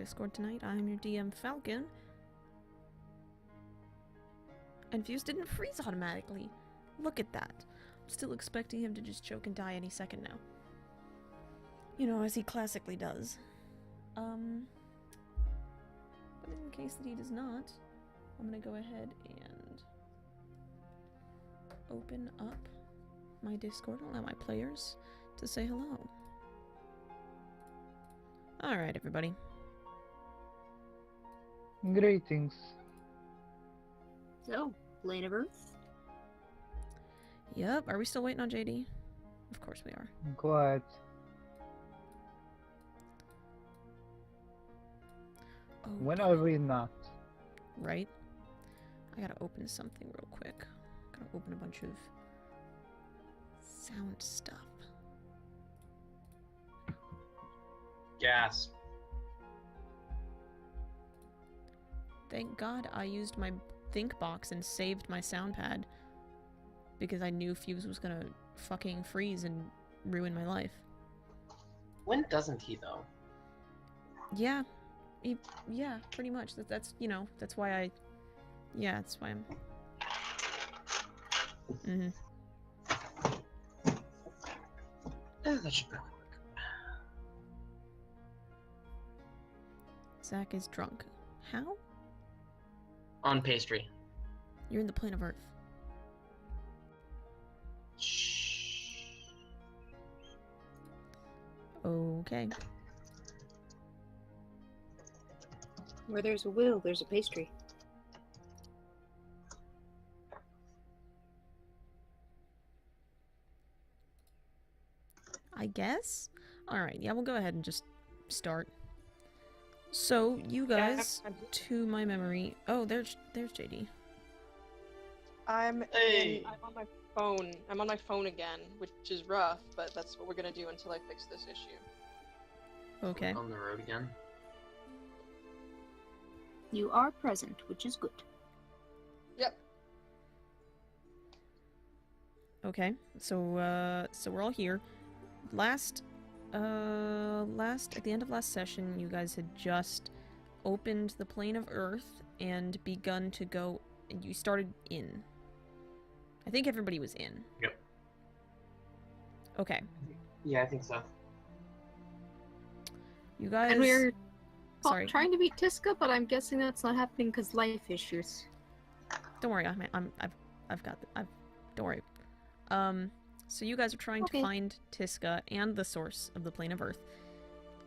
Discord tonight. I'm your DM, Falcon. And Fuse didn't freeze automatically. Look at that. I'm still expecting him to just choke and die any second now. You know, as he classically does. But in case that he does not, I'm gonna go ahead and open up my Discord, allow my players to say hello. Alright, everybody. Greetings. So, Plane of Earth? Yep, are we still waiting on JD? Of course we are. Quiet. Oh, When are we not? right? I gotta open something real quick. Gotta open a bunch of sound stuff. Gas. Thank God I used my think box and saved my sound pad because I knew Fuse was gonna fucking freeze and ruin my life. When doesn't he, though? Yeah. Yeah, pretty much. That's, you know, that's why I... Yeah, that's why I'm... That should probably work. Zach is drunk. How? On pastry. You're in the plane of Earth. Shh. Okay. Where there's a will, there's a pastry. I guess? Alright, yeah, we'll go ahead and just start. So, you guys, to my memory... Oh, there's JD. I'm Hey. I'm on my phone. I'm on my phone again, which is rough, but that's what we're gonna do until I fix this issue. Okay. On the road again. You are present, which is good. Yep. Okay, so we're all here. At the end of last session, you guys had just opened the plane of Earth and begun to go... You started in. I think everybody was in. Yep. Okay. Yeah, I think so. You guys... And we're Sorry. trying to beat Tiska, but I'm guessing that's not happening because life issues. Don't worry, don't worry. So you guys are trying to Okay. find Tiska and the source of the plane of Earth.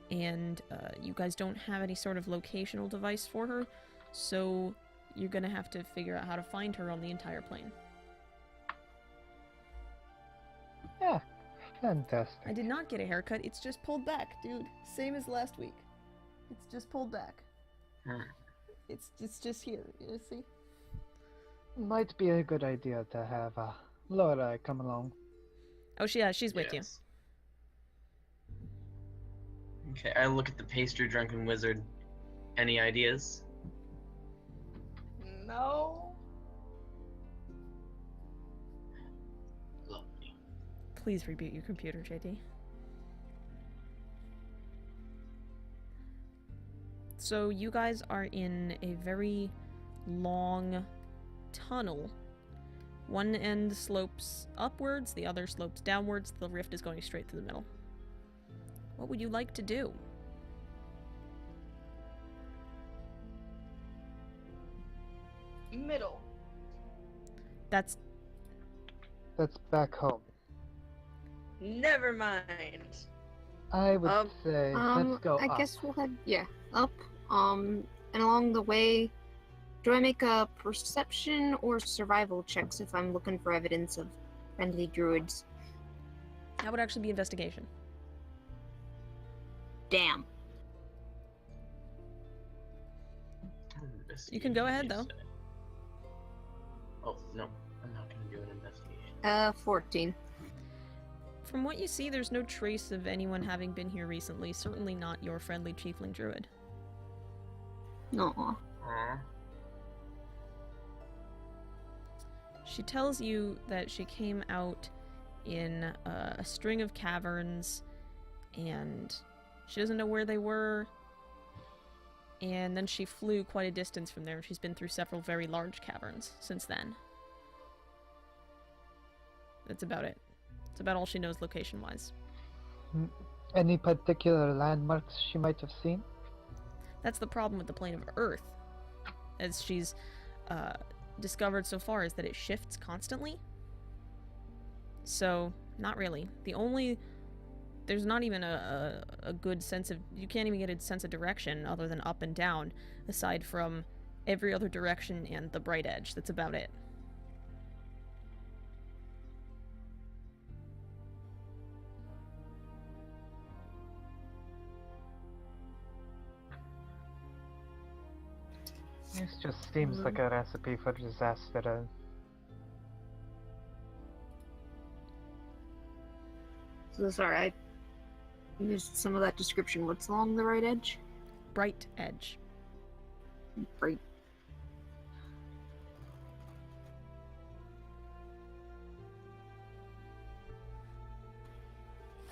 And, you guys don't have any sort of locational device for her, so you're gonna have to figure out how to find her on the entire plane. Yeah, fantastic. I did not get a haircut, it's just pulled back, dude. Same as last week. It's just pulled back. Hmm. It's just here, you see? Might be a good idea to have Laura come along. Oh, she's with you. Yes. Okay, I look at the pastry drunken wizard. Any ideas? No. Lovely. Please reboot your computer, JD. So you guys are in a very long tunnel. One end slopes upwards, the other slopes downwards. The rift is going straight through the middle. What would you like to do? Middle. That's... That's back home. Never mind. I would say let's go I up. guess we'll head, up. And along the way, do I make a perception or survival checks if I'm looking for evidence of friendly druids? That would actually be investigation. Damn. You can go ahead, though. Oh, no. I'm not going to do an investigation. 14. From what you see, there's no trace of anyone having been here recently. Certainly not your friendly Chiefling Druid. No. Aw. She tells you that she came out in a string of caverns, and she doesn't know where they were. And then she flew quite a distance from there. She's been through several very large caverns since then. That's about it. That's about all she knows location-wise. Any particular landmarks she might have seen? That's the problem with the plane of Earth, as she's discovered so far, is that it shifts constantly. So, not really. There's not even a good sense of, you can't even get a sense of direction other than up and down, aside from every other direction and the bright edge. That's about it. This just seems like a recipe for disaster. So sorry, I missed some of that description. What's along the right edge? Bright edge. Right.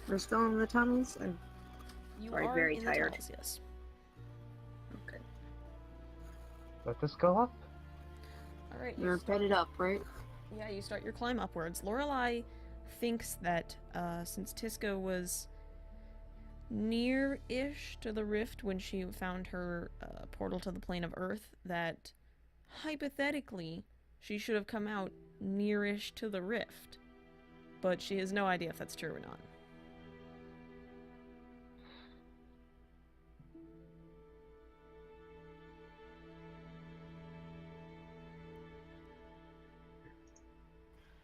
We're still in the tunnels? I'm You Sorry, are very in tired. The tunnels, yes. okay. Let us go up. All right. You're headed up, right? Yeah, you start your climb upwards. Lorelei thinks that since Tisca was near-ish to the rift when she found her portal to the plane of Earth, that hypothetically she should have come out near-ish to the rift. But she has no idea if that's true or not.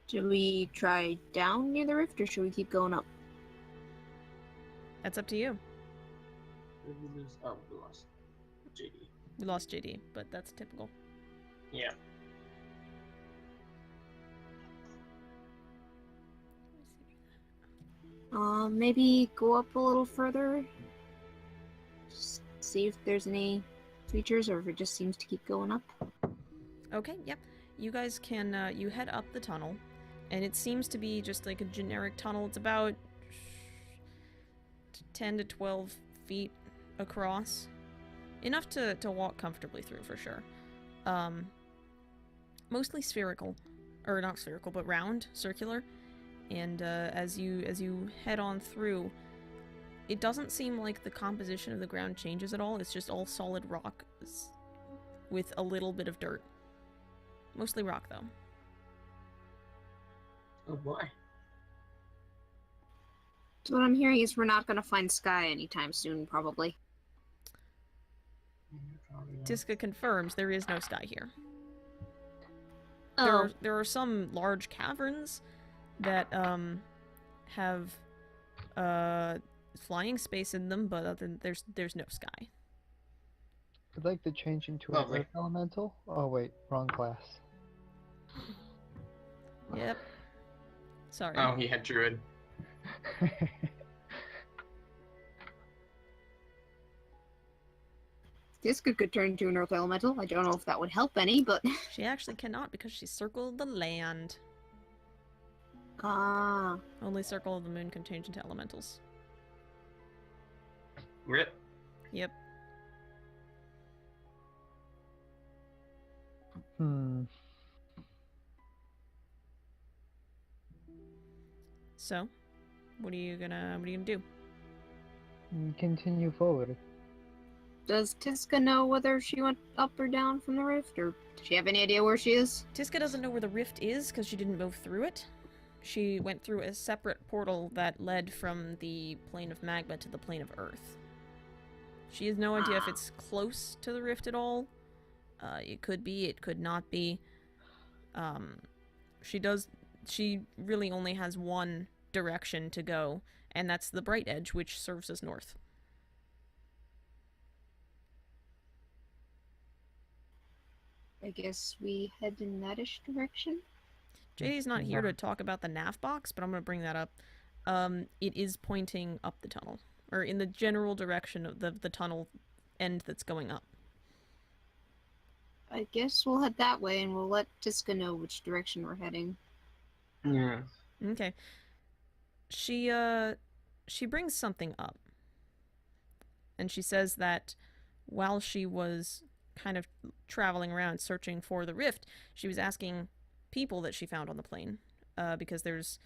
Should we try down near the rift, or should we keep going up? That's up to you. Oh, we lost JD. We lost JD, but that's typical. Yeah. Maybe go up a little further. Just see if there's any features, or if it just seems to keep going up. Okay, yep. You guys can, you head up the tunnel, and it seems to be just like a generic tunnel. It's about 10 to 12 feet across. Enough to walk comfortably through, for sure. Mostly spherical. Or not spherical, but round, circular. And as you head on through, it doesn't seem like the composition of the ground changes at all. It's just all solid rock with a little bit of dirt. Mostly rock, though. Oh boy. So what I'm hearing is we're not gonna find Sky anytime soon, probably. Tisca confirms there is no sky here. Oh, There are some large caverns that have flying space in them, but other than there's no sky. I'd like to change into an Lovely. earth elemental. Oh wait, wrong class. Yep. Sorry. Oh, yeah, Druid. this could turn into an Earth Elemental. I don't know if that would help any, but... She actually cannot because she circled the land. Ah. Only Circle of the Moon can change into elementals. Rip. Yep. So, what are you gonna do? Continue forward. Does Tisca know whether she went up or down from the rift, or does she have any idea where she is? Tisca doesn't know where the rift is because she didn't move through it. She went through a separate portal that led from the plane of magma to the plane of Earth. She has no idea if it's close to the rift at all. It could be, it could not be. She really only has one direction to go, and that's the bright edge, which serves as north. I guess we head in that-ish direction? JD's not here to talk about the nav box, but I'm going to bring that up. It is pointing up the tunnel, or in the general direction of the tunnel end that's going up. I guess we'll head that way, and we'll let Tisca know which direction we're heading. Yeah. Okay. She brings something up. And she says that while she was kind of traveling around searching for the rift, she was asking people that she found on the plane, because there's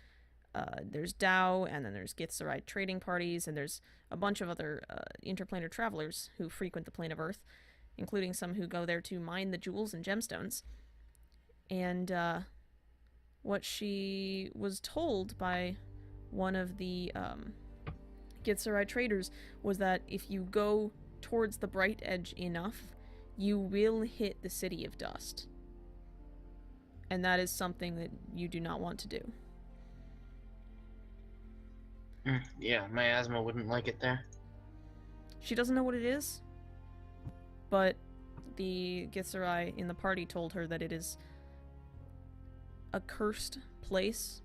Dow, and then there's Githyanki trading parties, and there's a bunch of other interplanar travelers who frequent the plane of Earth, including some who go there to mine the jewels and gemstones. And what she was told by one of the Githyanki traders was that if you go towards the bright edge enough, you will hit the City of Dust. And that is something that you do not want to do. Yeah, my asthma wouldn't like it there. She doesn't know what it is, but the Githyanki in the party told her that it is a cursed place,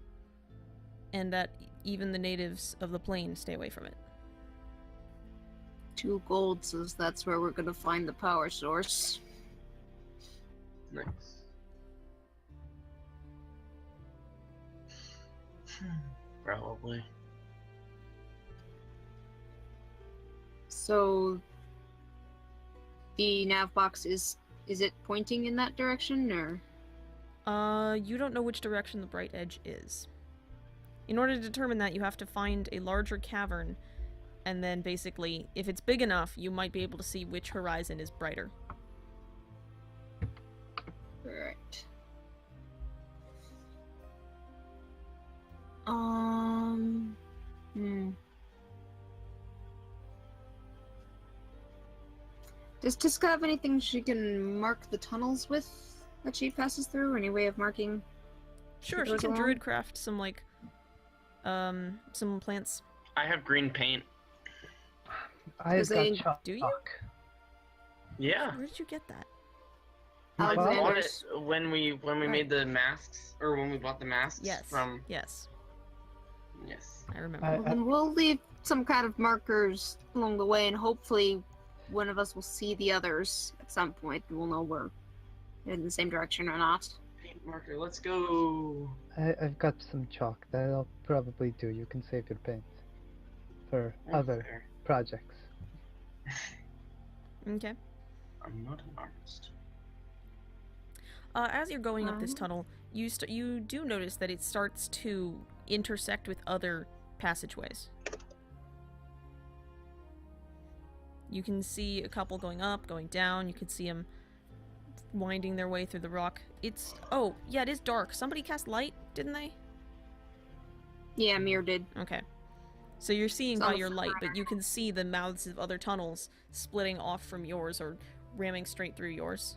and that even the natives of the plane stay away from it. 2 gold says that's where we're gonna find the power source. Nice. Probably. So the nav box is it pointing in that direction, or? You don't know which direction the bright edge is. In order to determine that, you have to find a larger cavern, and then basically, if it's big enough, you might be able to see which horizon is brighter. Right. Does Tiska have anything she can mark the tunnels with that she passes through? Any way of marking? Sure, she goes can along? druid craft some, like, some plants. I have green paint. I've Does got they- chalk. Do you? Yeah. Where did you get that? I bought it Alexander's. when we made the masks, or when we bought the masks Yes. from. Yes, Yes. I remember. I- Well, then we'll leave some kind of markers along the way, and hopefully one of us will see the others at some point, and we'll know we're in the same direction or not. Paint marker. Let's go. I've got some chalk. That'll probably do. You can save your paint for other Fair. projects. Okay. I'm not an artist. As you're going up this Um. tunnel, you do notice that it starts to intersect with other passageways. You can see a couple going up, going down. You can see them winding their way through the rock. Oh, yeah, it is dark. Somebody cast light, didn't they? Yeah, Mir did. Okay. So you're seeing It's by on the your light, but front. you can see the mouths of other tunnels splitting off from yours or ramming straight through yours.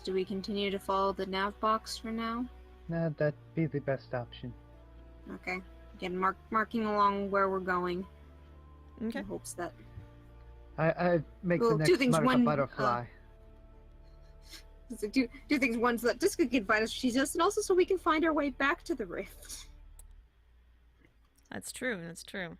Do we continue to follow the nav box for now? Nah, that'd be the best option. Okay. Again, marking along where we're going. Okay. In hopes that. I make Well, the two next things. mark a One, butterfly. So do things. One, so that Tiska can find us, she does, and also so we can find our way back to the rift. That's true, that's true.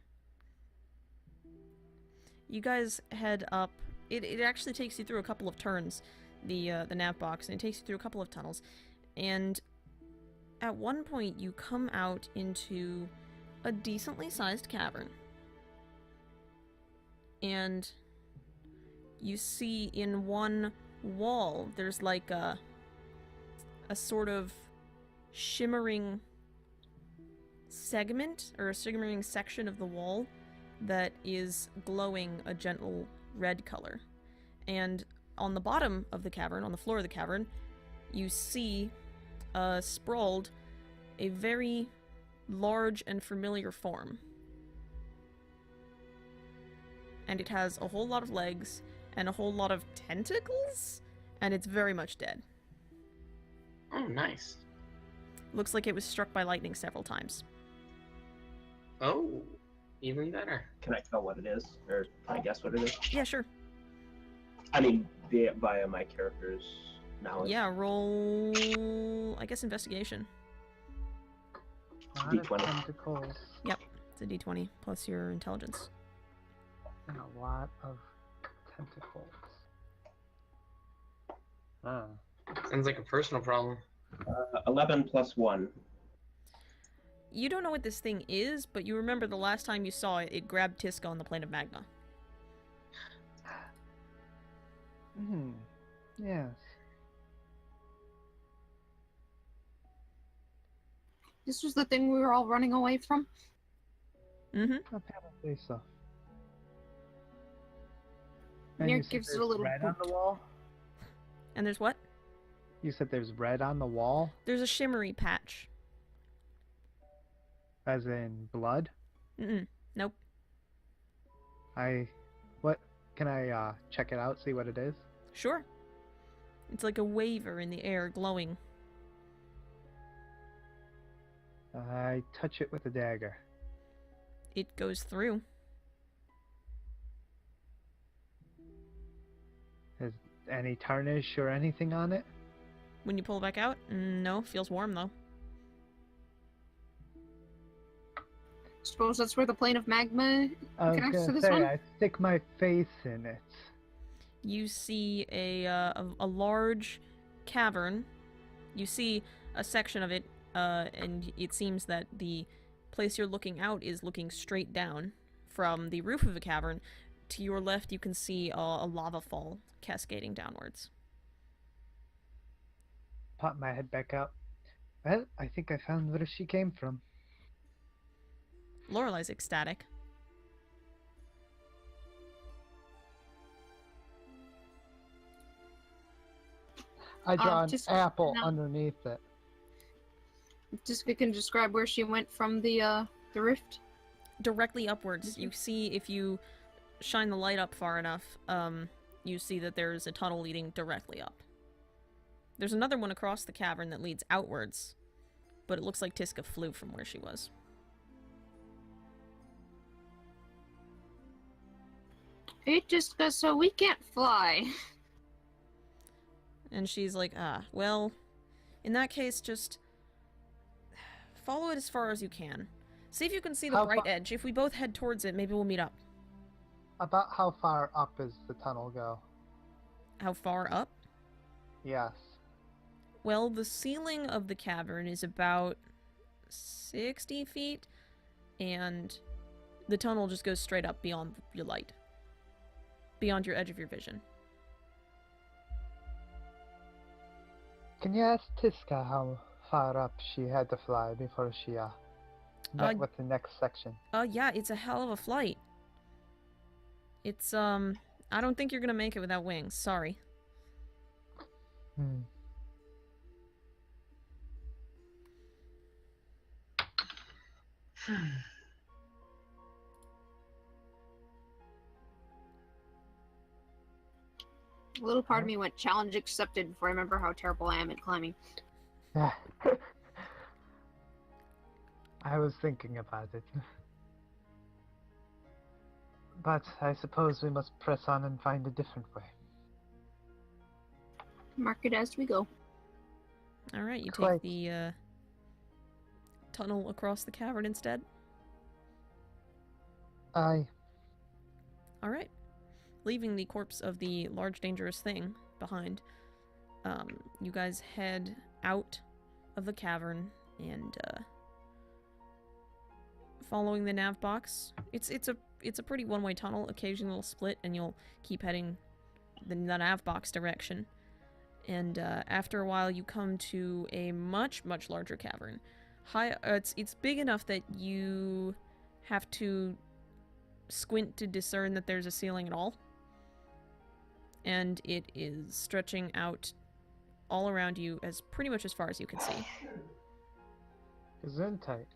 You guys head up. It actually takes you through a couple of turns, the nav box, and it takes you through a couple of tunnels. And at one point, you come out into a decently sized cavern. And you see in one wall, there's like a sort of shimmering segment, or a shimmering section of the wall that is glowing a gentle red color. And on the bottom of the cavern, on the floor of the cavern, you see sprawled a very large and familiar form. And it has a whole lot of legs and a whole lot of tentacles, and it's very much dead. Oh, nice. Looks like it was struck by lightning several times. Oh, even better. Can I tell what it is? Or can I guess what it is? Yeah, sure. I mean, via my character's knowledge. Yeah, roll, I guess, investigation. A lot of D20. tentacles It's a d20 plus your intelligence. and a lot of tentacles. Sounds like a personal problem. 11 plus 1. You don't know what this thing is, but you remember the last time you saw it, it grabbed Tiska on the plane of magma. Yes. This was the thing we were all running away from? Mm-hmm. Apparently so. Mir you said gives it a there's little red on the poop. wall? And there's what? You said there's red on the wall? There's a shimmery patch. As in blood? Nope. What? Can I check it out, see what it is? Sure. It's like a waver in the air, glowing. I touch it with a dagger. It goes through. Is any tarnish or anything on it? When you pull it back out, no, feels warm though. Suppose that's where the plane of magma I was connects to gonna this say, one? I stick my face in it. You see a large cavern. You see a section of it, and it seems that the place you're looking out is looking straight down from the roof of a cavern. To your left, you can see a lava fall cascading downwards. Pop my head back up. Well, I think I found where she came from. Lorelei's ecstatic. I draw an just apple no. underneath it. Just we can describe where she went from the rift. Directly upwards, you see, if you shine the light up far enough, you see that there's a tunnel leading directly up. There's another one across the cavern that leads outwards, but it looks like Tiska flew from where she was. Hey, Tiska, so we can't fly. And she's like, well, in that case, just follow it as far as you can. See if you can see the How bright far- edge. If we both head towards it, maybe we'll meet up. About how far up does the tunnel go? How far up? Yes. Well, the ceiling of the cavern is about 60 feet, and the tunnel just goes straight up beyond your light. Beyond your edge of your vision. Can you ask Tiska how far up she had to fly before she met with the next section? Yeah, it's a hell of a flight. It's, I don't think you're gonna make it without wings. Sorry. A little part of me went challenge accepted before I remember how terrible I am at climbing. I was thinking about it. But I suppose we must press on and find a different way. Mark it as we go. Alright, you take Quite. the, tunnel across the cavern instead? Aye. Alright. Leaving the corpse of the large dangerous thing behind, you guys head out of the cavern and, following the nav box. It's a pretty one-way tunnel. Occasionally it'll split and you'll keep heading the nav box direction. And after a while you come to a much larger cavern. It's big enough that you have to squint to discern that there's a ceiling at all. And it is stretching out all around you as pretty much as far as you can see. Gesundheit.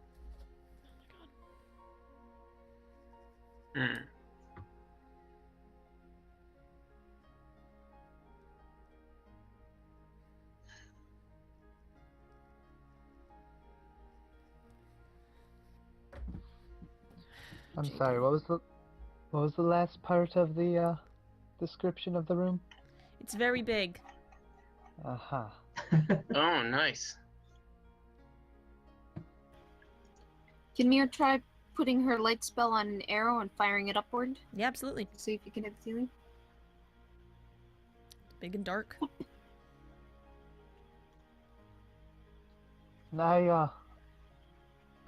I'm sorry, what was the last part of the description of the room? It's very big. Uh-huh. Oh, nice. Can Mir try putting her light spell on an arrow and firing it upward? Yeah, absolutely. See if you can hit the ceiling. It's big and dark. And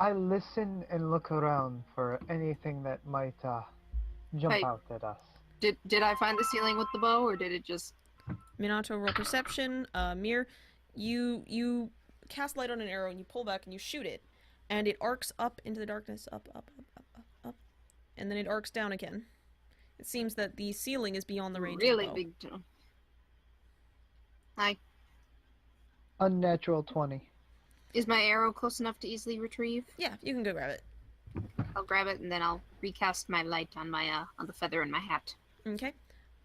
I listen and look around for anything that might jump Hey. out at us. Did I find the ceiling with the bow, or did it just... Minato, roll perception. Mir, you cast light on an arrow and you pull back and you shoot it, and it arcs up into the darkness, up, and then it arcs down again. It seems that the ceiling is beyond the range really of the bow. big jump? Hi. Unnatural 20. Is my arrow close enough to easily retrieve? Yeah, you can go grab it. I'll grab it and then I'll recast my light on my on the feather in my hat. Okay.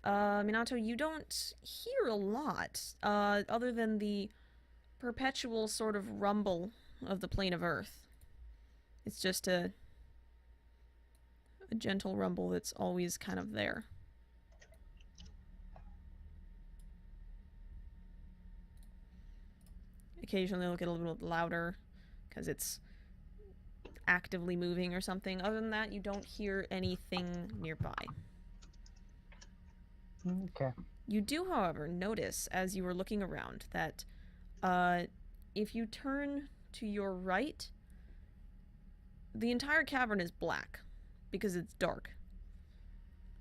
Minato, you don't hear a lot, other than the perpetual sort of rumble of the plane of Earth. It's just a gentle rumble that's always kind of there. Occasionally it'll get a little bit louder because it's actively moving or something. Other than that, you don't hear anything nearby. Okay. You do, however, notice as you are looking around that if you turn to your right, the entire cavern is black because it's dark.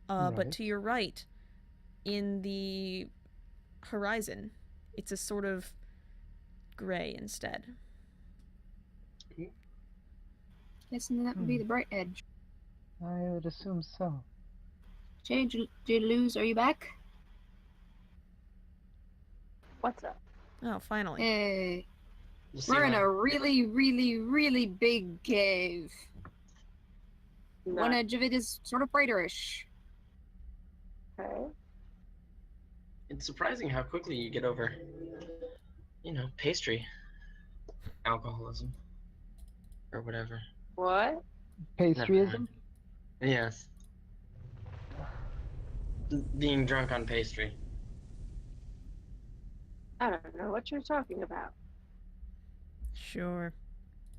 But to your right, in the horizon, it's a sort of gray instead. Guessing that would be the bright edge. I would assume so. Jay, did you lose? Are you back? What's up? Oh, finally. Hey. You see We're in my- a really, really, really big cave. One Nice. edge of it is sort of brighterish. Okay. It's surprising how quickly you get over, pastry, alcoholism, or whatever. What? Pastryism? Yes. Being drunk on pastry. I don't know what you're talking about. Sure.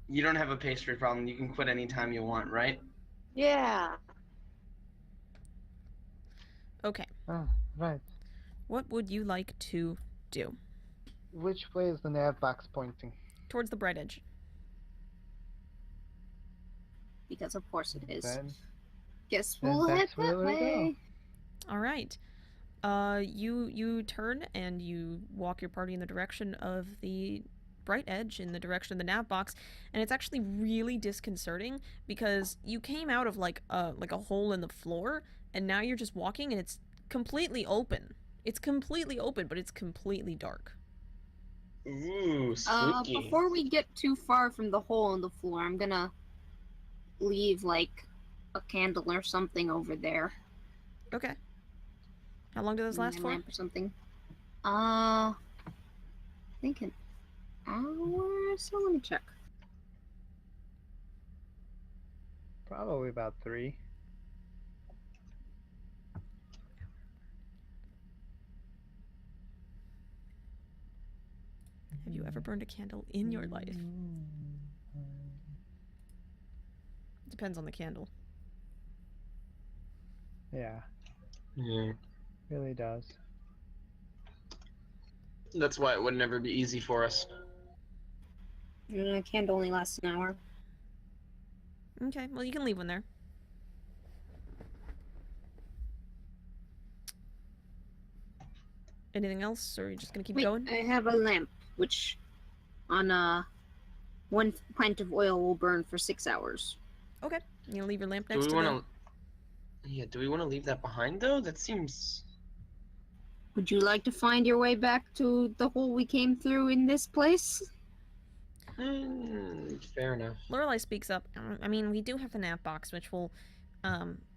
You don't have a pastry problem. You can quit anytime you want, right? Yeah. Okay. Ah, right. What would you like to do? Which way is the nav box pointing? Towards the bright edge. Because of course it is. Then Guess then we'll head that's where that we go. way. All right. You turn and you walk your party in the direction of the bright edge, in the direction of the nav box, and it's actually really disconcerting because you came out of like a hole in the floor, and now you're just walking and it's completely open. It's completely open, but it's completely dark. Ooh, spooky. Before we get too far from the hole in the floor, I'm gonna leave like a candle or something over there. Okay. How long do those last A for? lamp or something. I think an hour. So let me check. Probably about 3. Have you ever burned a candle in your life? Depends on the candle. Yeah, Yeah. really does. That's why it would never be easy for us. Candle only lasts an hour. Okay, well you can leave one there. Anything else, or are you just gonna keep Wait, going? I have a lamp, which on 1 pint of oil will burn for 6 hours. Okay, you gonna leave your lamp Do next we to want to? Yeah. Do we want to leave that behind though? That seems. Would you like to find your way back to the hole we came through in this place? Fair enough. Lorelei speaks up. I mean, we do have the nav box, which will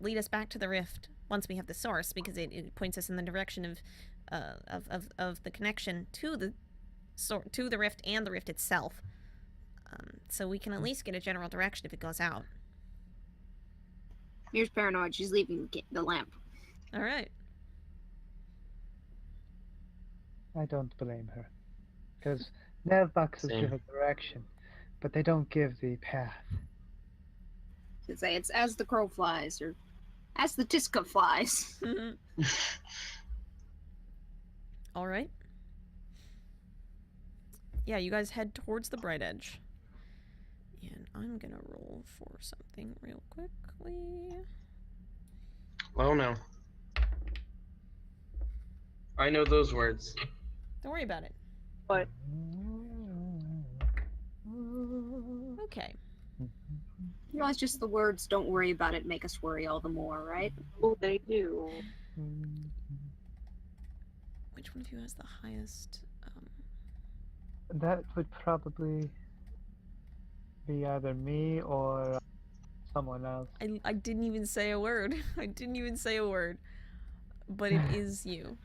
lead us back to the rift once we have the source, because it points us in the direction of the connection to the rift and the rift itself. So we can at least get a general direction if it goes out. Here's paranoid. She's leaving the lamp. All right. I don't blame her. Because nav boxes Same. give a direction, but they don't give the path. To say it's as the crow flies, or as the Tiska flies. All right. Yeah, you guys head towards the bright edge. And I'm gonna roll for something real quickly. Oh no. I know those words. Don't worry about it. But Okay. You know, it's just the words "don't worry about it" make us worry all the more, right? oh, they do. Which one of you has the highest? That would probably be either me or someone else. I didn't even say a word. I didn't even say a word. But it is you.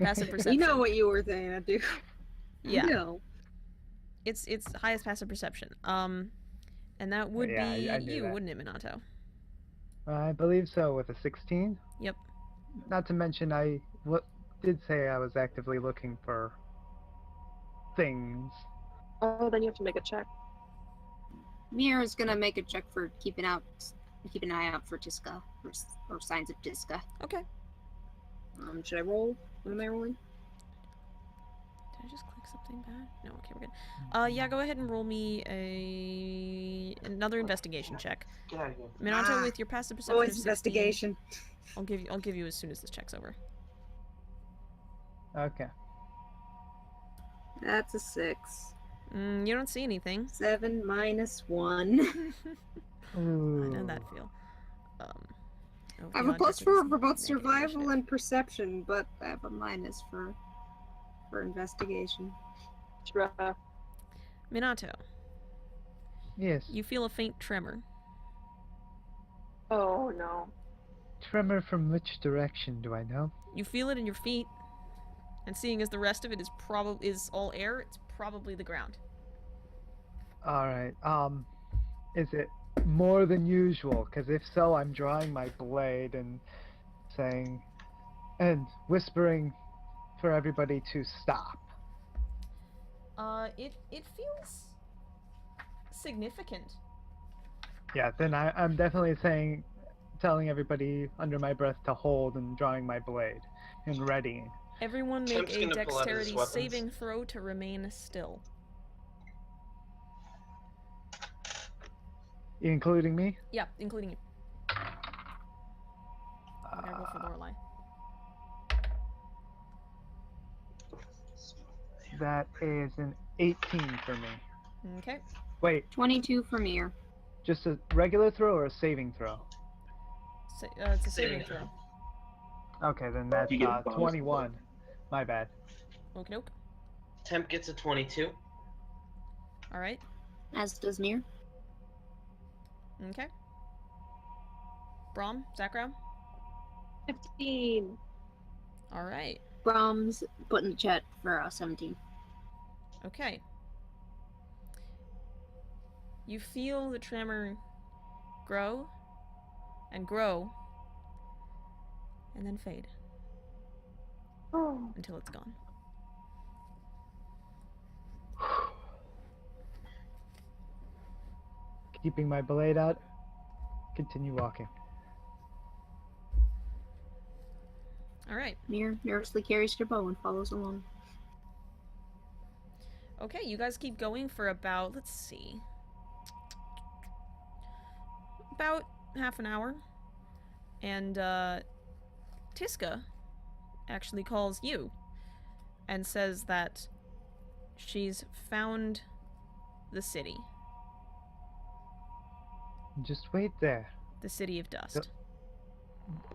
Passive perception. You know what you were saying, I do. Yeah. You know. It's highest passive perception. And that would Yeah, be I knew you, that. wouldn't it, Minato? I believe so, with a 16. Yep. Not to mention, I did say I was actively looking for things. Oh, then you have to make a check. Mira's gonna make a check for keep an eye out for Tiska or signs of Tiska. Okay. Should I roll? What am I rolling? Did I just click something bad? No, okay, we're good. Yeah, go ahead and roll me another investigation check. Get out of here. Minato, with your passive perception Oh, of it's 16, investigation. I'll give you as soon as this check's over. Okay. That's a 6. You don't see anything. 7 minus 1. I know that feel. I have a plus for both survival and perception, but I have a minus for investigation. It's rough. Minato, Yes. you feel a faint tremor. Oh no. Tremor from which direction do I know? You feel it in your feet, and seeing as the rest of it is all air, it's probably the ground. Alright, is it more than usual? Because if so, I'm drawing my blade and saying, and whispering for everybody to stop. It feels significant. Yeah, then I'm definitely telling everybody under my breath to hold and drawing my blade and readying. Everyone make Temp's a gonna pull out his dexterity weapons. saving throw to remain still. Including me? Yeah, including you. I gotta roll for Lorelei. That is an 18 for me. Okay. Wait, 22 for Mir. just a regular throw or a saving throw? It's a saving throw. Okay, then that's You get a bonus 21. My bad. Okie doke. Temp gets a 22. Alright. As does Mir. Okay. Brom, Zakram. 15. Alright. Brom's put in the chat for 17. Okay. You feel the tremor grow and grow and then fade Oh. until it's gone. Keeping my blade out, continue walking. Alright. Mir nervously carries her bow and follows along. Okay, you guys keep going for about, let's see, about half an hour. And, Tiska actually calls you and says that she's found the city. Just wait there. The city of dust.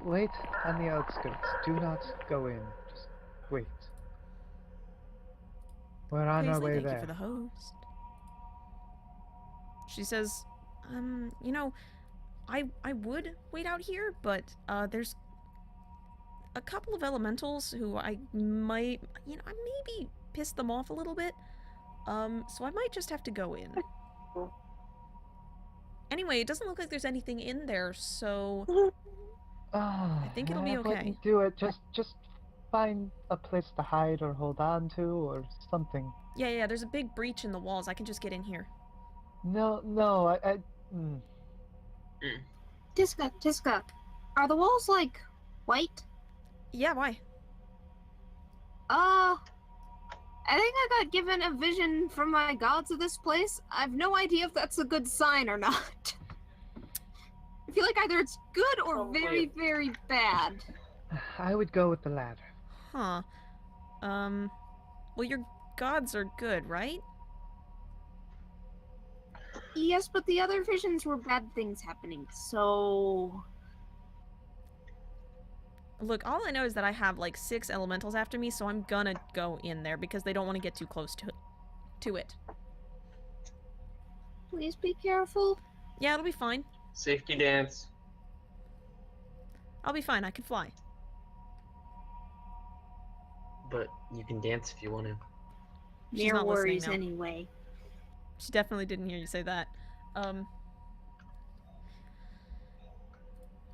Wait on the outskirts. Do not go in. Just wait. We're on our Paisley, way thank there. you for the host. She says, you know, I would wait out here, but there's a couple of elementals who I might, I maybe piss them off a little bit. So I might just have to go in. Anyway, it doesn't look like there's anything in there, so I think it'll be okay. Do it. Just find a place to hide or hold on to or something. yeah, there's a big breach in the walls. I can just get in here. No, Tiska, are the walls like white? Yeah, why? I think I got given a vision from my gods of this place. I've no idea if that's a good sign or not. I feel like either it's good or Oh, very, very bad. I would go with the latter. Huh. Well, your gods are good, right? Yes, but the other visions were bad things happening, so... Look, all I know is that I have like 6 elementals after me, so I'm gonna go in there because they don't want to get too close to it. Please be careful. Yeah, it'll be fine. Safety dance. I'll be fine. I can fly. But you can dance if you want to. She's Mere not listening worries now. anyway. She definitely didn't hear you say that. Oh, am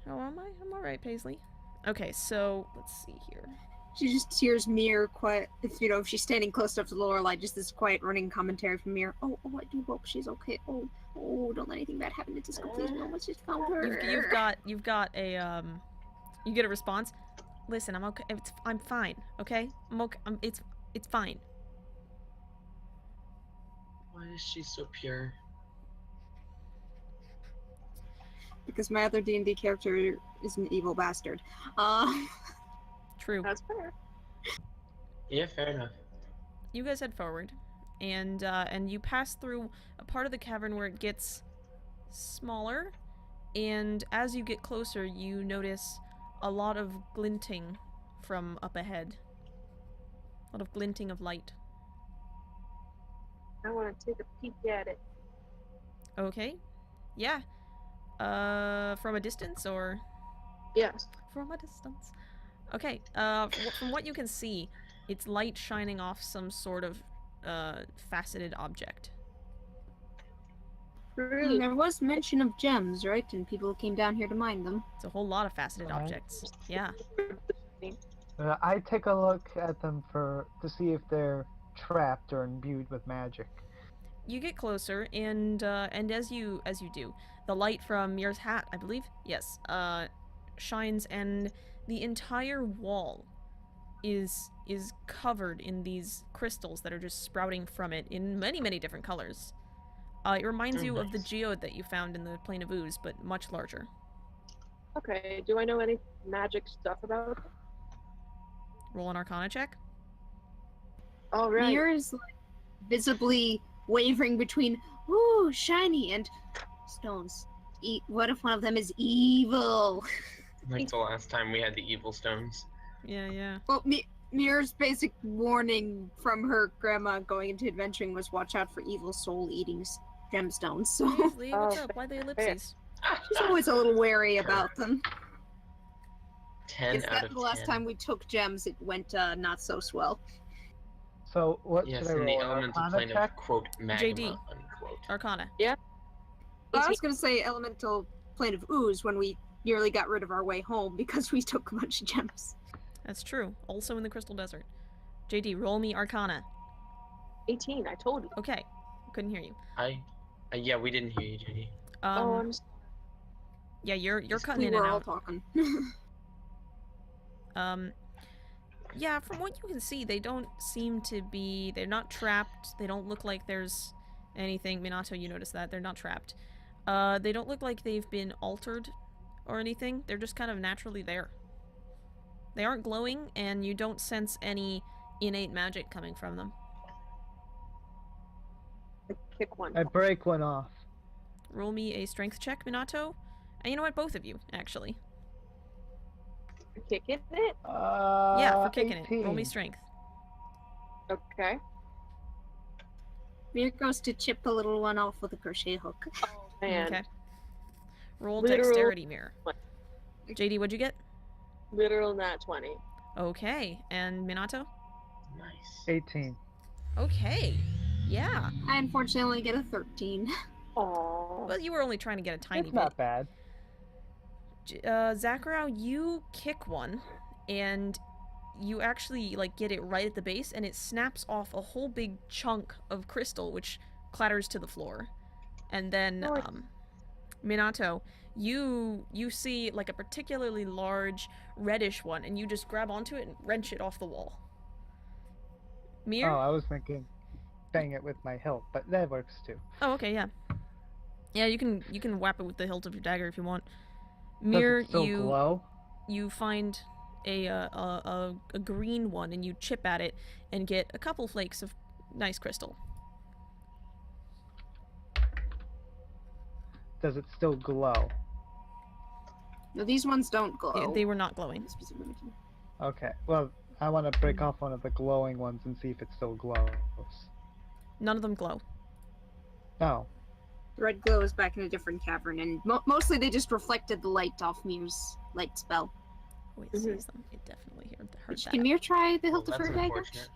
I? I'm alright, Paisley. Okay, so let's see here. She just hears Mir quiet, if she's standing close enough to Lorelei, just this quiet running commentary from Mir. Oh, I do hope she's okay. Oh, don't let anything bad happen to Disco, please. We almost just found her. You've got a you get a response. Listen, I'm okay. I'm fine. Okay, I'm okay. It's fine. Why is she so pure? Because my other D&D character is an evil bastard. True. That's fair. Yeah, fair enough. You guys head forward, and you pass through a part of the cavern where it gets smaller, and as you get closer, you notice a lot of glinting from up ahead. A lot of glinting of light. I want to take a peek at it. Okay. Yeah. From a distance, or? Yes. From a distance. Okay, from what you can see, it's light shining off some sort of, faceted object. Really? There was mention of gems, right? And people came down here to mine them. It's a whole lot of faceted Right. objects. Yeah. I take a look at them to see if they're trapped or imbued with magic. You get closer, and as you do, the light from Mir's hat, I believe, yes, shines, and the entire wall is covered in these crystals that are just sprouting from it in many, many different colors. It reminds you of the Nice. geode that you found in the Plane of Ooze, but much larger. Okay, do I know any magic stuff about it? Roll an Arcana check. All right. Mir is like, visibly wavering between, ooh, shiny, and stones. What if one of them is evil? Like the last time we had the evil stones. Yeah. Well, Mir's basic warning from her grandma going into adventuring was watch out for evil soul-eating gemstones, so Paisley, what's Oh, up? Why the ellipses? she's always a little wary about them. 10 It's out that of the last 10. time we took gems, it went not so swell. So what Yes, should I in the roll? An elemental Arcana plane check? of, quote, magma, JD. unquote. Arcana. I was going to say elemental plane of ooze when we nearly got rid of our way home because we took a bunch of gems. That's true. Also in the Crystal Desert. JD, roll me Arcana. 18, I told you. Okay. Couldn't hear you. Yeah, we didn't hear you, JD. Oh, I'm Yeah, you're cutting We in and were all out. talking. Yeah, from what you can see, they don't seem to be... They're not trapped. They don't look like there's anything. Minato, you noticed that. They're not trapped. They don't look like they've been altered or anything. They're just kind of naturally there. They aren't glowing, and you don't sense any innate magic coming from them. I kick one. I break one off. Roll me a strength check, Minato. And you know what? Both of you, actually. Kicking it? Yeah, for kicking 18. it. Roll me strength. Okay. Mir goes to chip the little one off with a crochet hook. Oh, man. Okay. Roll Literal- dexterity mirror. JD, what'd you get? Literal nat 20. Okay. And Minato? Nice. 18. Okay. Yeah. I unfortunately only get a 13. Aww. Well, you were only trying to get a tiny It's bit. not bad. Zakarau, you kick one, and you actually, like, get it right at the base, and it snaps off a whole big chunk of crystal, which clatters to the floor. And then, Nice. Minato, you see, like, a particularly large reddish one, and you just grab onto it and wrench it off the wall. Mir? Oh, I was thinking bang it with my hilt, but that works too. Oh, okay, yeah. Yeah, you can whap it with the hilt of your dagger if you want. Does Mir, it still glow? you find a green one and you chip at it and get a couple flakes of nice crystal. Does it still glow? No, these ones don't glow. They were not glowing. Okay, well, I want to break off one of the glowing ones and see if it still glows. None of them glow. Oh, The red glow is back in a different cavern, and mostly they just reflected the light off Mir's light spell. Oh, it sees them. It definitely heard that. Can Mir try the Well, hilt of that's her dagger? unfortunate.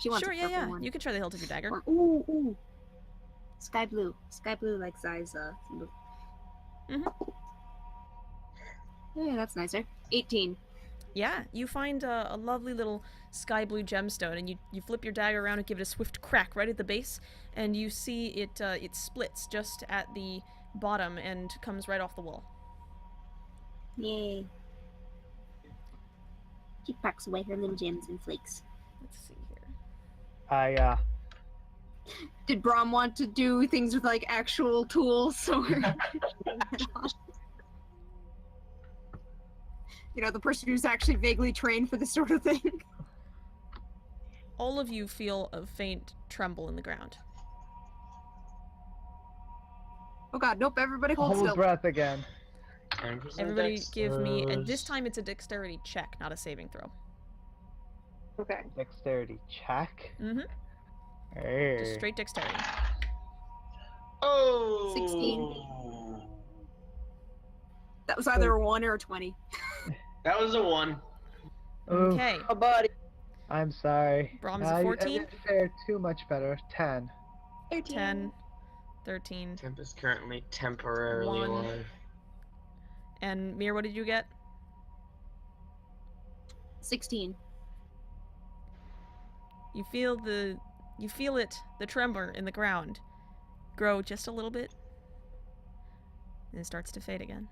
She wants Sure, a yeah, purple yeah. one. You can try the hilt of your dagger. Or, ooh. Sky blue like Zai's symbol. Mhm. Yeah, that's nicer. 18. Yeah, you find a lovely little sky blue gemstone, and you flip your dagger around and give it a swift crack right at the base, and you see it splits just at the bottom and comes right off the wall. Yay. She packs away her little gems and flakes. Let's see here. Did Brom want to do things with like actual tools? Or you know, the person who's actually vaguely trained for this sort of thing. All of you feel a faint tremble in the ground. Oh god, nope, everybody hold hold still. breath again. 10% Everybody give me, and dexterous. this time it's a dexterity check, not a saving throw. Okay. Dexterity check. Mm-hmm. Hey. Just straight dexterity. Oh! 16. That was either a 1 or a 20. That was a 1. Ooh, Okay. Oh, buddy. I'm sorry. Brom's a I 14? didn't fare too much better. 10. 10, 13, Temp is currently temporarily 1. alive. and Mir, what did you get? 16. You feel the tremor in the ground grow just a little bit, and it starts to fade again.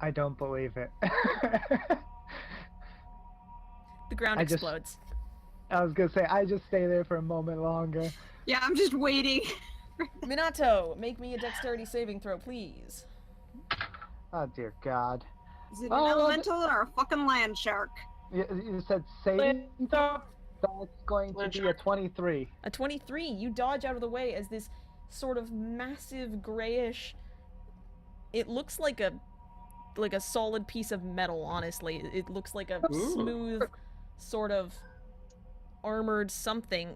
I don't believe it. The ground I just- explodes. I was gonna say, I just stay there for a moment longer. Yeah, I'm just waiting. Minato, make me a dexterity saving throw, please. Oh dear God. Is it an Oh, elemental or a fucking land shark? You said saving? That's going to be a 23. A 23. You dodge out of the way as this sort of massive grayish. It looks like a solid piece of metal. Honestly, it looks like a smooth, sort of armored something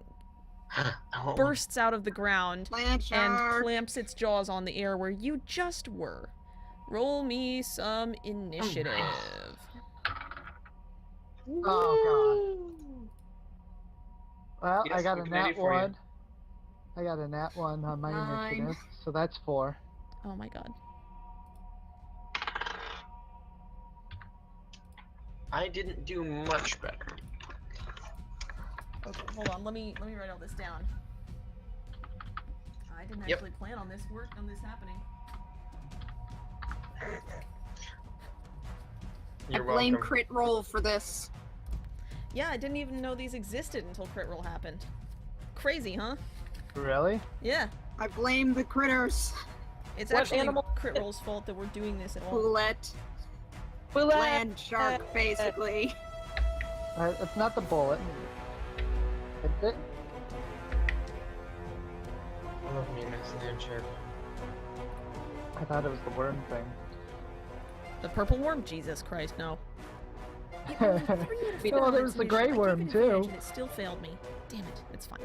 I want one. bursts out of the ground Land and shark. clamps its jaws on the air where you just were. Roll me some initiative. Oh Well, I Yes, got a what can I do nat for you? 1. I got a nat 1 on my 9. initiative, so that's 4. Oh my god. I didn't do much better. Okay, hold on. Let me write all this down. I didn't Yep. actually plan on this happening. You're I blame welcome. crit roll for this. Yeah, I didn't even know these existed until crit roll happened. Crazy, huh? Really? Yeah. I blame the critters. It's What actually animal- crit roll's fault that we're doing this at all. Bullet. Bullet. Land shark, basically. It's not the bullet. It's it. I love me a nice land shark. I thought it was the worm thing. The purple worm? Jesus Christ, no. Well, there was the gray worm too. And it still failed me. Damn it. It's fine.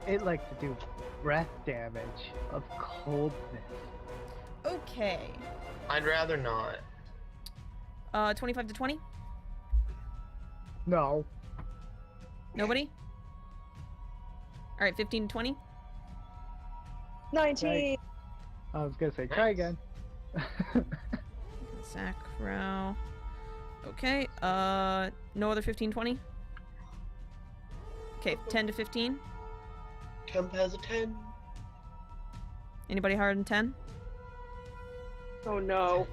It likes to do breath damage of coldness. Okay. I'd rather not. 25 to 20? No. Nobody? Alright, 15 to 20? 19. I was gonna say, try Nice. again. Sacro. Okay, no other 15, 20? Okay, 10 to 15? Temp has a 10. Anybody higher than 10? Oh no.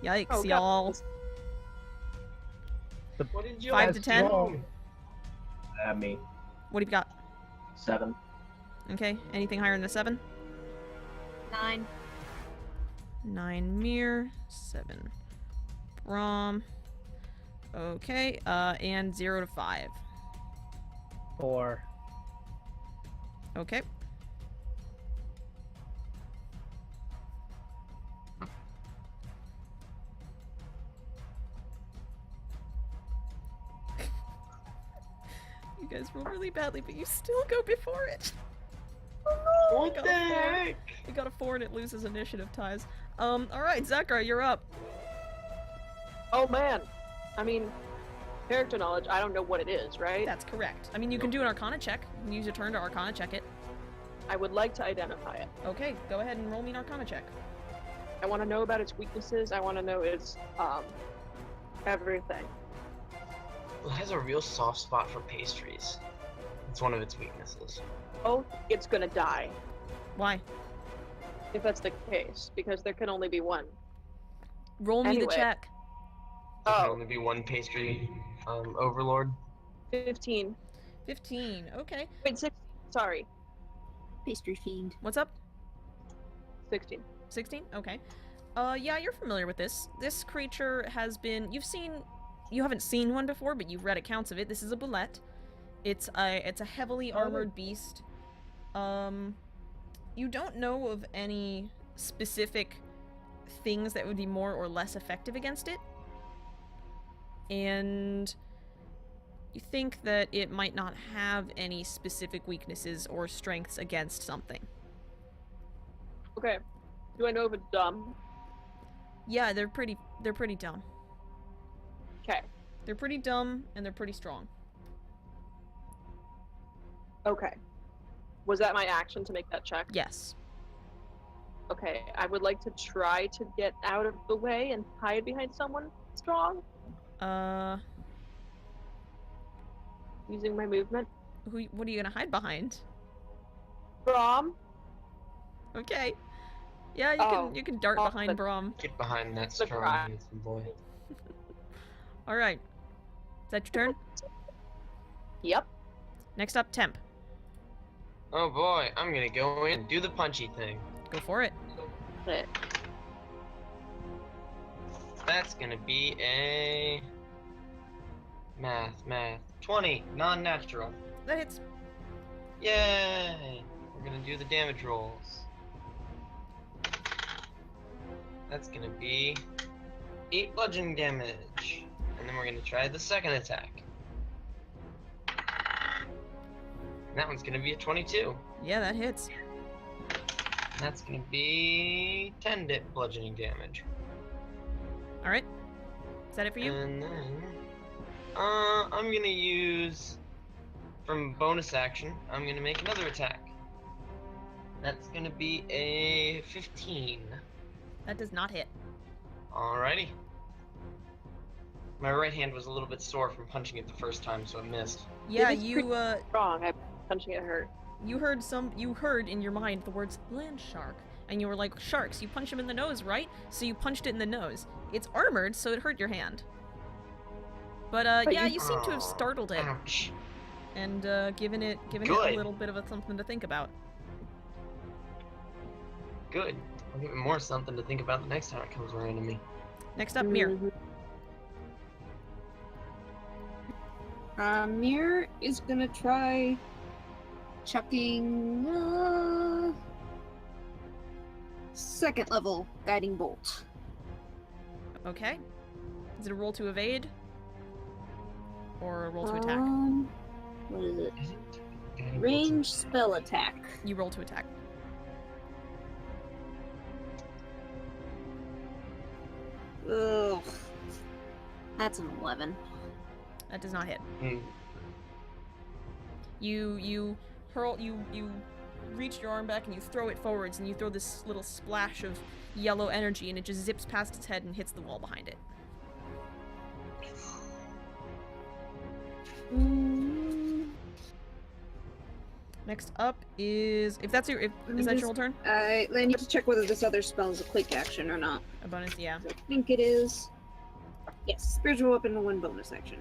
Yikes, Oh, God. y'all. What did you 5 to 10? do? Me. What have you got? 7. Okay, anything higher than a 7? 9. 9 Mir, 7 Brom. Okay, and 0 to 5. 4. Okay. You guys roll really badly, but you still go before it. What the heck? You got a 4 and it loses initiative ties. Alright, Zekra, you're up. Oh man. I mean, character knowledge, I don't know what it is, right? That's correct. I mean, you can do an Arcana check. You can use your turn to Arcana check it. I would like to identify it. Okay, go ahead and roll me an Arcana check. I want to know about its weaknesses. I want to know its, everything. It has a real soft spot for pastries. It's one of its weaknesses. Oh, it's gonna die. Why? If that's the case, because there can only be one. Roll me the Anyway. check. There can Oh. only be one pastry overlord. 15. 15, okay. Wait, 16. Sorry. Pastry fiend. What's up? 16. 16? Okay. Yeah, you're familiar with this. This creature has been... You haven't seen one before, but you've read accounts of it. This is a bullet. It's a heavily armored beast. You don't know of any specific things that would be more or less effective against it. And you think that it might not have any specific weaknesses or strengths against something. Okay. Do I know if it's dumb? Yeah, they're pretty dumb. Okay. They're pretty dumb and they're pretty strong. Okay. Was that my action to make that check? Yes. Okay. I would like to try to get out of the way and hide behind someone strong using my movement. What are you gonna hide behind? Brom? Okay. Yeah, you can dart Oh, behind but- Brom. Get behind that The strong cry. handsome boy. Alright. Is that your turn? Yep. Next up, Temp. Oh boy, I'm gonna go in and do the punchy thing. Go for it. It. That's gonna be a math 20 non-natural. That hits. Yay! We're gonna do the damage rolls. That's gonna be 8 bludgeoning damage, and then we're gonna try the second attack. And that one's gonna be a 22. Yeah, that hits. That's gonna be 10 bludgeoning damage. Alright. Is that it for you? And then, I'm gonna use, from bonus action, I'm gonna make another attack. That's gonna be a 15. That does not hit. Alrighty. My right hand was a little bit sore from punching it the first time, so it missed. Yeah, It is you Wrong. I'm punching it hurt. you heard in your mind the words land shark. And you were like, sharks, you punch him in the nose, right? So you punched it in the nose. It's armored, so it hurt your hand. But yeah, you seem to have startled it Ouch. and given it a Good. little bit of something to think about. Good. I'll give it more something to think about the next time it comes around to me. Next up, Mir. Mir is gonna try chucking second level guiding bolt. Okay. Is it a roll to evade? Or a roll to attack? What is it? Is it Range spell attack. You roll to attack. Ugh. That's an 11. That does not hit. Hmm. You reach your arm back and you throw it forwards and you throw this little splash of yellow energy and it just zips past its head and hits the wall behind it. Next up is is that your whole turn? Then you have to check whether this other spell is a quick action or not. A bonus, yeah. I think it is. Yes, spiritual weapon, 1 bonus action.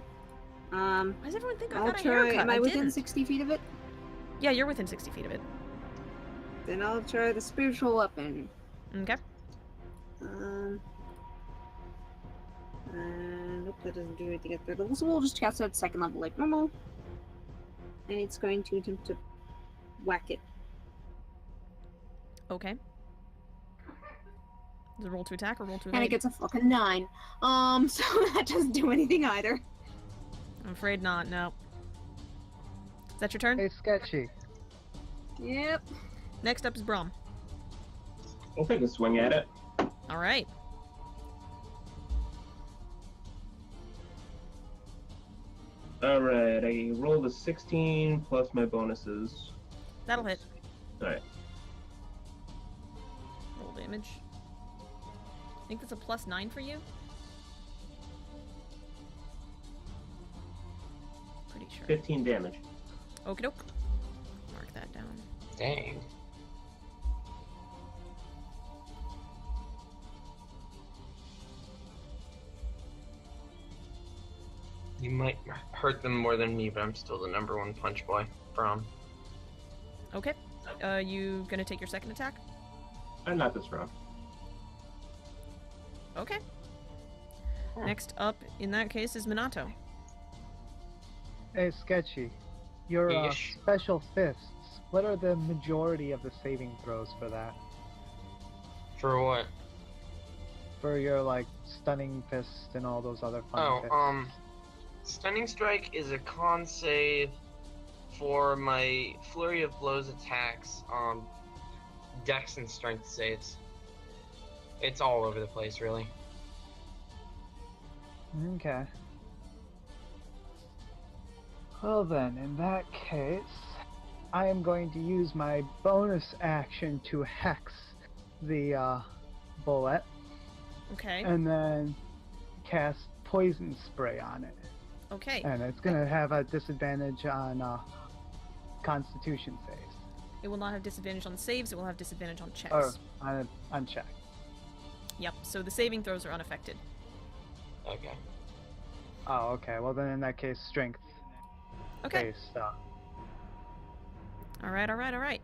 Why does everyone think I I'll got a try. haircut? Am I within didn't. 60 feet of it? Yeah, you're within 60 feet of it. Then I'll try the spiritual weapon. Okay. And nope, that doesn't do anything at 3rd level, so we'll just cast it at 2nd level like normal. And it's going to attempt to whack it. Okay. Does it roll to attack or roll to And evade? it gets a fucking 9. So that doesn't do anything either. I'm afraid not, no. Is that your turn? Hey, Sketchy. Yep. Next up is Brom. I'll take a swing at it. Alright. Alright, I rolled a 16 plus my bonuses. That'll hit. Alright. Roll damage. I think that's a +9 for you? Pretty sure. 15 damage. Okie doke. Mark that down. Dang. You might hurt them more than me, but I'm still the #1 punch boy. Brom. Okay. You gonna take your second attack? I'm not this round. Okay. Next up, in that case, is Minato. Hey, Sketchy. Your Yeesh. special fists. What are the majority of the saving throws for that? For what? For your like stunning fist and all those other fun fists. Stunning Strike is a con save for my Flurry of Blows attacks, Dex and Strength saves. It's all over the place, really. Okay. Well then, in that case, I am going to use my bonus action to hex the bullet, Okay. and then cast poison spray on it. Okay. And it's gonna have a disadvantage on Constitution saves, It will not have disadvantage on saves, it will have disadvantage on checks. or on check. Yep, so the saving throws are unaffected. Okay. Oh, okay. Well then, in that case, strength Okay. based. Alright, alright, alright.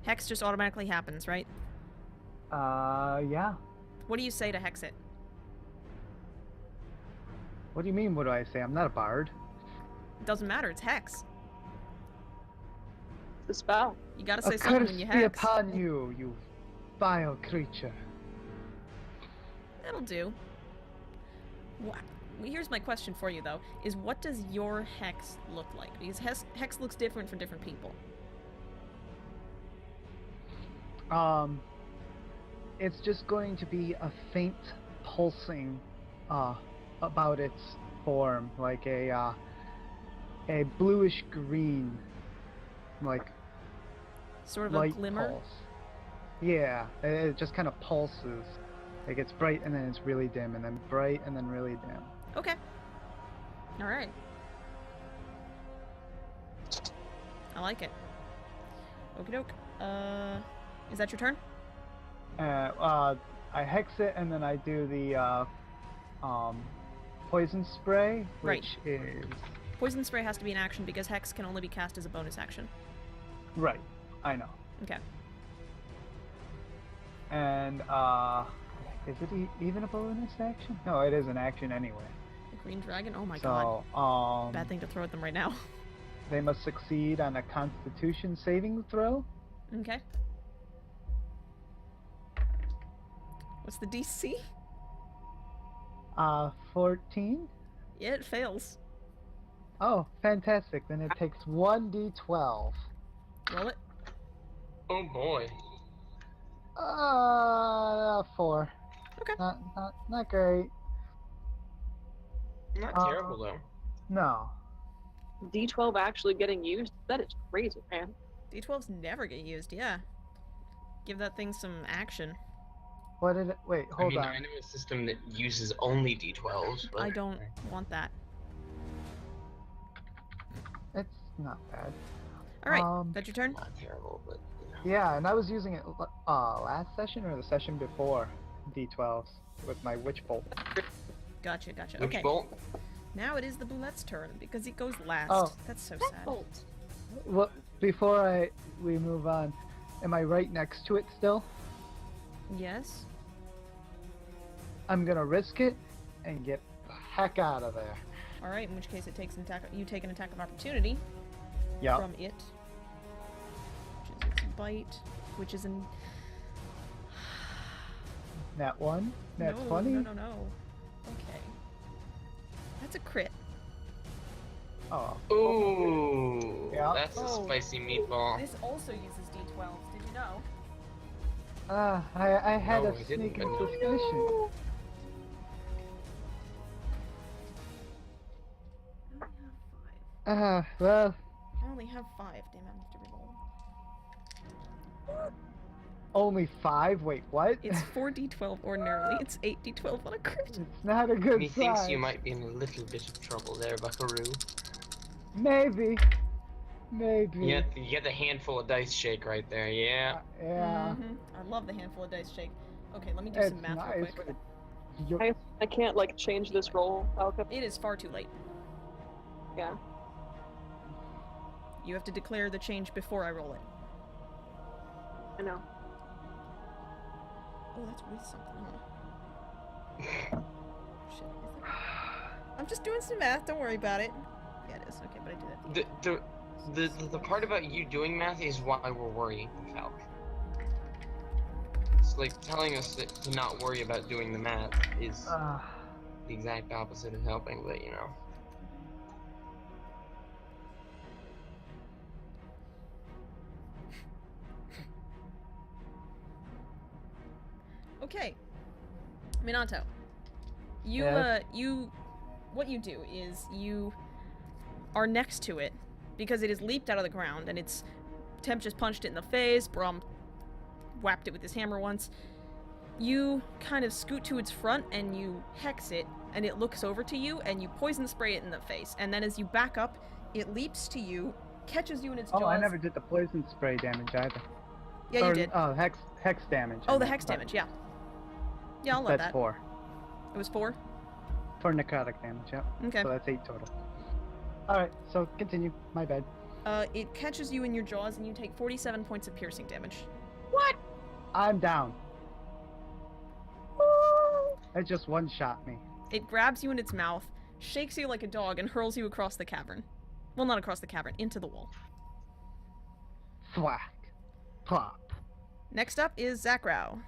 Hex just automatically happens, right? Yeah. What do you say to hex it? What do you mean? What do I say? I'm not a bard. It doesn't matter, it's hex. The spell. You gotta A say something curse when you be hex. upon you, you vile creature. That'll do. Here's my question for you, though, is what does your hex look like? Because hex looks different for different people. It's just going to be a faint pulsing about its form, like a bluish green, like Sort of a light glimmer? pulse. Yeah, it just kind of pulses. It gets bright and then it's really dim, and then bright and then really dim. Okay. Alright. I like it. Okie doke. Is that your turn? I hex it and then I do the poison spray, Right. which is Poison spray has to be an action because hex can only be cast as a bonus action. right. I know. Okay. And is it even a bonus action? No, it is an action anyway. The green dragon? Oh my god. So Bad thing to throw at them right now. they must succeed on a Constitution saving throw. Okay. What's the DC? 14. Yeah, it fails. Oh, fantastic! Then it takes 1d12. Roll it. Oh boy. 4. Okay. Not great. Not terrible, though. No. D12 actually getting used? That is crazy, man. D12s never get used, yeah. Give that thing some action. What did it? Wait, hold on. I know a system that uses only D12s, but... I don't want that. It's not bad. Alright, that's your turn? Not terrible, but... Yeah, and I was using it last session or the session before D12s with my witch bolt. Gotcha, gotcha. Which Okay. bolt? Now it is the Boulette's turn because he goes last. Oh. That's so That sad. bolt. Well, before we move on, am I right next to it still? Yes. I'm gonna risk it and get the heck out of there. All right. In which case, it takes an attack. You take an attack of opportunity Yep. from it, which is its bite, which is an. Nat 1? Nat no, 20? No. Okay. That's a crit. Oh. Ooh, Yeah. that's a Oh. spicy meatball. This also uses d12s. Did you know? I had No, a I didn't, sneaking but- suspicion. Well, I only have 5. Damn, I have to reroll. only 5? Wait, what? It's 4d12 ordinarily. It's 8d12 on a crit. It's not a good Methinks sign. you might be in a little bit of trouble there, Buckaroo. Maybe. Maybe. You get the handful of dice shake right there, yeah. Yeah. I love the handful of dice shake. Okay, let me do It's some math nice. real quick. but you- I can't like change this roll, Falcon. It is far too late. Yeah. You have to declare the change before I roll it. I know. Oh, that's with something, huh? Shit, is it? I'm just doing some math, don't worry about it. Yeah, it is. Okay, but I do that. The part about you doing math is why we're worrying, Falc. It's like telling us to not worry about doing the math is the exact opposite of helping, but you know. Okay. Minato. You, Yes? what you do is you are next to it because it has leaped out of the ground and its Temp just punched it in the face. Brom whacked it with his hammer once. You kind of scoot to its front and you hex it, and it looks over to you and you poison spray it in the face. And then as you back up, it leaps to you, catches you in its jaws. Oh, I never did the poison spray damage either. Yeah, you Or, did. Oh, hex damage. Oh, I the meant, hex but damage, yeah. Yeah, I'll let That's that. 4. It was 4? For necrotic damage, yep. Okay. So that's 8 total. Alright, so continue. My bad. It catches you in your jaws and you take 47 points of piercing damage. What? I'm down. It just one-shot me. It grabs you in its mouth, shakes you like a dog, and hurls you across the cavern. Well, not across the cavern, into the wall. Thwack. Plop. Next up is Zakrau.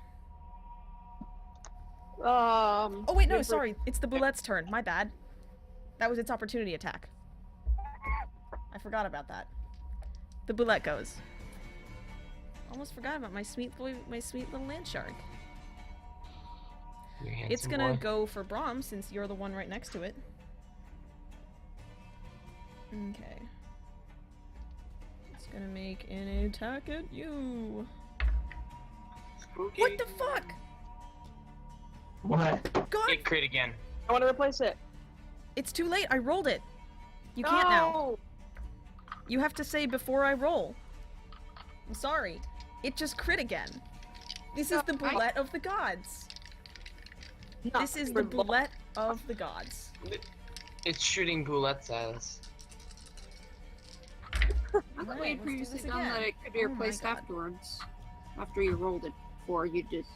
Oh Oh wait, no, sorry. It's the Boulette's turn. My bad. That was its opportunity attack. I forgot about that. The Boulette goes. Almost forgot about my sweet boy, my sweet little land shark. You It's handsome gonna boy. go for Brom since you're the one right next to it. Okay. It's gonna make an attack at you. Spooky. What the fuck? What? God! It crit again. I want to replace it. It's too late. I rolled it. You can't now. No! You have to say before I roll. I'm sorry. It just crit again. This is the Boulette of the gods. Not This is the for lo- Boulette of the gods. It's shooting boulettes at us. I thought Alright, we had let's do previously this done again. that it could be Oh my replaced God. afterwards. After you rolled it before, you just.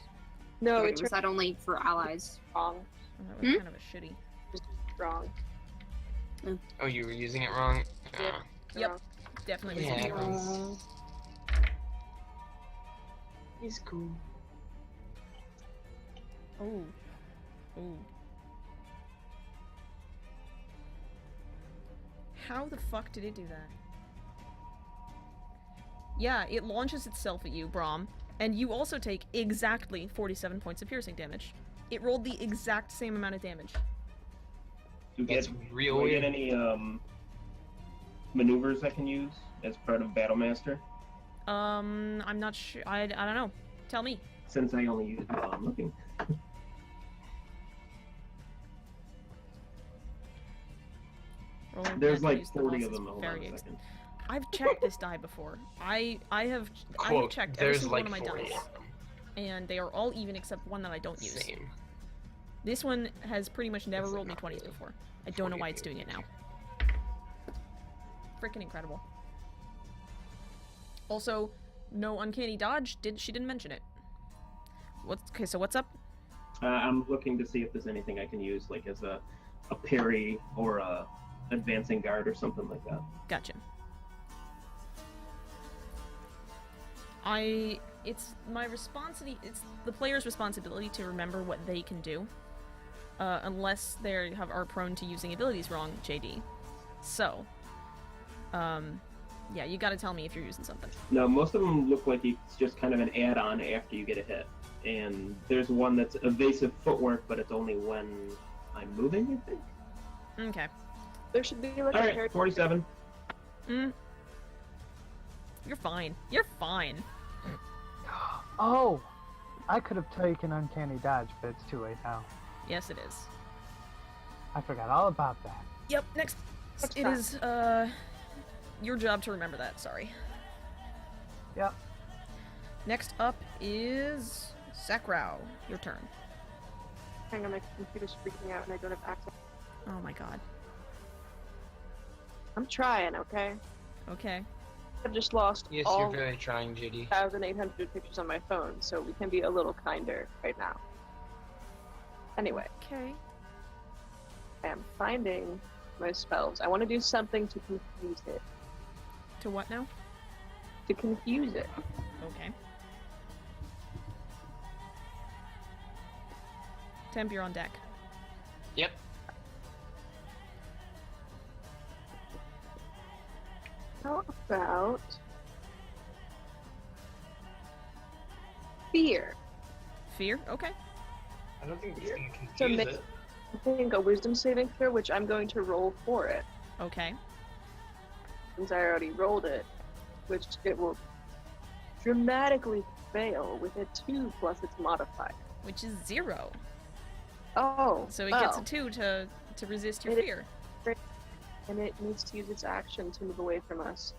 No, Wait, it's was that only for allies? wrong. Oh, that was kind of a shitty. Wrong. Oh, you were using it wrong? Yeah. Yep. Wrong. Definitely was Yeah, using it wrong. happens. He's cool. Oh. Oh. How the fuck did it do that? Yeah, it launches itself at you, Brom, and you also take exactly 47 points of piercing damage. It rolled the exact same amount of damage. That's real Do I weird. get any maneuvers I can use as part of Battlemaster? I'm not sure. I don't know. Tell me. Since I only use it while I'm looking. Rolling There's can't like use the 40 loss of them. is Hold on very a ex- second. I've checked this die before. I have checked every There's single like one of my 40 dice, of them. and they are all even except one that I don't use. Same. This one has pretty much never rolled me 20s before. I don't know why it's doing it now. Freaking incredible. Also, no uncanny dodge. She didn't mention it. Okay, so what's up? I'm looking to see if there's anything I can use, like as a parry or a advancing guard or something like that. Gotcha. It's the player's responsibility to remember what they can do, unless they are prone to using abilities wrong, JD. So, yeah, you gotta tell me if you're using something. No, most of them look like it's just kind of an add-on after you get a hit. And there's one that's evasive footwork, but it's only when I'm moving, I think. Okay. There should be like All right, 47. You're fine. You're fine. Oh, I could have taken uncanny dodge, but it's too late now. Yes, it is. I forgot all about that. Yep, next. It is, your job to remember that, sorry. Yep. Next up is Sakrau. Your turn. Hang on, my computer's freaking out and I don't have access. Oh my god. I'm trying, okay? Okay. I've just lost Yes, all you're very trying, JD. 1,800 pictures on my phone, so we can be a little kinder right now. Anyway, Okay. I am finding my spells. I want to do something to confuse it. To what now? To confuse it. Okay. Temp, you're on deck. Yep. How about fear? Fear? Okay. I don't think it's gonna So confuse make, it. I think a wisdom saving throw, which I'm going to roll for it, Okay. since I already rolled it, which it will dramatically fail with a 2 plus its modifier. Which is 0. Oh, So it gets a 2 to resist your It- fear. and it needs to use its action to move away from us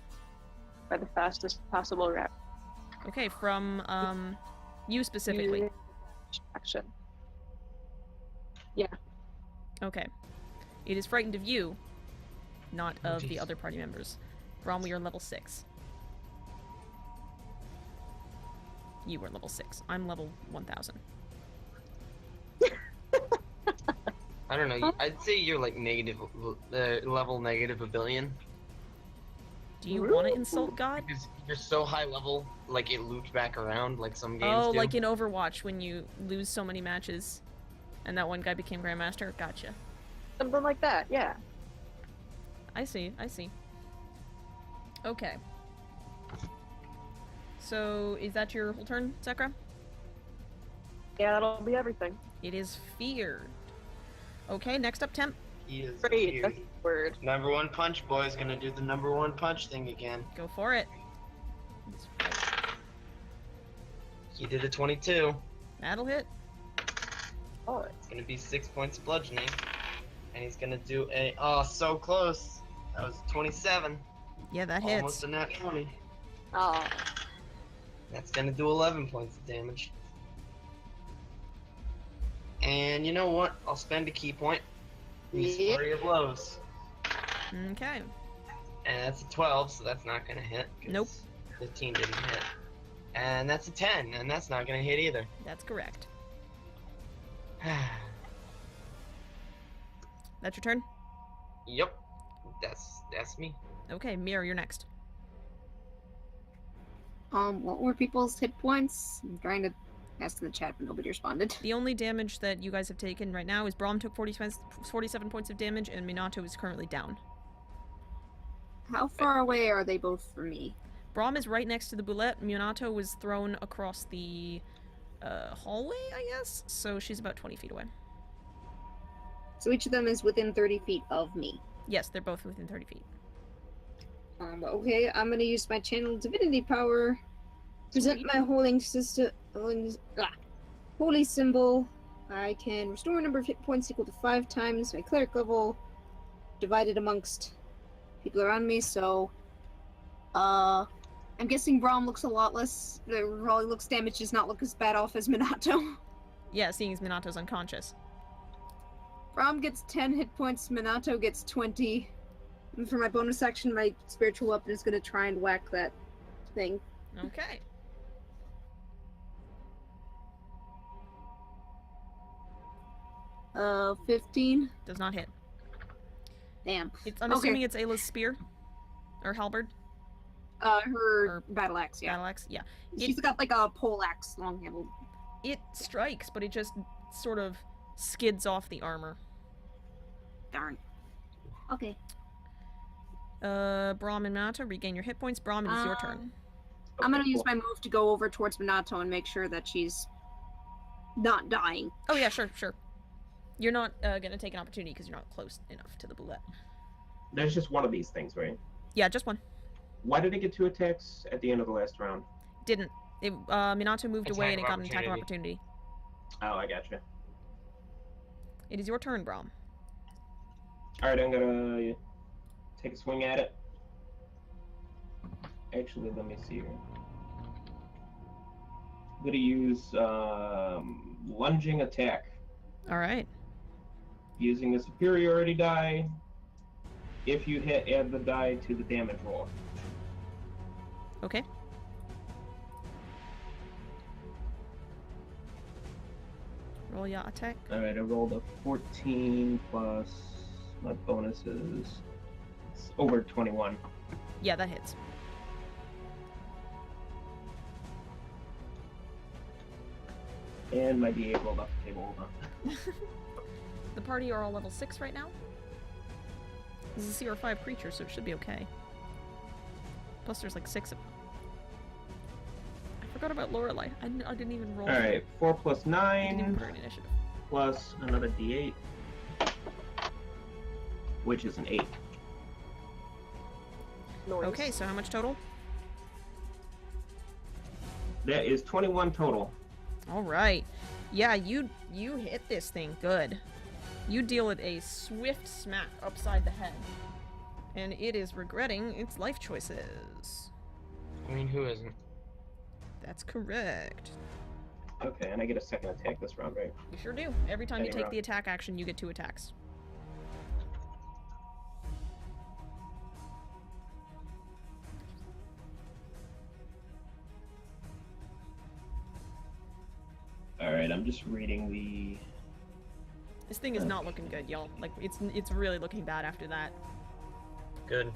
by the fastest possible route. Okay, from, you specifically. Action. Okay. It is frightened of you, not Oh, of the jeez. other party members. Brom, you're level 6. You were level 6. I'm level 1000. I don't know. I'd say you're like level negative a billion. Do you want to insult God? Because you're so high level, like it loops back around, like some games Oh, do. like in Overwatch when you lose so many matches and that one guy became Grandmaster? Gotcha. Something like that, yeah. I see, I see. Okay. So, is that your whole turn, Sakura? Yeah, that'll be everything. It is feared. Okay, next up, Temp. He is Afraid, here. that's the word. Number one punch, boy's gonna do the number one punch thing again. Go for it. He did a 22. That'll hit. Oh, It's gonna be 6 points of bludgeoning. And he's gonna do a, oh, so close. That was 27. Yeah, that Almost hits. a nat 20. oh. That's gonna do 11 points of damage. And you know what? I'll spend a key point. He's Yeah. flurry of blows. Okay. And that's a 12, so that's not gonna hit. 'cause Nope. 15 didn't hit. And that's a 10, and that's not gonna hit either. That's correct. That's your turn? Yep. That's me. Okay, Mirror, you're next. What were people's hit points? I'm trying to ask in the chat, but nobody responded. The only damage that you guys have taken right now is Brom took 47 points of damage, and Minato is currently down. How far away are they both from me? Brom is right next to the boulette. Minato was thrown across the hallway, I guess? So she's about 20 feet away. So each of them is within 30 feet of me. Yes, they're both within 30 feet. Okay, I'm gonna use my channel divinity power. Present my holy symbol. I can restore a number of hit points equal to 5 times my cleric level, divided amongst people around me. So, I'm guessing Brom looks a lot less. Probably looks damaged, does not look as bad off as Minato. Yeah, seeing as Minato's unconscious. Brom gets 10 hit points, Minato gets 20. And for my bonus action, my spiritual weapon is gonna try and whack that thing. Okay. 15. Does not hit. Damn. I'm assuming it's Ayla's spear? Or halberd? Her Or battle axe, yeah. Battle axe? Yeah. She's got like a pole axe, long handled. It strikes, but it just sort of skids off the armor. Darn. Okay. Brom and Minato, regain your hit points. Brom, it is your turn. I'm gonna Okay, use cool. my move to go over towards Minato and make sure that she's not dying. Oh yeah, sure. You're not gonna take an opportunity because you're not close enough to the bullet. There's just one of these things, right? Yeah, just one. Why did it get 2 attacks at the end of the last round? Didn't. Minato moved away and it Attack got an attack of opportunity. Oh, I gotcha. It is your turn, Brom. Alright, I'm gonna take a swing at it. Actually, let me see here. I'm gonna use lunging attack. Alright. Using a superiority die. If you hit, add the die to the damage roll. Okay. Roll your attack. Alright, I rolled a 14 plus my bonuses. It's over 21. Yeah, that hits. And my D8 rolled off the table. Hold on. The party are all level 6 right now. This is a CR5 creature, so it should be okay. Plus there's like 6 of them. I forgot about Lorelei. I didn't even roll. Alright, 4 plus I didn't even 9 put her in initiative. plus another D8, which is an 8. Noise. Okay, so how much total? That is 21 total. Alright. Yeah, you hit this thing good. You deal it a swift smack upside the head. And it is regretting its life choices. I mean, who isn't? That's correct. Okay, and I get a second attack this round, right? You sure do. Every time you Any take round. the attack action, you get 2 attacks. Alright, I'm just reading the... This thing is not looking good, y'all. Like, it's really looking bad after that. Good.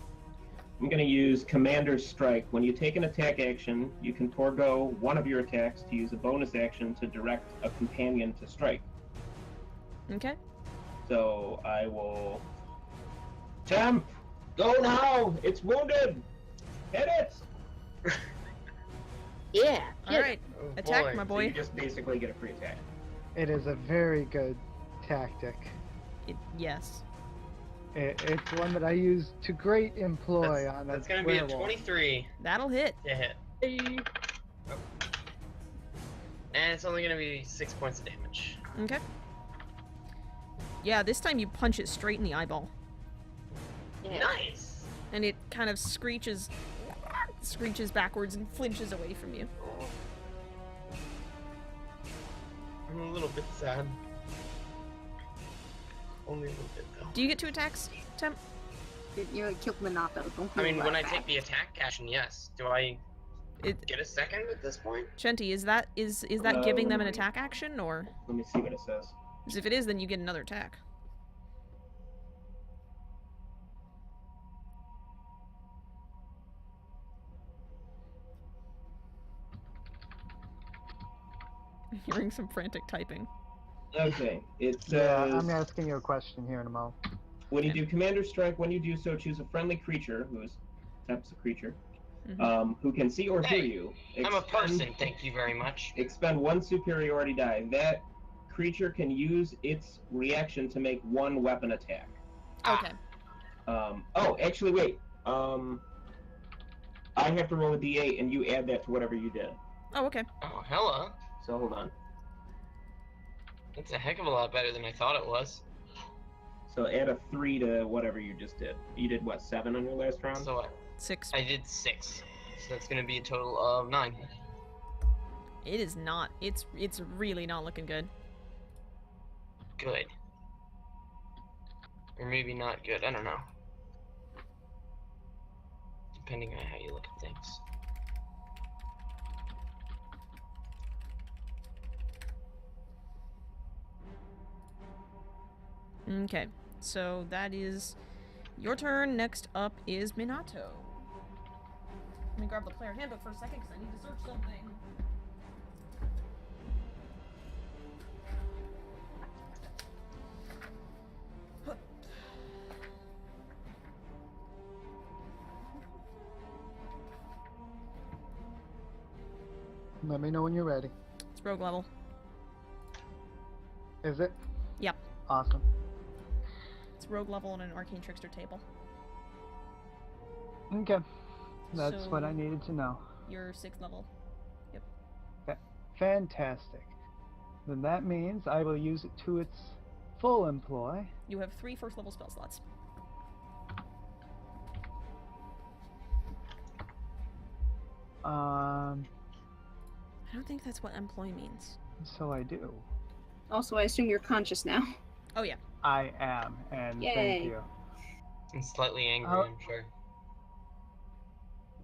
I'm gonna use Commander's Strike. When you take an attack action, you can forego one of your attacks to use a bonus action to direct a companion to strike. Okay? So I will... Temp! Go now! It's wounded! Hit it! Yeah. Alright. Oh, Attack, boy. my So boy. you just basically get a free attack. It is a very good tactic. Yes. It's one that I use to great employ on a That's gonna be a werewolf. 23 That'll hit. to hit. And it's only gonna be 6 points of damage. Okay. Yeah, this time you punch it straight in the eyeball. Yeah. Nice! And it kind of screeches backwards and flinches away from you. I'm a little bit sad. Only a little bit, though. Do you get 2 attacks, Temp? You killed Minato. Don't I feel mean, when I bad. take the attack action, yes. Do I It, get a second at this point? Shenty, is that giving them an attack action, or? Let me see what it says. Because if it is, then you get another attack. Hearing some frantic typing. Okay, it Yeah, says... I'm asking you a question here in a moment. When you do Commander's Strike, when you do so, choose a friendly creature, who is Temp's a creature, Mhm. who can see or hear Hey, you. I'm a person, thank you very much. Expend 1 superiority die. That creature can use its reaction to make 1 weapon attack. Okay. Oh, actually, wait. I have to roll a d8, and you add that to whatever you did. Oh, okay. Oh, hello. So hold on. That's a heck of a lot better than I thought it was. So add a 3 to whatever you just did. You did, what, 7 on your last round? So what? 6. I did 6. So that's gonna be a total of 9. It is not. It's really not looking good. Good. Or maybe not good, I don't know. Depending on how you look at things. Okay, so that is your turn. Next up is Minato. Let me grab the player handbook for a second because I need to search something. Let me know when you're ready. It's rogue level. Is it? Yep. Awesome. It's rogue level on an arcane trickster table. Okay. That's what I So- needed to know. You're 6th level. Fantastic. Then that means I will use it to its full employ. You have 3 first level spell slots. I don't think that's what employ means. So I do. Also, I assume you're conscious now. Oh yeah. I am, and Yay. thank you. And slightly angry, Oh. I'm sure.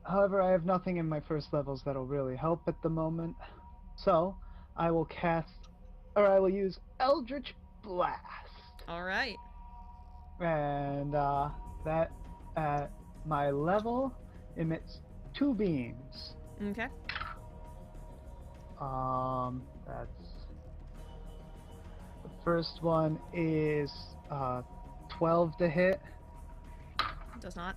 However, I have nothing in my first levels that'll really help at the moment. So, I will use Eldritch Blast. Alright. And that at my level emits 2 beams. Okay. That's the first one is 12 to hit, Does not.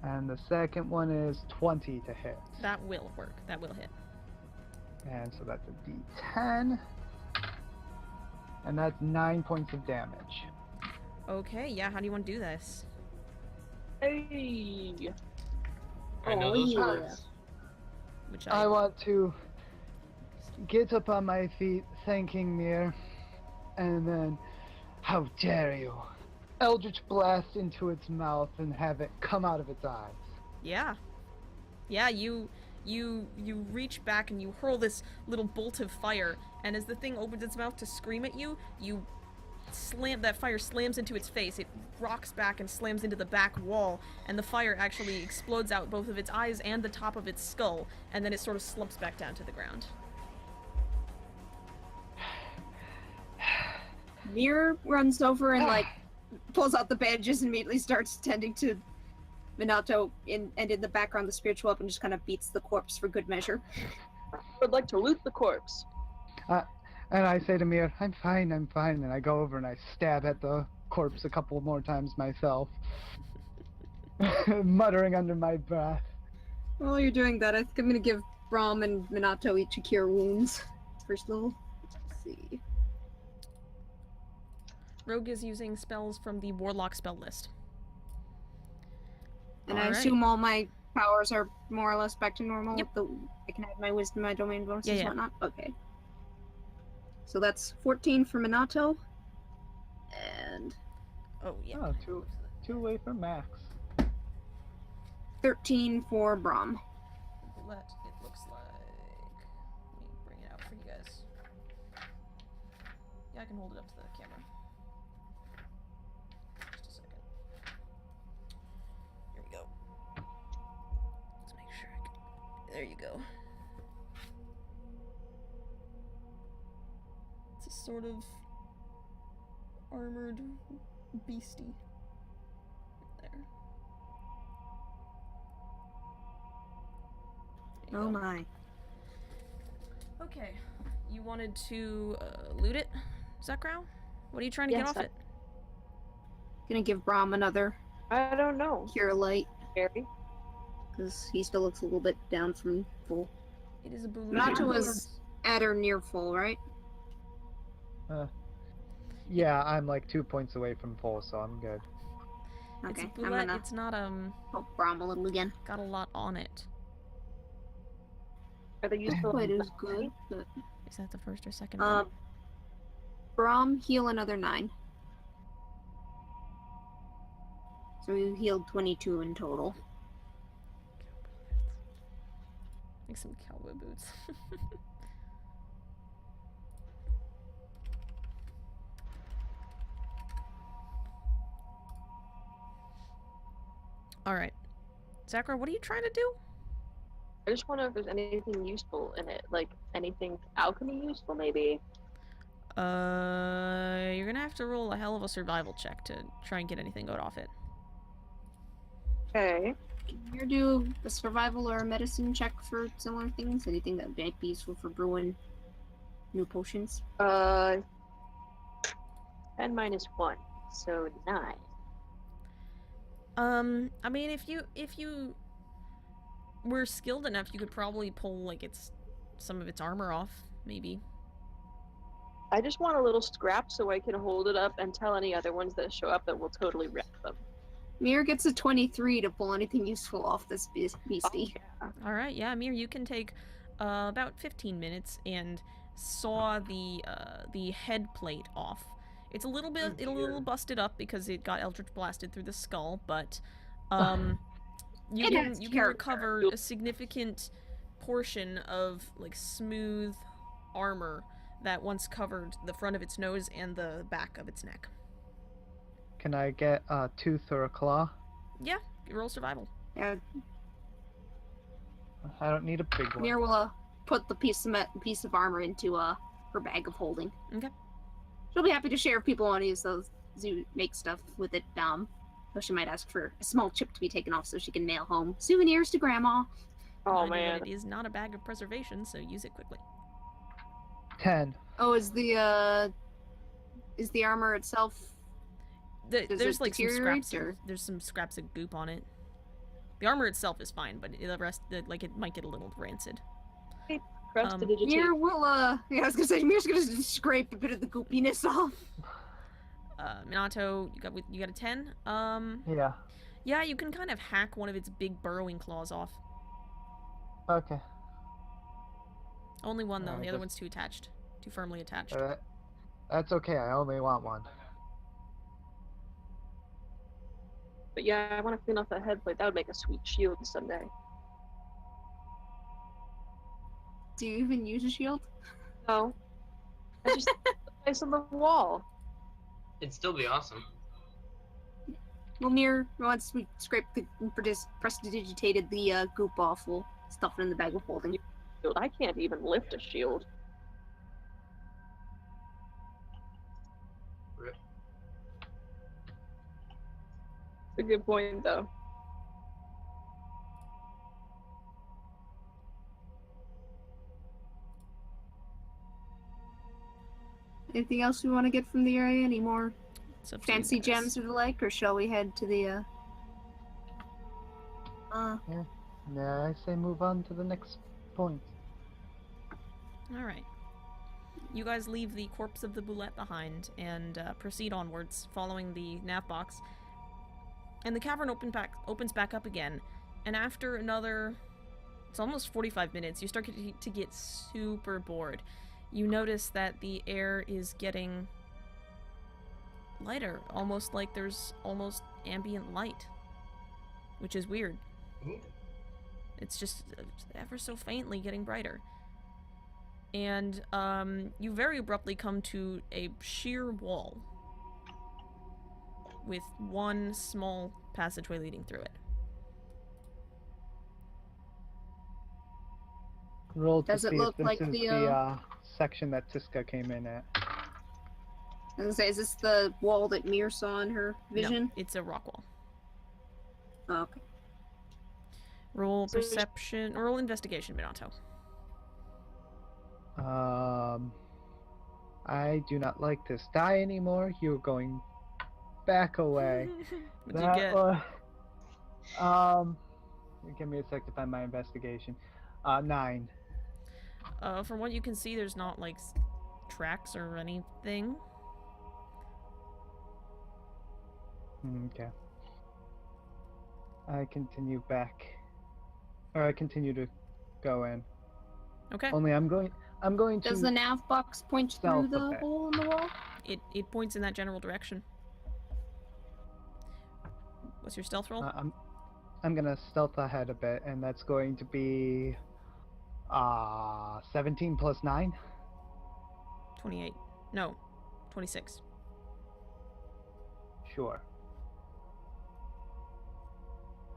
and the second one is 20 to hit. That will work. That will hit. And so that's a D10, and that's 9 points of damage. Okay, yeah, how do you want to do this? Hey! I know Oh, those yeah. words. Which I want to get up on my feet, thanking Mir, and then, how dare you, Eldritch Blast into its mouth and have it come out of its eyes. Yeah. Yeah, you reach back and you hurl this little bolt of fire, and as the thing opens its mouth to scream at you, that fire slams into its face. It rocks back and slams into the back wall, and the fire actually explodes out both of its eyes and the top of its skull, and then it sort of slumps back down to the ground. Mir runs over and pulls out the bandages and immediately starts tending to Minato, and in the background the spiritual weapon just kind of beats the corpse for good measure. I would like to loot the corpse. And I say to Mir, I'm fine, and I go over and I stab at the corpse a couple more times myself, muttering under my breath. While you're doing that, I think I'm gonna give Brom and Minato each a cure wounds. First level. Let's see. Rogue is using spells from the Warlock spell list. And I Alright. assume all my powers are more or less back to normal. Yep. I can add my wisdom, my domain bonuses, Yeah. whatnot. Okay. So that's 14 for Minato. And Oh, yeah. Oh, two away from max. 13 for Brom. What it looks like. Let me bring it out for you guys. Yeah, I can hold it up to the camera. Just a second. Here we go. Let's make sure I can... There you go. It's a sort of armored beastie. There. There you Oh go. my. Okay, you wanted to loot it, Zakrow? What are you trying to get Yes, off I- it? Gonna give Brom another I don't know. cure light, Gary. because he still looks a little bit down from full. It is a blue. Minato was at or near full, right? Yeah, I'm like 2 points away from full, so I'm good. It's Okay, a I'm bullet. gonna It's not help Brom a little again. got a lot on it. Are they useful? Quite as good, but Is that the first or second one? Brom, heal another 9. So you healed 22 in total. Make some cowboy boots. Alright. Sakura, what are you trying to do? I just wonder if there's anything useful in it, like anything alchemy useful, maybe. You're gonna have to roll a hell of a survival check to try and get anything good off it. Okay. Can you do a survival or a medicine check for similar things? Anything that might be useful for brewing new potions? 10 minus 1, so 9. I mean, if you were skilled enough, you could probably pull, like, some of its armor off, maybe. I just want a little scrap so I can hold it up and tell any other ones that show up that will totally wreck them. Mir gets a 23 to pull anything useful off this beastie. Oh, yeah. Alright, yeah, Mir, you can take about 15 minutes and saw the head plate off. It's a little bit, Oh, a little dear. busted up because it got eldritch blasted through the skull, but you It can has you can character. recover a significant portion of, like, smooth armor that once covered the front of its nose and the back of its neck. Can I get a tooth or a claw? Yeah, you roll survival. Yeah, I don't need a big one. Mir will put the piece of armor into her bag of holding. Okay. She'll be happy to share if people want to use those to make stuff with it. So she might ask for a small chip to be taken off so she can mail home souvenirs to Grandma. Oh, Remind you that man. it is not a bag of preservation, so use it quickly. 10. Oh, is the armor itself? Does There's it like some deteriorate, scraps. or? There's some scraps of goop on it. The armor itself is fine, but the rest, like, it might get a little rancid. Prestidigitate. Mir will yeah, I was gonna say Mir's gonna scrape a bit of the goopiness off. Minato, you got a 10. Yeah. Yeah, you can kind of hack one of its big burrowing claws off. Okay. Only one though. Alright, The other just- one's too attached, too firmly attached. That's okay. I only want one. But yeah, I want to clean off that head plate. That would make a sweet shield someday. Do you even use a shield? No. I just place on the wall. It'd still be awesome. Well, Mir, once we scrape the prestidigitated the goop off, we'll stuff it in the bag of holding. Shield. I can't even lift a shield. Rip. It's a good point, though. Anything else we want to get from the area? Any more It's up to you fancy guys. gems or the like, or shall we head to the Yeah, I say move on to the next point. Alright. You guys leave the corpse of the boulette behind and proceed onwards, following the nav box. And the cavern opens back up again. And after another... It's almost 45 minutes. You start to get super bored. You notice that the air is getting lighter. Almost like there's almost ambient light. Which is weird. Ooh. It's just ever so faintly getting brighter. And you very abruptly come to a sheer wall with one small passageway leading through it. Roll to Does it see look if this like is the, section that Tiska came in at. I was gonna say, is this the wall that Mir saw in her vision? No, it's a rock wall. Oh, okay. Roll So there's- perception, roll investigation, Minato. I do not like this die anymore. You're going back away. What'd you get? Give me a sec to find my investigation. 9. From what you can see, there's not, like, tracks or anything. Okay. I continue back, or I continue to go in. Okay. Only I'm going to. Does the nav box point through Stealth the a bit. hole in the wall? It points in that general direction. What's your stealth roll? I'm gonna stealth ahead a bit, and that's going to be 17 plus 9. 28. No, 26. Sure.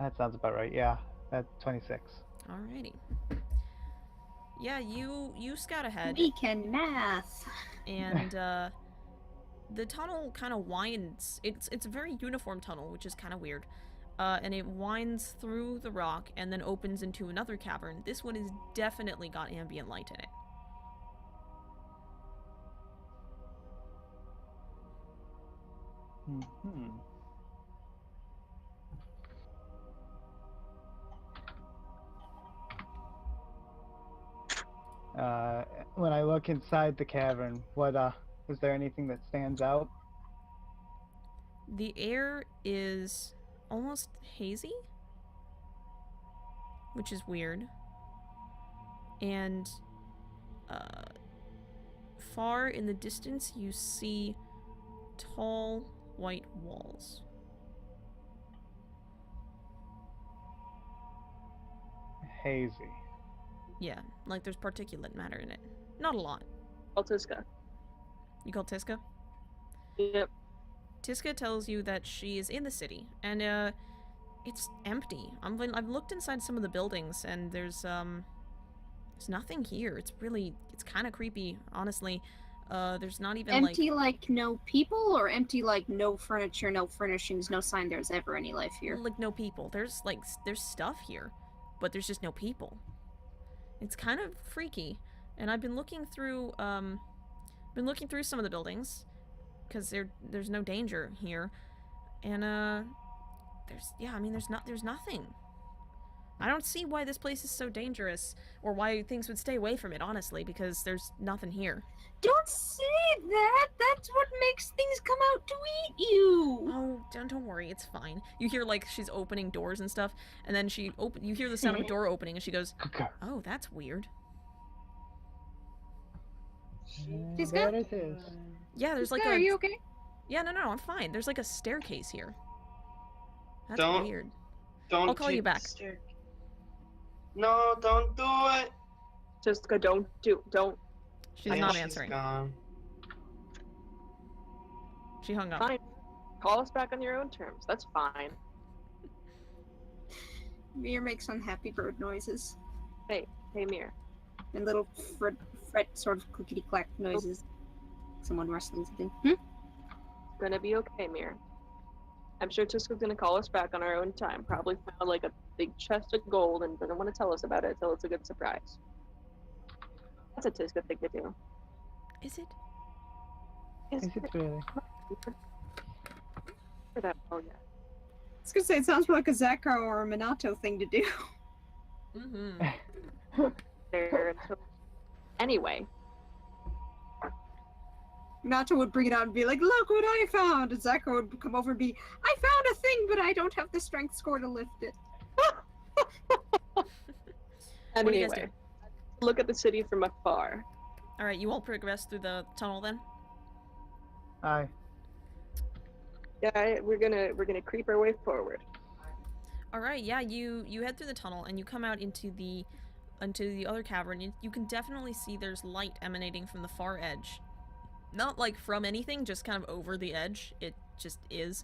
That sounds about right. Yeah, that's 26. Alrighty. Yeah, you scout ahead, We can math. and the tunnel kind of winds. It's a very uniform tunnel, which is kind of weird. And it winds through the rock and then opens into another cavern. This one has definitely got ambient light in it. Hmm. When I look inside the cavern, what is there anything that stands out? The air is almost hazy, which is weird. And far in the distance, you see tall white walls. Hazy. Yeah, like there's particulate matter in it. Not a lot. Altiska. You call Tiska? Yep. Tiska tells you that she is in the city, and it's empty. I've looked inside some of the buildings, and there's nothing here. It's kind of creepy, honestly. There's not even Empty like no people, or empty like no furniture, no furnishings, no sign there's ever any life here? like no people. There's stuff here, but there's just no people. It's kind of freaky, and I've been looking through some of the buildings, because there's no danger here, and there's nothing. I don't see why this place is so dangerous, or why things would stay away from it, honestly, because there's nothing here. Don't say that! That's what makes things come out to eat you! Oh, don't worry, it's fine. You hear, like, she's opening doors and stuff, and then you hear the sound of a door opening, and she goes, oh, that's weird. There it is. Yeah, there's like Are you okay? Yeah, no, I'm fine. There's like a staircase here. That's Don't- weird. Don't I'll call you take back. the stair- No, don't do it. Jessica, don't. She's And not she's answering. Gone. She hung up. Fine. Call us back on your own terms. That's fine. Mir makes unhappy bird noises. Hey, Mir. And little fret sort of clickety-clack noises. Someone rustling something. It's gonna be okay, Mir. I'm sure Tiska's gonna call us back on our own time. Probably found like a big chest of gold and doesn't want to tell us about it until it's a good surprise. That's a Tiska thing to do. Is it? Is it really? For that, oh yeah. I was gonna say, it sounds more like a Zakro or a Minato thing to do. Mm-hmm. There until... Anyway, Minato would bring it out and be like, look what I found! And Zakro would come over and be, I found a thing, but I don't have the strength score to lift it. What do you guys anyway, look at the city from afar. Alright, you all progress through the tunnel then? Aye. Yeah, we're gonna creep our way forward. Alright, yeah, you head through the tunnel and you come out into the other cavern. You can definitely see there's light emanating from the far edge. Not like from anything, just kind of over the edge. It just is.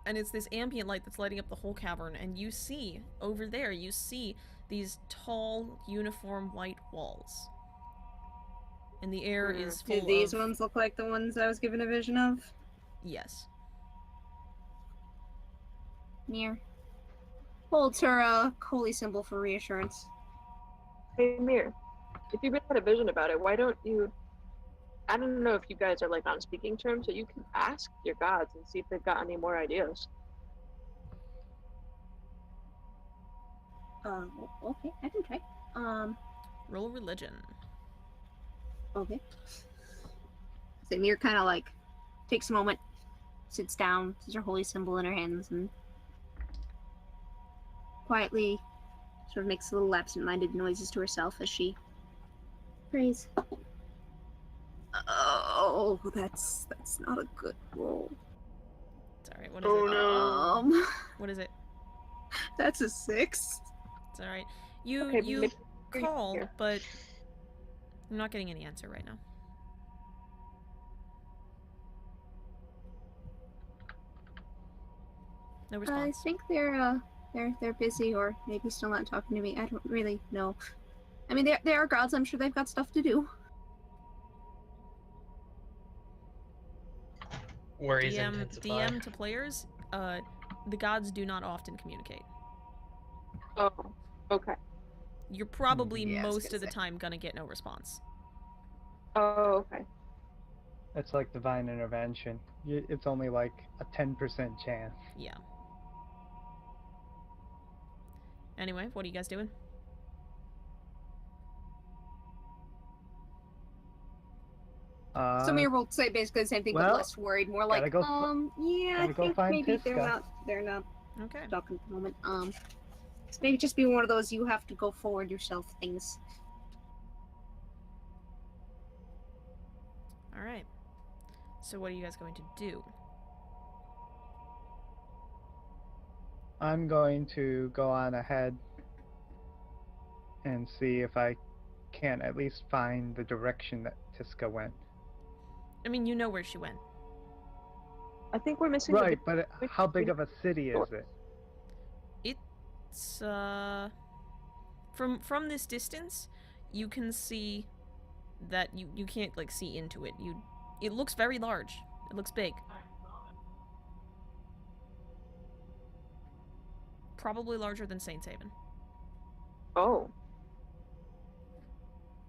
And it's this ambient light that's lighting up the whole cavern, and you see, over there, you see these tall, uniform white walls. And the air is full Do these of... ones look like the ones I was given a vision of? Yes. Mir holds her holy symbol for reassurance. Hey Mir, if you've had a vision about it, why don't you? I don't know if you guys are like on speaking terms, but you can ask your gods and see if they've got any more ideas. Okay, I can try. Roll religion. Okay. So Mir kind of like takes a moment, sits down, sees her holy symbol in her hands, and quietly sort of makes little absent-minded noises to herself as she prays. Oh, that's not a good roll. It's alright, what is Oh it? no. What is it? That's a 6. It's alright. You Okay, you maybe- called, here. but I'm not getting any answer right now. No I response. think they're they're busy, or maybe still not talking to me. I don't really know. I mean, they are gods. I'm sure they've got stuff to do. Worries intensify. DM to players, the gods do not often communicate. Oh, okay. You're probably Yeah, I was most gonna of the say. time gonna get no response. Oh, okay. It's like divine intervention. It's only like a 10% chance. Yeah. Anyway, what are you guys doing? So Mir will say basically the same thing, but well, less worried. More gotta like, go yeah, I gotta go think find maybe Tiska. they're not Okay. talking at the moment. So maybe just be one of those you have to go forward yourself things. Alright. So what are you guys going to do? I'm going to go on ahead and see if I can at least find the direction that Tiska went. I mean, you know where she went. I think we're missing Right, the but how big of a city is it? It's from this distance, you can see that you can't like see into it. It looks very large. It looks big. Probably larger than Saint's Haven. Oh.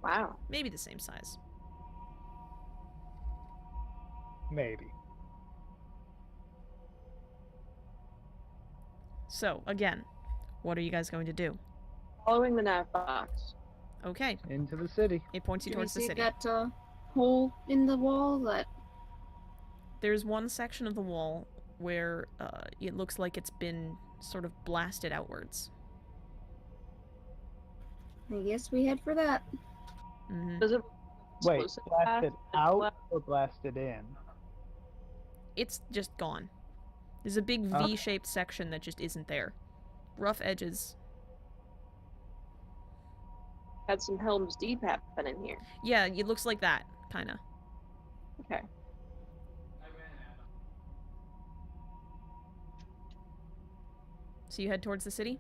Wow. Maybe the same size. Maybe. So, again, what are you guys going to do? Following the nav box. Okay, Into the city. it points you Do we towards the see city. that hole in the wall? That There's one section of the wall where it looks like it's been sort of blasted outwards. I guess we head for that. Mm-hmm. Does it Wait, explosive blasted path? out or blasted in? It's just gone. There's a big V-shaped section that just isn't there. Rough edges. Had some Helm's Deep happening here. Yeah, it looks like that, kinda. Okay. So you head towards the city?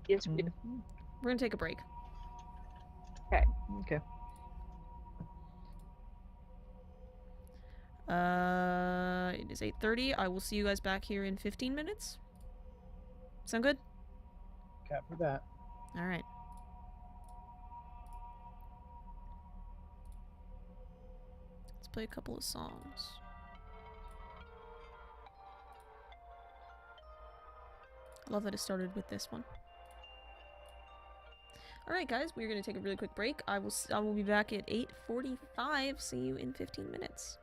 Yes, we do. We're gonna take a break. Okay. Okay. It is 8:30. I will see you guys back here in 15 minutes. Sound good? Cap for that. Alright. Let's play a couple of songs. I love that it started with this one. Alright guys, we're going to take a really quick break. I will be back at 8:45. See you in 15 minutes.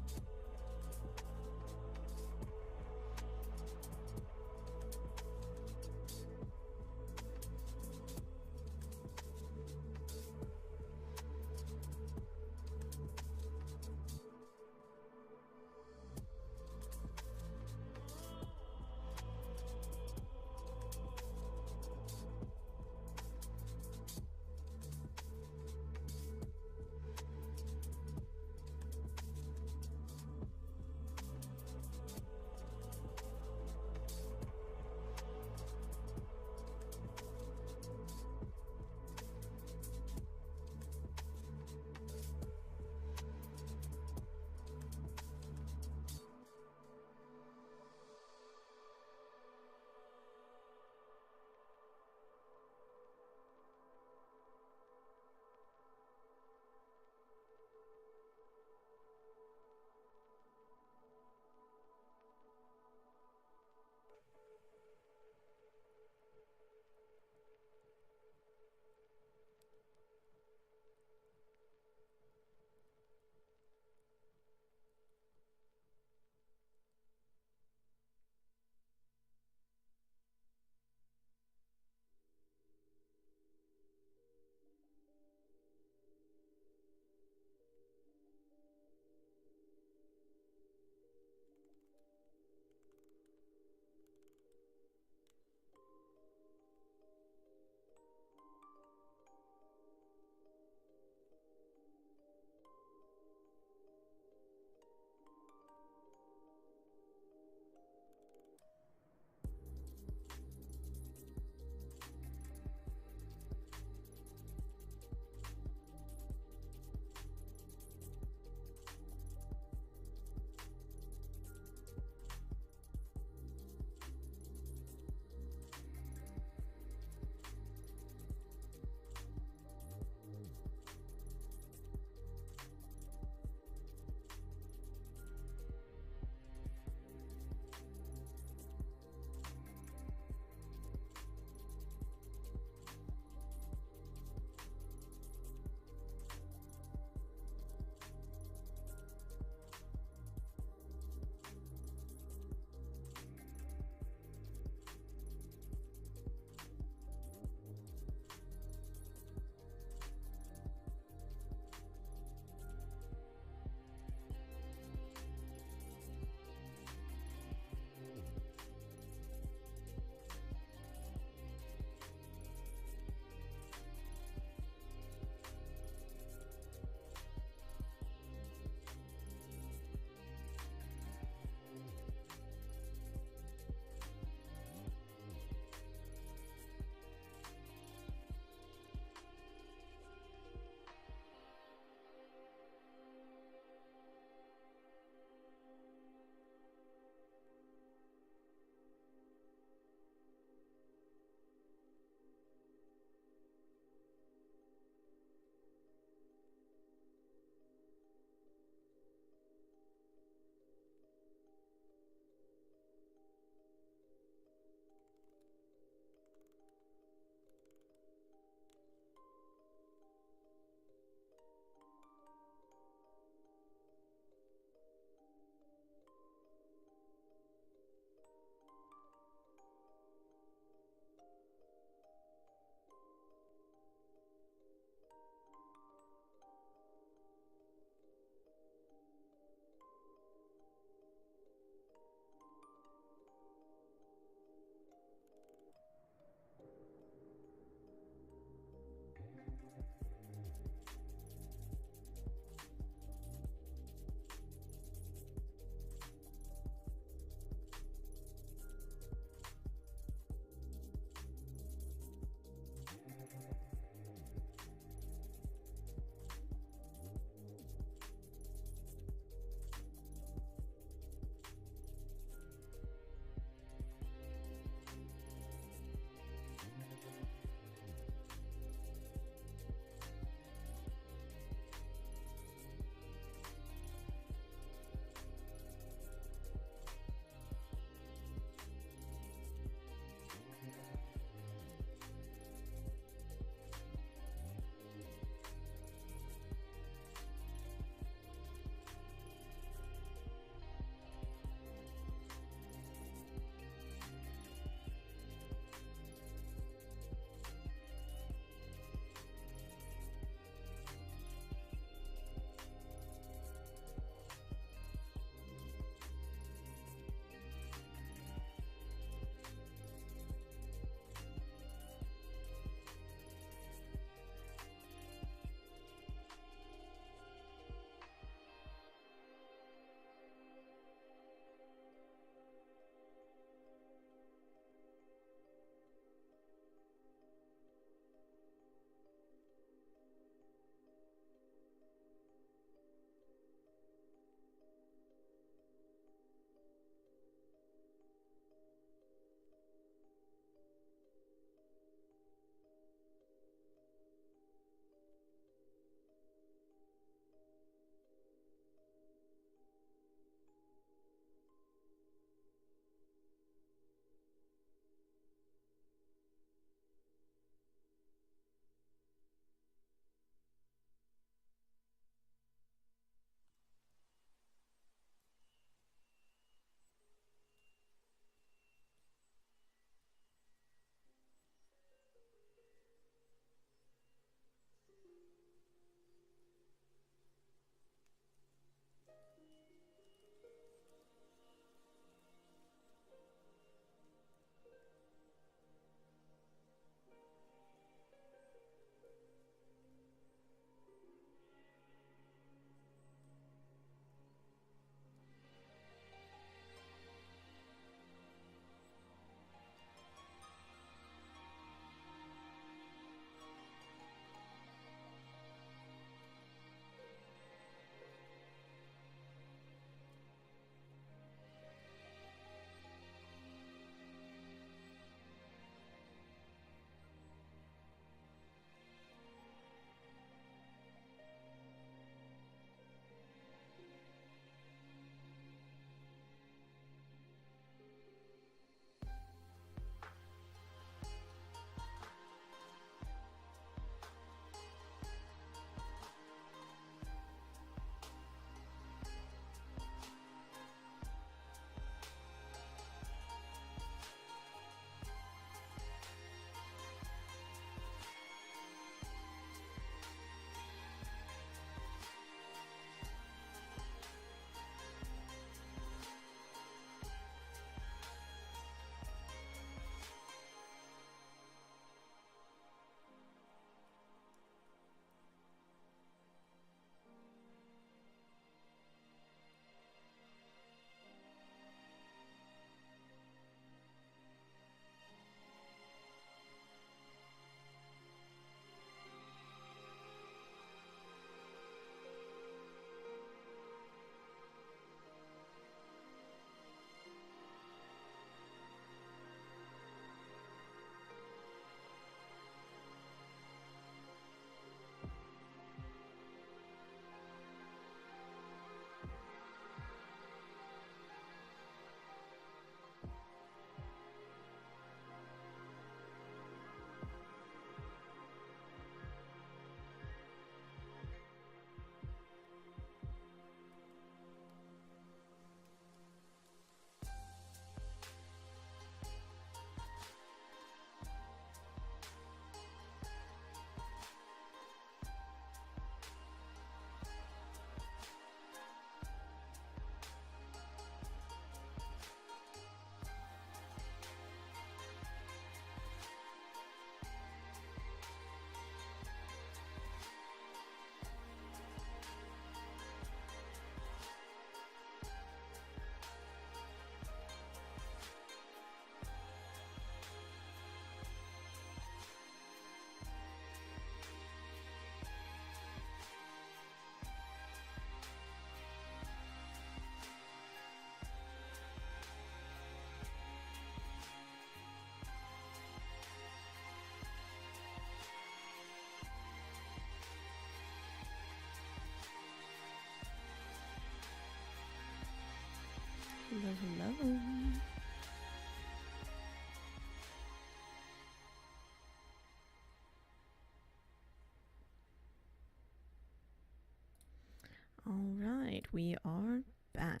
we are back.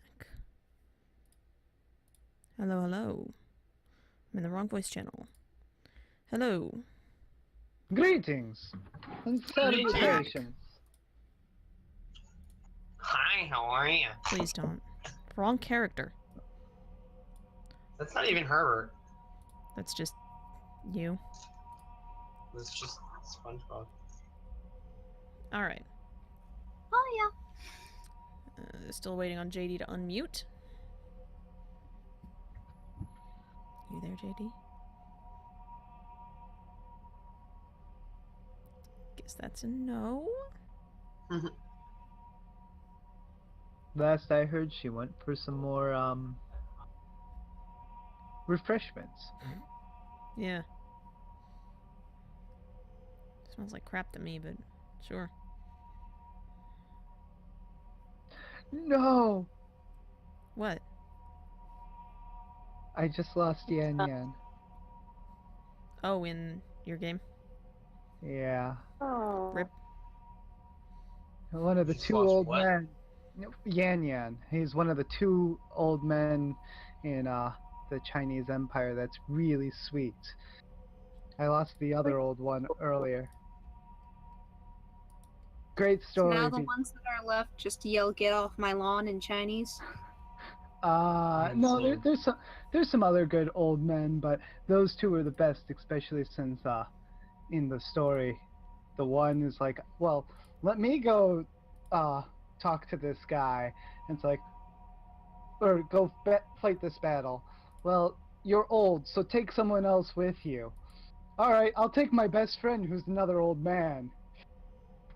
Hello, hello. I'm in the wrong voice channel. Hello. Greetings and salutations. Hi, how are you? Please don't. Wrong character. That's not even Herbert. That's just you. That's just SpongeBob. Alright. Oh Still waiting on JD to unmute. You there, JD? Guess that's a no. Last I heard, she went for some more refreshments. Yeah. Smells like crap to me, but sure. No, What? I just lost Yan Yan. Oh, in your game? Yeah, Oh. Rip. one of the You just two lost old what? men. No, Yan Yan. He's one of the two old men in the Chinese Empire. That's really sweet. I lost the other old one earlier. Great yeah. story. Now the ones that are left just yell "Get off my lawn" in Chinese. No, Insane. there's some other good old men, but those two are the best, especially since in the story, the one is like, well, let me go talk to this guy, and it's like, or go fight this battle. Well, you're old, so take someone else with you. All right, I'll take my best friend, who's another old man,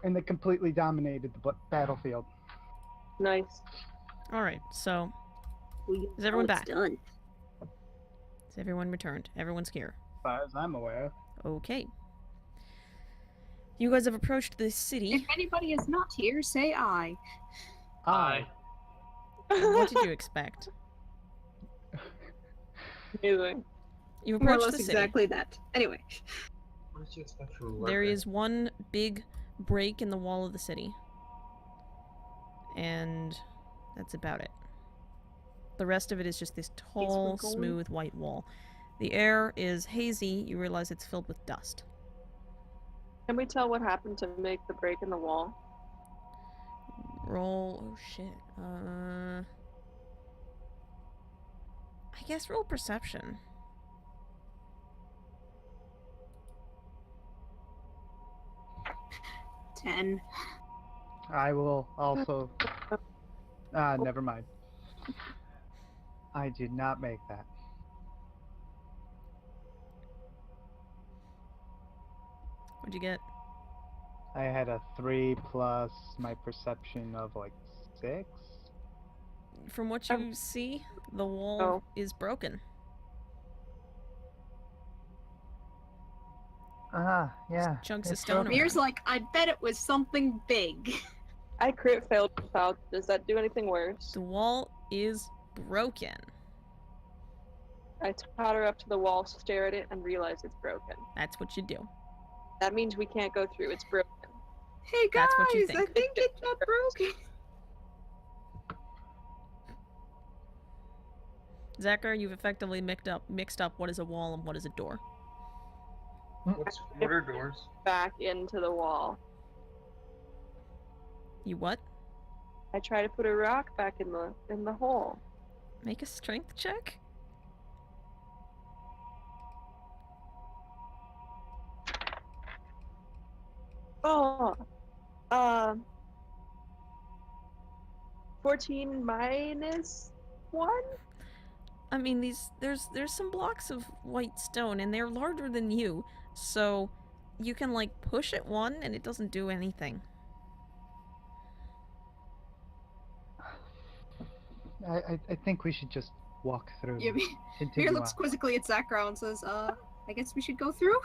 and they completely dominated the battlefield. Nice. Alright, so We Is everyone know it's back? Done. is everyone returned? Everyone's here. As far as I'm aware. Okay. You guys have approached the city. If anybody is not here, say I. Hi. What did you expect? Amazing. You More or approached less the city. exactly that. Anyway. What did you expect from There Lurker? is one big break in the wall of the city. And that's about it. The rest of it is just this tall, going. smooth white wall. The air is hazy. You realize it's filled with dust. Can we tell what happened to make the break in the wall? Roll... Oh, shit. I guess roll perception. 10. I will also. Never mind. I did not make that. What'd you get? I had a 3 plus my perception of like 6. From what you see, the wall Oh. is broken. Yeah. Chunks of it's stone broken. around. Mir's like, I bet it was something big. I crit failed Falcon. Does that do anything worse? The wall is broken. I totter up to the wall, stare at it, and realize it's broken. That's what you do. That means we can't go through. It's broken. Hey guys, That's what you I think. think it got broken. Zachar, you've effectively mixed up what is a wall and what is a door. What are doors? Back into the wall. You what? I try to put a rock back in the hole. Make a strength check? Oh, 14 minus 1? I mean, there's some blocks of white stone and they're larger than you, so you can like push at one and it doesn't do anything. I think we should just walk through. Yeah, and Mir continue looks on. quizzically at Zachar and says, I guess we should go through?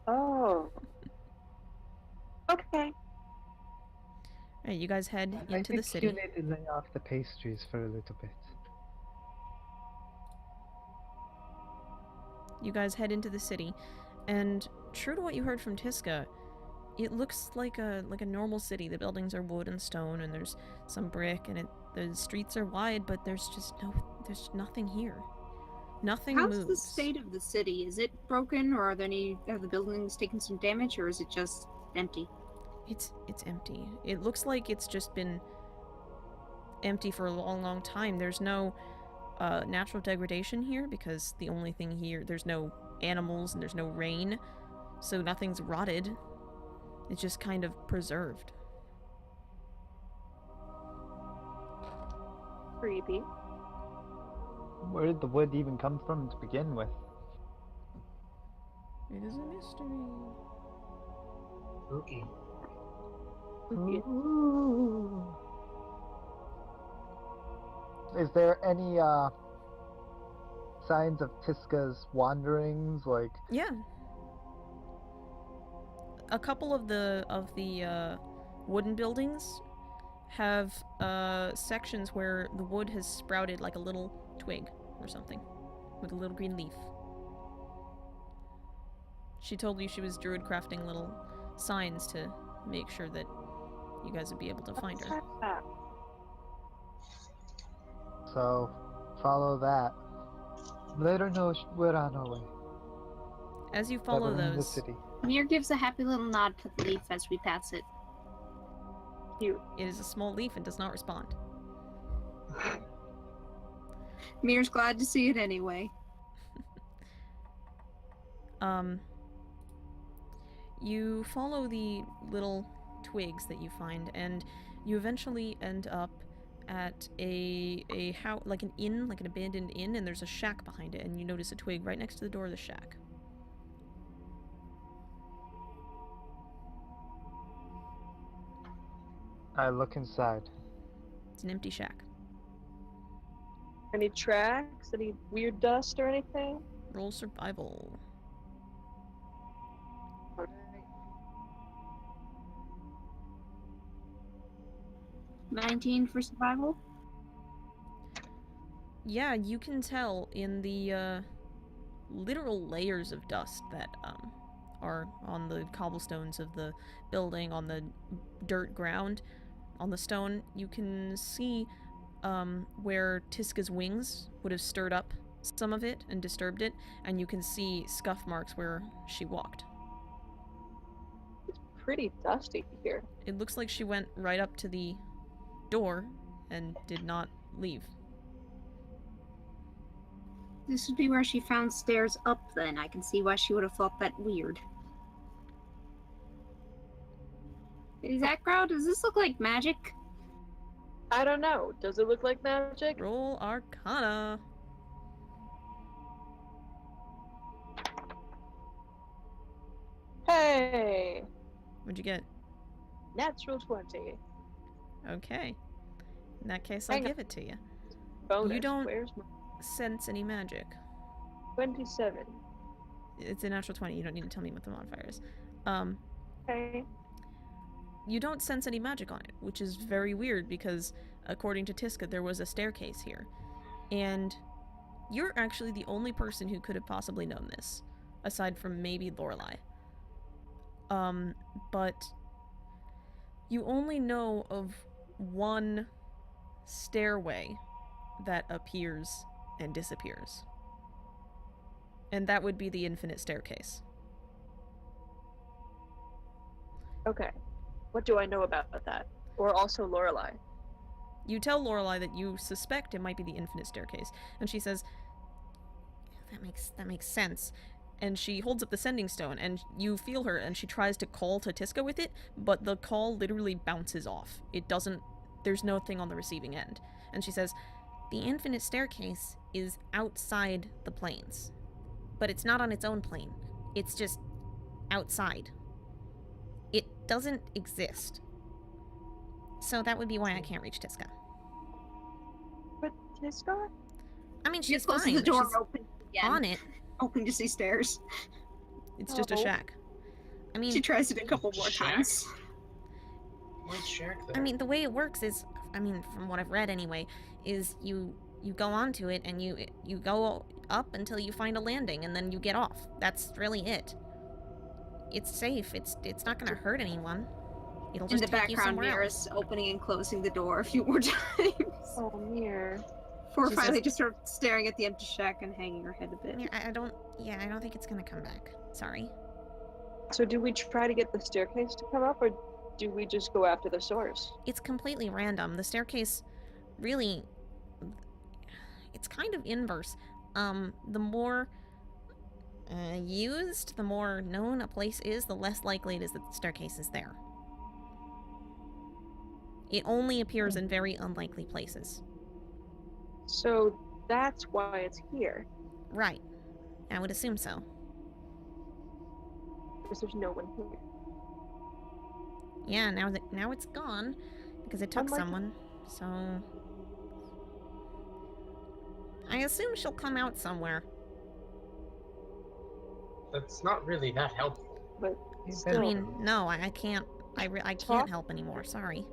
Oh. Okay. Alright, you guys head I into the think city. you need to lay off the pastries for a little bit. You guys head into the city, and true to what you heard from Tiska, It looks like a normal city. The buildings are wood and stone, and there's some brick, and the streets are wide, but there's nothing here. Nothing How's moves. the state of the city? Is it broken, or are the buildings taken some damage, or is it just empty? It's empty. It looks like it's just been empty for a long, long time. There's no natural degradation here because the only thing here, there's no animals and there's no rain, so nothing's rotted. It's just kind of preserved. Creepy. Where did the wood even come from to begin with? It is a mystery. Spooky. Spooky. Is there any signs of Tiska's wanderings? Like, Yeah. A couple of the wooden buildings have sections where the wood has sprouted like a little twig or something with a little green leaf. She told you she was druid crafting little signs to make sure that you guys would be able to find her. so follow that. Let her know we're on our way. As you that follow we're in the those, city. Mir gives a happy little nod to the leaf as we pass it. Cute. it is a small leaf and does not respond. Mir's glad to see it anyway. You follow the little twigs that you find, and you eventually end up at a house, like an inn, like an abandoned inn, and there's a shack behind it, and you notice a twig right next to the door of the shack. I look inside. It's an empty shack. Any tracks? Any weird dust or anything? Roll survival. Alright. 19 for survival. Yeah, you can tell in the literal layers of dust that are on the cobblestones of the building, on the dirt ground, on the stone. You can see where Tiska's wings would have stirred up some of it and disturbed it, and you can see scuff marks where she walked. It's pretty dusty here. It looks like she went right up to the door and did not leave. This would be where she found stairs up then. I can see why she would have thought that weird. Hey, Zachrow, does this look like magic? I don't know. Does it look like magic? Roll Arcana. Hey! What'd you get? Natural 20. Okay. In that case, Hang I'll on. give it to you. Bonus. don't- Where's my Sense any magic. 27? It's a natural 20. You don't need to tell me what the modifier is. Okay. You don't sense any magic on it, which is very weird because, according to Tiska, there was a staircase here. And you're actually the only person who could have possibly known this, aside from maybe Lorelei. But you only know of one stairway that appears and disappears. And that would be the infinite staircase. Okay. What do I know about that? Or also Lorelei? You tell Lorelei that you suspect it might be the infinite staircase, and she says, that makes sense. And she holds up the sending stone, and you feel her, and she tries to call to Tiska with it, but the call literally bounces off. It doesn't, there's no thing on the receiving end. And she says, the infinite staircase is outside the planes. But it's not on its own plane. It's just outside. It doesn't exist. So that would be why I can't reach Tiska. But Tiska? I mean, she's close fine. the door She's open again. on it. Hoping to see stairs. It's just a Oh. shack. I mean, She tries it a couple more Shack? times. Which shack though? I mean, the way it works is, I mean, from what I've read anyway, is you go onto it and you go up until you find a landing and then you get off. That's really it. It's safe. It's not gonna hurt anyone. It'll In just the take you background, somewhere else. Mira's opening and closing the door a few more times. Oh, Mir. Before She finally says- just sort of staring at the empty shack and hanging her head a bit. Yeah, I don't think it's gonna come back. Sorry. So do we try to get the staircase to come up, or do we just go after the source? It's completely random. The staircase, really, it's kind of inverse. The more used, the more known a place is, the less likely it is that the staircase is there. It only appears in very unlikely places. So that's why it's here. Right. I would assume so. Because there's no one here. Yeah, now it's gone because it took Unlikely. someone. So I assume she'll come out somewhere. That's not really that helpful. But You still, I better- mean, no, I can't. I can't Talk? help anymore. Sorry.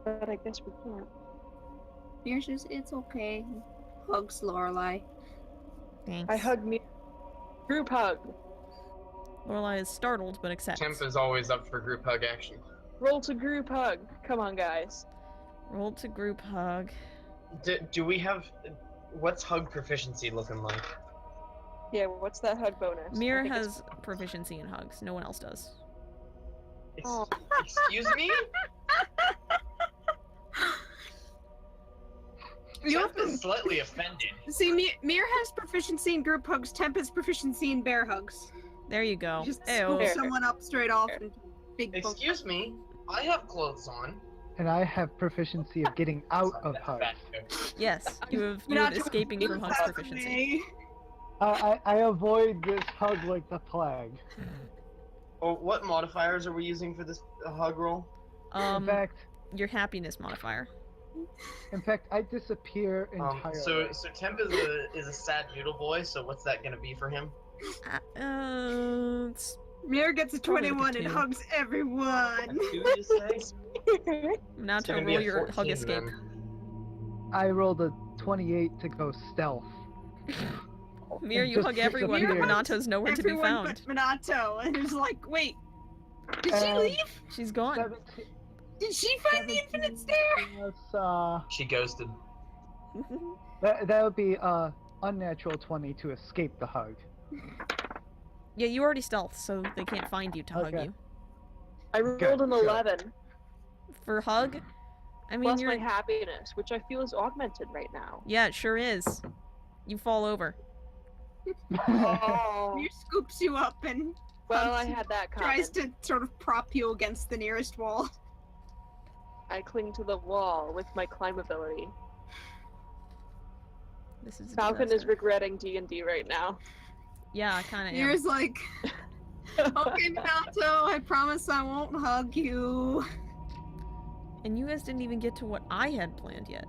but I guess we can't. Mira says, it's okay. Hugs Lorelai. Thanks. I hug Mir. Group hug. Lorelai is startled but accepts. Temp is always up for group hug action. Roll to group hug. Come on, guys. Roll to group hug. Do we have... What's hug proficiency looking like? Yeah, what's that hug bonus? I Mir think it's- has proficiency in hugs. No one else does. Oh. Excuse me? Temp is slightly offended. See, Mir has proficiency in group hugs. Temp has proficiency in bear hugs. There you go. Just Ew. scoop Fair. someone up straight off and big bump. Excuse me? I have clothes on. And I have proficiency of getting out of That hugs. fat joke. Yes, you have Not escaping from hugs Pass proficiency. away. I avoid this hug like the plague. Oh, what modifiers are we using for this hug roll? In fact, Your happiness modifier. I disappear entirely. So Temp is a sad noodle boy. So what's that gonna be for him? It's Mir gets a Probably like a 21 and 2. hugs everyone. Two, you say? now It's to gonna be roll a your 14 hug escape. then. I rolled a 28 to go stealth. Mir, you Just hug everyone, but disappear. Minato's nowhere to be Everyone found. but Minato. And it's like, wait, did she And- leave? She's gone. 17 Did she find the infinite stair? plus, She ghosted. that would be unnatural 20 to escape the hug. Yeah, you already stealth, so they can't find you to hug Okay. you. I rolled Good, an good. 11, For hug, I mean, plus you're... my happiness, which I feel is augmented right now. Yeah, it sure is. You fall over. Oh. Mir scoops you up and Well, I had that tries comment. to sort of prop you against the nearest wall. I cling to the wall with my climb ability. This is a Falcon is disaster. regretting D&D right now. Yeah, I kind of am. Mir's like, okay, Minato, I promise I won't hug you. And you guys didn't even get to what I had planned yet.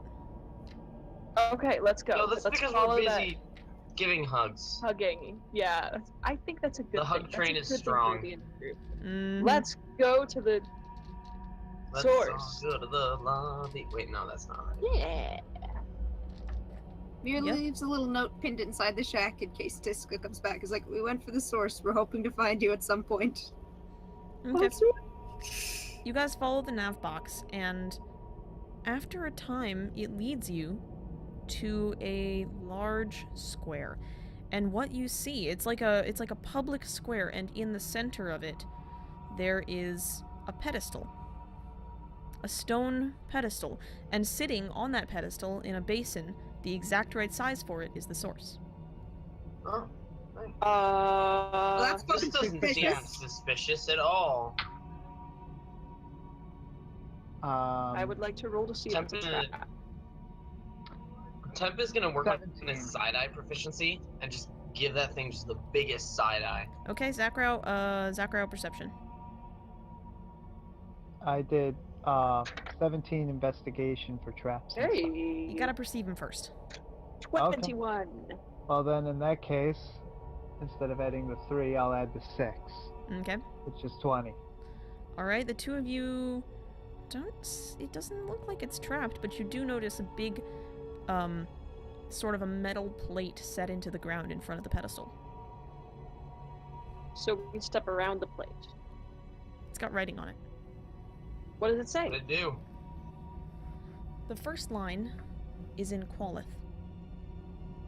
Okay, let's go. No, that's Let's because follow we're that busy giving hugs. hugging. Yeah, I think that's a good The thing. hug That's train a is good thing for strong. a D&D group. Mhm. Let's go to the Let's source. all go to the lobby. Wait, no, that's not right. Yeah. Mir Yep. leaves a little note pinned inside the shack in case Tiska comes back. He's like, we went for the source. We're hoping to find you at some point. Okay. You guys follow the nav box, and after a time, it leads you to a large square. And what you see, it's like a public square, and in the center of it, there is a pedestal. A stone pedestal. And sitting on that pedestal in a basin, the exact right size for it, is the source. Oh, Well, that's this fucking doesn't seem suspicious. suspicious at all. I would like to roll to see if it's a Temp- trap. Temp is gonna work on 17. his side-eye proficiency and just give that thing just the biggest side-eye. Okay, Zachariah perception. I did 17 investigation for traps. and stuff. Hey, You gotta perceive him first. 21. Well then, in that case, instead of adding the 3, I'll add the 6, Okay. which is 20. Alright, the two of you it doesn't look like it's trapped, but you do notice a big, sort of a metal plate set into the ground in front of the pedestal. So we step around the plate. It's got writing on it. What does it say? What did it do? The first line is in Qualith.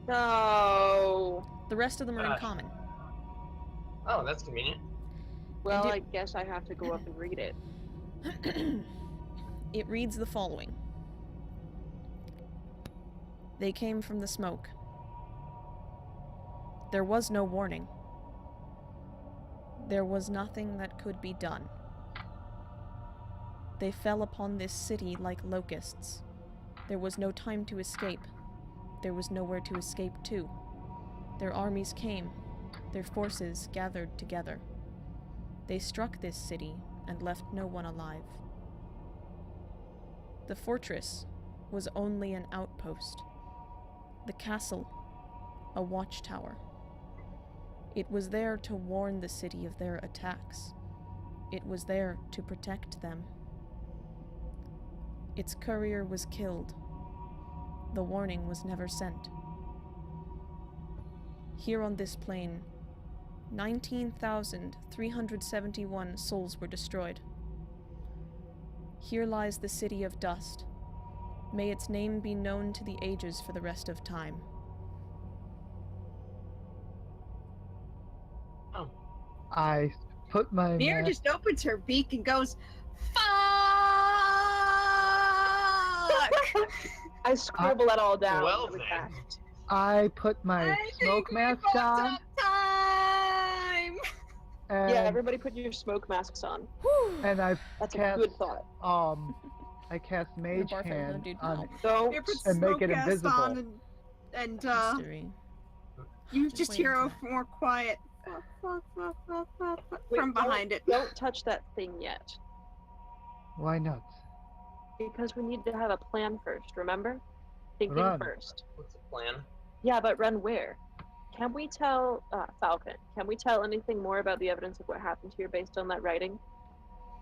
No. The rest of them are in Gosh. Common. Oh, that's convenient. Well, And I guess I have to go up and read it. It reads the following. They came from the smoke. There was no warning. There was nothing that could be done. They fell upon this city like locusts. There was no time to escape. There was nowhere to escape to. Their armies came. Their forces gathered together. They struck this city and left no one alive. The fortress was only an outpost. The castle, a watchtower. It was there to warn the city of their attacks. It was there to protect them. Its courier was killed. The warning was never sent. Here on this plain, 19,371 souls were destroyed. Here lies the city of dust. May its name be known to the ages for the rest of time. Oh. I put my Mira mask. just opens her beak and goes, "Fuck!" I scribble that all down Well really then. fast. I put my I smoke think we mask fucked on. up time. And, Yeah, everybody put your smoke masks on. and I That's a cast good thought. I cast I'm gonna Mage barf everything, Hand dude. on No. Don't. Mira puts And make smoke it gas invisible. on and History. you Just just waiting hear for a it. more quiet fuck, fuck, fuck, fuck, fuck, fuck Wait, from behind it. Don't touch that thing yet. Why not? Because we need to have a plan first, remember? Thinking Run. first. What's the plan? Yeah, but run where? Can we tell, Falcon, can we tell anything more about the evidence of what happened here based on that writing?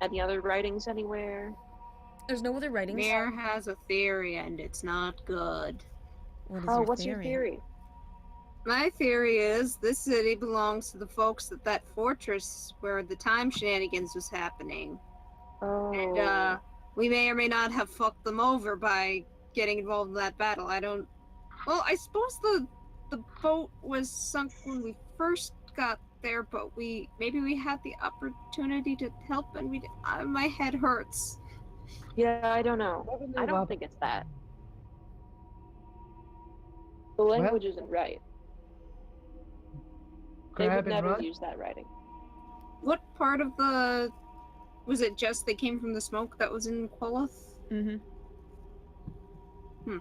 Any other writings anywhere? There's no other writings. Mira has a theory and it's not good. What is Oh, your what's theory? your theory? My theory is this city belongs to the folks at that fortress where the time shenanigans was happening. Oh. And we may or may not have fucked them over by getting involved in that battle. Well, I suppose the boat was sunk when we first got there, but maybe we had the opportunity to help, and my head hurts. Yeah, I don't know. I don't think it's that. The language isn't right. They Grab would and never run? use that writing. What part of was it just they came from the smoke that was in Quoloth? Mm-hmm. Hmm.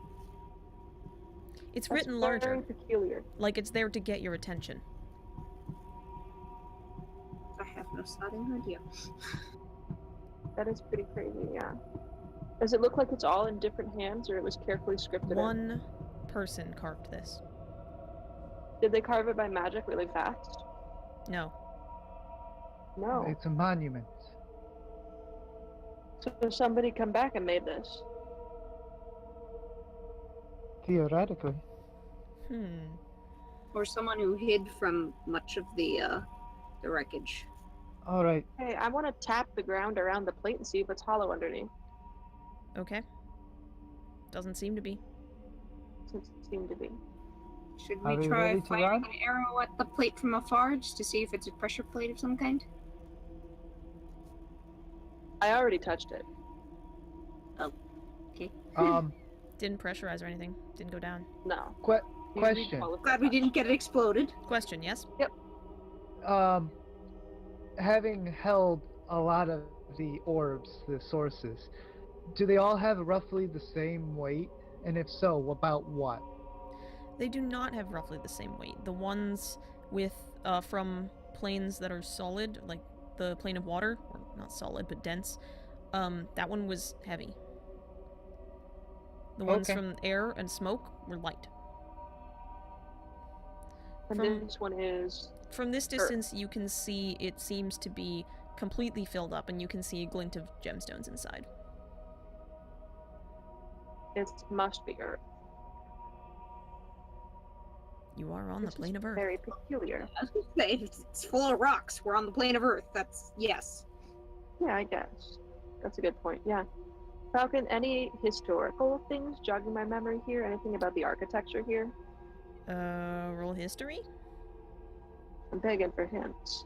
It's That's written very larger, peculiar. like it's there to get your attention. I have no starting idea. That is pretty crazy, yeah. Does it look like it's all in different hands, or it was carefully scripted? One person carved this. Did they carve it by magic really fast? No. No. It's a monument. So somebody come back and made this. Theoretically. Or someone who hid from much of the wreckage. All right. Hey, I want to tap the ground around the plate and see if it's hollow underneath. Okay. Doesn't seem to be. Since it seemed to be. Should Are we we try ready to firing run? an arrow at the plate from afar just to see if it's a pressure plate of some kind? I already touched it. Didn't pressurize or anything. Didn't go down. No. You Question. requalified Glad we touch. didn't get it exploded. Question, yes? Having held a lot of the orbs, the sources, do they all have roughly the same weight? And if so, about what? They do not have roughly the same weight. The ones with, from planes that are solid, like the plane of water, or not solid, but dense, that one was heavy. The ones Okay. from air and smoke were light. And From- this one is. From this distance, you can see it seems to be completely filled up, and you can see a glint of gemstones inside. It must be Earth. You are on the This plane is of Earth. very peculiar. I was gonna say, it's full of rocks. We're on the plane of Earth. That's yes. Yeah, I guess. That's a good point, yeah. Falcon, any historical things jogging my memory here? Anything about the architecture here? Roll history? I'm begging for hints.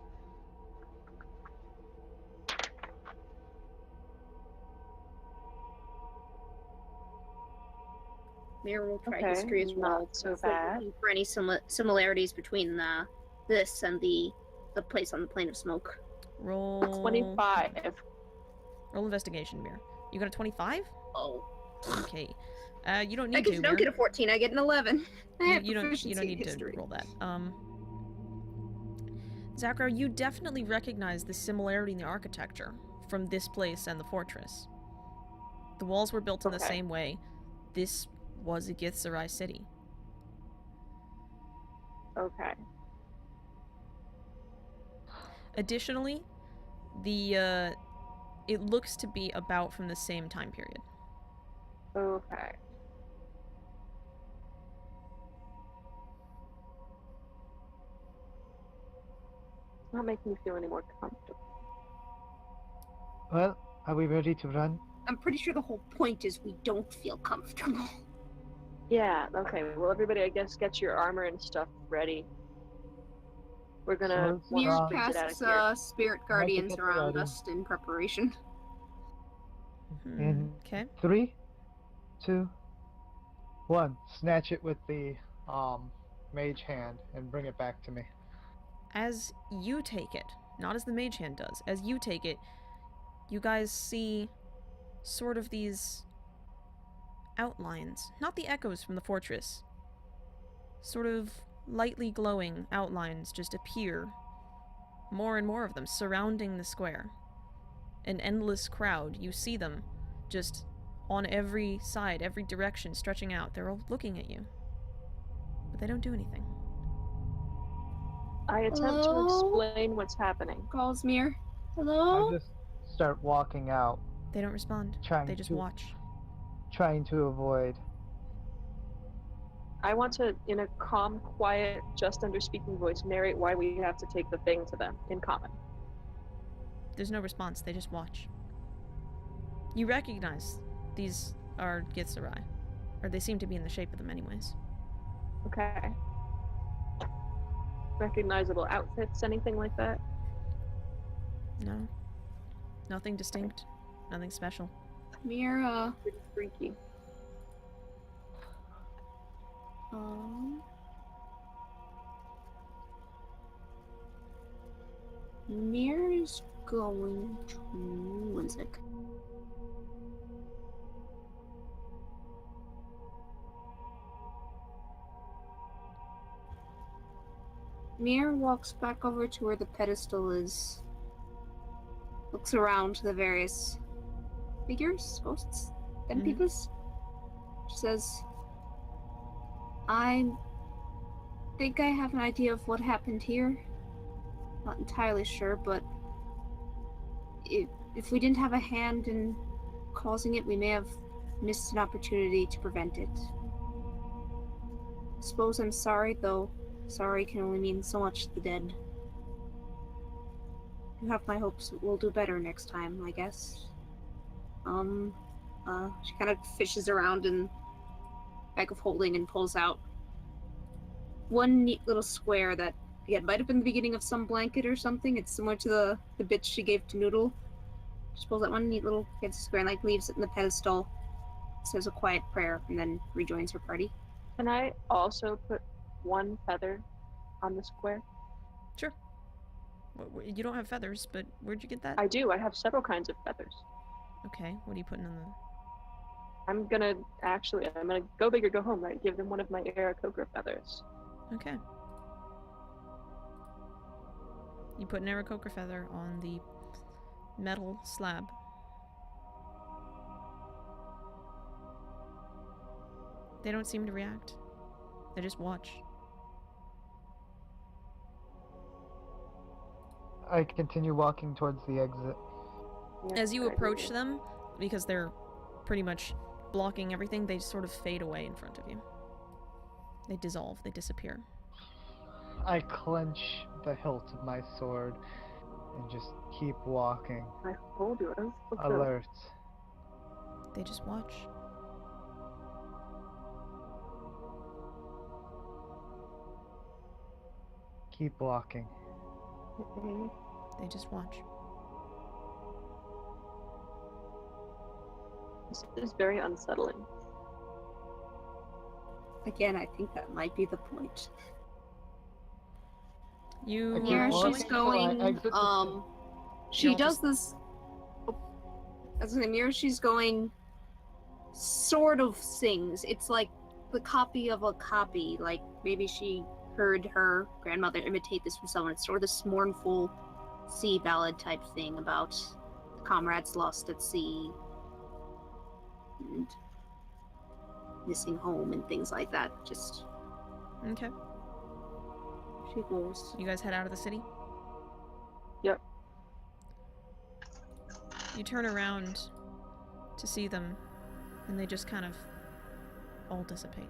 Mir will try Okay, history as well. not so Let's bad. look for any similarities between this and the place on the plane of smoke. Roll... 25. Roll investigation, Mir. You got a 25? Oh. Okay. You don't I need guess to, don't Mir. get a 14. I get an 11. I have You don't proficiency in need to history. roll that. Zakra, you definitely recognize the similarity in the architecture from this place and the fortress. The walls were built in the Okay. same way. This was a Githzerai city. Okay. Additionally, the it looks to be about from the same time period. Okay. It's not making me feel any more comfortable. Well, are we ready to run? I'm pretty sure the whole point is we don't feel comfortable. Yeah, okay. Well, everybody, I guess, get your armor and stuff ready. We're gonna Swords want Mir drawn. to get out of casts here. spirit guardians get around ready. us in preparation. In Okay. 3, 2, 1. Snatch it with the mage hand and bring it back to me. As you take it, not as the mage hand does, as you take it, you guys see sort of these outlines, not the echoes from the fortress, sort of lightly glowing outlines just appear, more and more of them surrounding the square. An endless crowd, you see them just on every side, every direction, stretching out. They're all looking at you, but they don't do anything. I attempt Hello? to explain what's happening. Calls Mir. I Hello? just start walking out, They don't respond. trying They just to watch. trying to avoid. I want to, in a calm, quiet, just under speaking voice, narrate why we have to take the thing to them in common. There's no response. They just watch. You recognize these are Githzerai, or they seem to be in the shape of them anyways. Okay. Recognizable outfits, anything like that? No. Nothing distinct. Nothing special. Mir, Pretty freaky. Mir is going to... One sec. Mir walks back over to where the pedestal is. Looks around the various figures, ghosts, dead Mhm. peoples. She says, I think I have an idea of what happened here. Not entirely sure, but if we didn't have a hand in causing it, we may have missed an opportunity to prevent it. Suppose I'm sorry, though sorry can only mean so much to the dead. You have my hopes we'll do better next time, I guess. She kind of fishes around in bag of holding and pulls out one neat little square that, again, might have been the beginning of some blanket or something. It's similar to the bits she gave to Noodle. She pulls out one neat little fancy square and, like, leaves it in the pedestal, says a quiet prayer, and then rejoins her party. Can I also put one feather on the square? Sure. You don't have feathers, but where'd you get that? I do. I have several kinds of feathers. Okay, what are you putting on the... I'm gonna go big or go home, right? Give them one of my Aarakocra feathers. Okay. You put an Aarakocra feather on the metal slab. They don't seem to react. They just watch. I continue walking towards the exit. Yeah, As you good approach idea. them, because they're pretty much blocking everything, they sort of fade away in front of you. They dissolve, they disappear. I clench the hilt of my sword and just keep walking, I told you. I was supposed to- alert. They just watch. Keep walking. Okay. They just watch. This is very unsettling. Again, I think that might be the point. You keep Here walking she's till I going. exit the She You're all does just- this. As in here, she's going. Sort of sings. It's like the copy of a copy. Like maybe she heard her grandmother imitate this from someone. It's sort of this mournful sea ballad type thing about comrades lost at sea and missing home and things like that. Just Okay. she goes. You guys head out of the city? Yep. You turn around to see them, and they just kind of all dissipate.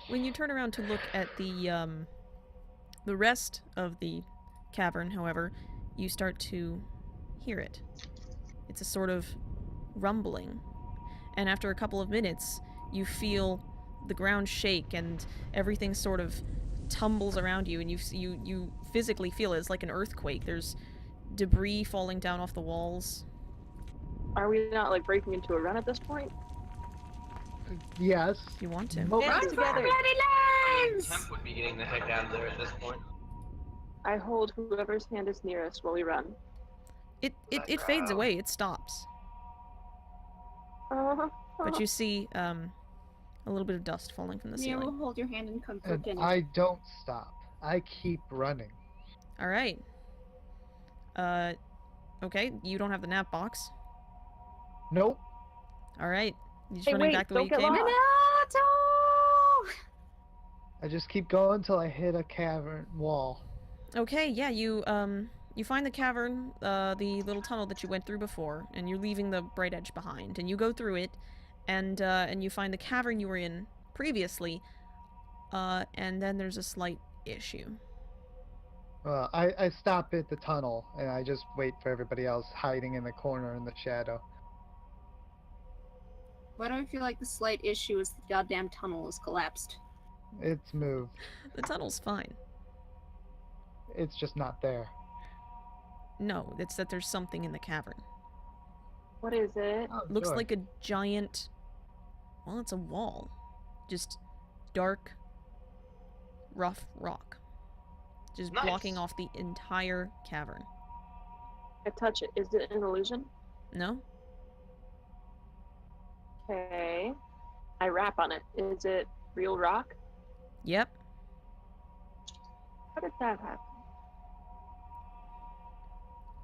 When you turn around to look at the rest of the cavern, however, you start to hear it. It's a sort of rumbling, and after a couple of minutes, you feel the ground shake and everything sort of tumbles around you, and you physically feel it. It's like an earthquake. There's debris falling down off the walls. Are we not like breaking into a run at this point? Yes. If you want to. Mo- Hands together. Temp would be getting the heck out of there at this point. I hold whoever's hand is nearest while we run. It fades away. It stops. But you see a little bit of dust falling from the Mia will ceiling. hold your hand and come And in. I don't stop. I keep running. All right. Okay. You don't have the nap box. Nope. All right. You just Hey, running wait, back the way don't you get came. lost. Minato! I just keep going till I hit a cavern wall. Okay. Yeah. You find the cavern, the little tunnel that you went through before, and you're leaving the bright edge behind. And you go through it, and you find the cavern you were in previously. And then there's a slight issue. I stop at the tunnel and I just wait for everybody else hiding in the corner in the shadow. Why do I feel like the slight issue is the goddamn tunnel is collapsed? It's moved. The tunnel's fine. It's just not there. No, it's that there's something in the cavern. What is it? Oh, Looks joy. like a giant... Well, it's a wall. Just dark, rough rock. Just Nice. blocking off the entire cavern. I touch it. Is it an illusion? No? Okay. I rap on it. Is it real rock? Yep. How did that happen?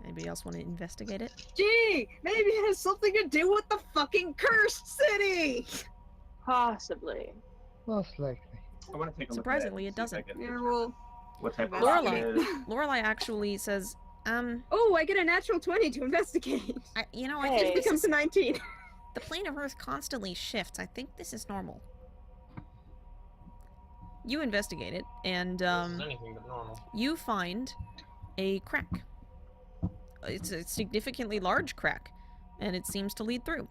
Anybody else want to investigate it? Gee, maybe it has something to do with the fucking cursed city! Possibly. Most likely. I want to take a Surprisingly, look it at see if I doesn't. get Yeah, well... what type of Lorelei. rock it is. Lorelei actually says, Oh, I get a natural 20 to investigate! I Hey. think It this becomes is, a 19. the plane of Earth constantly shifts. I think this is normal. You investigate it, and This is anything but normal. you find a crack. It's a significantly large crack, and it seems to lead through.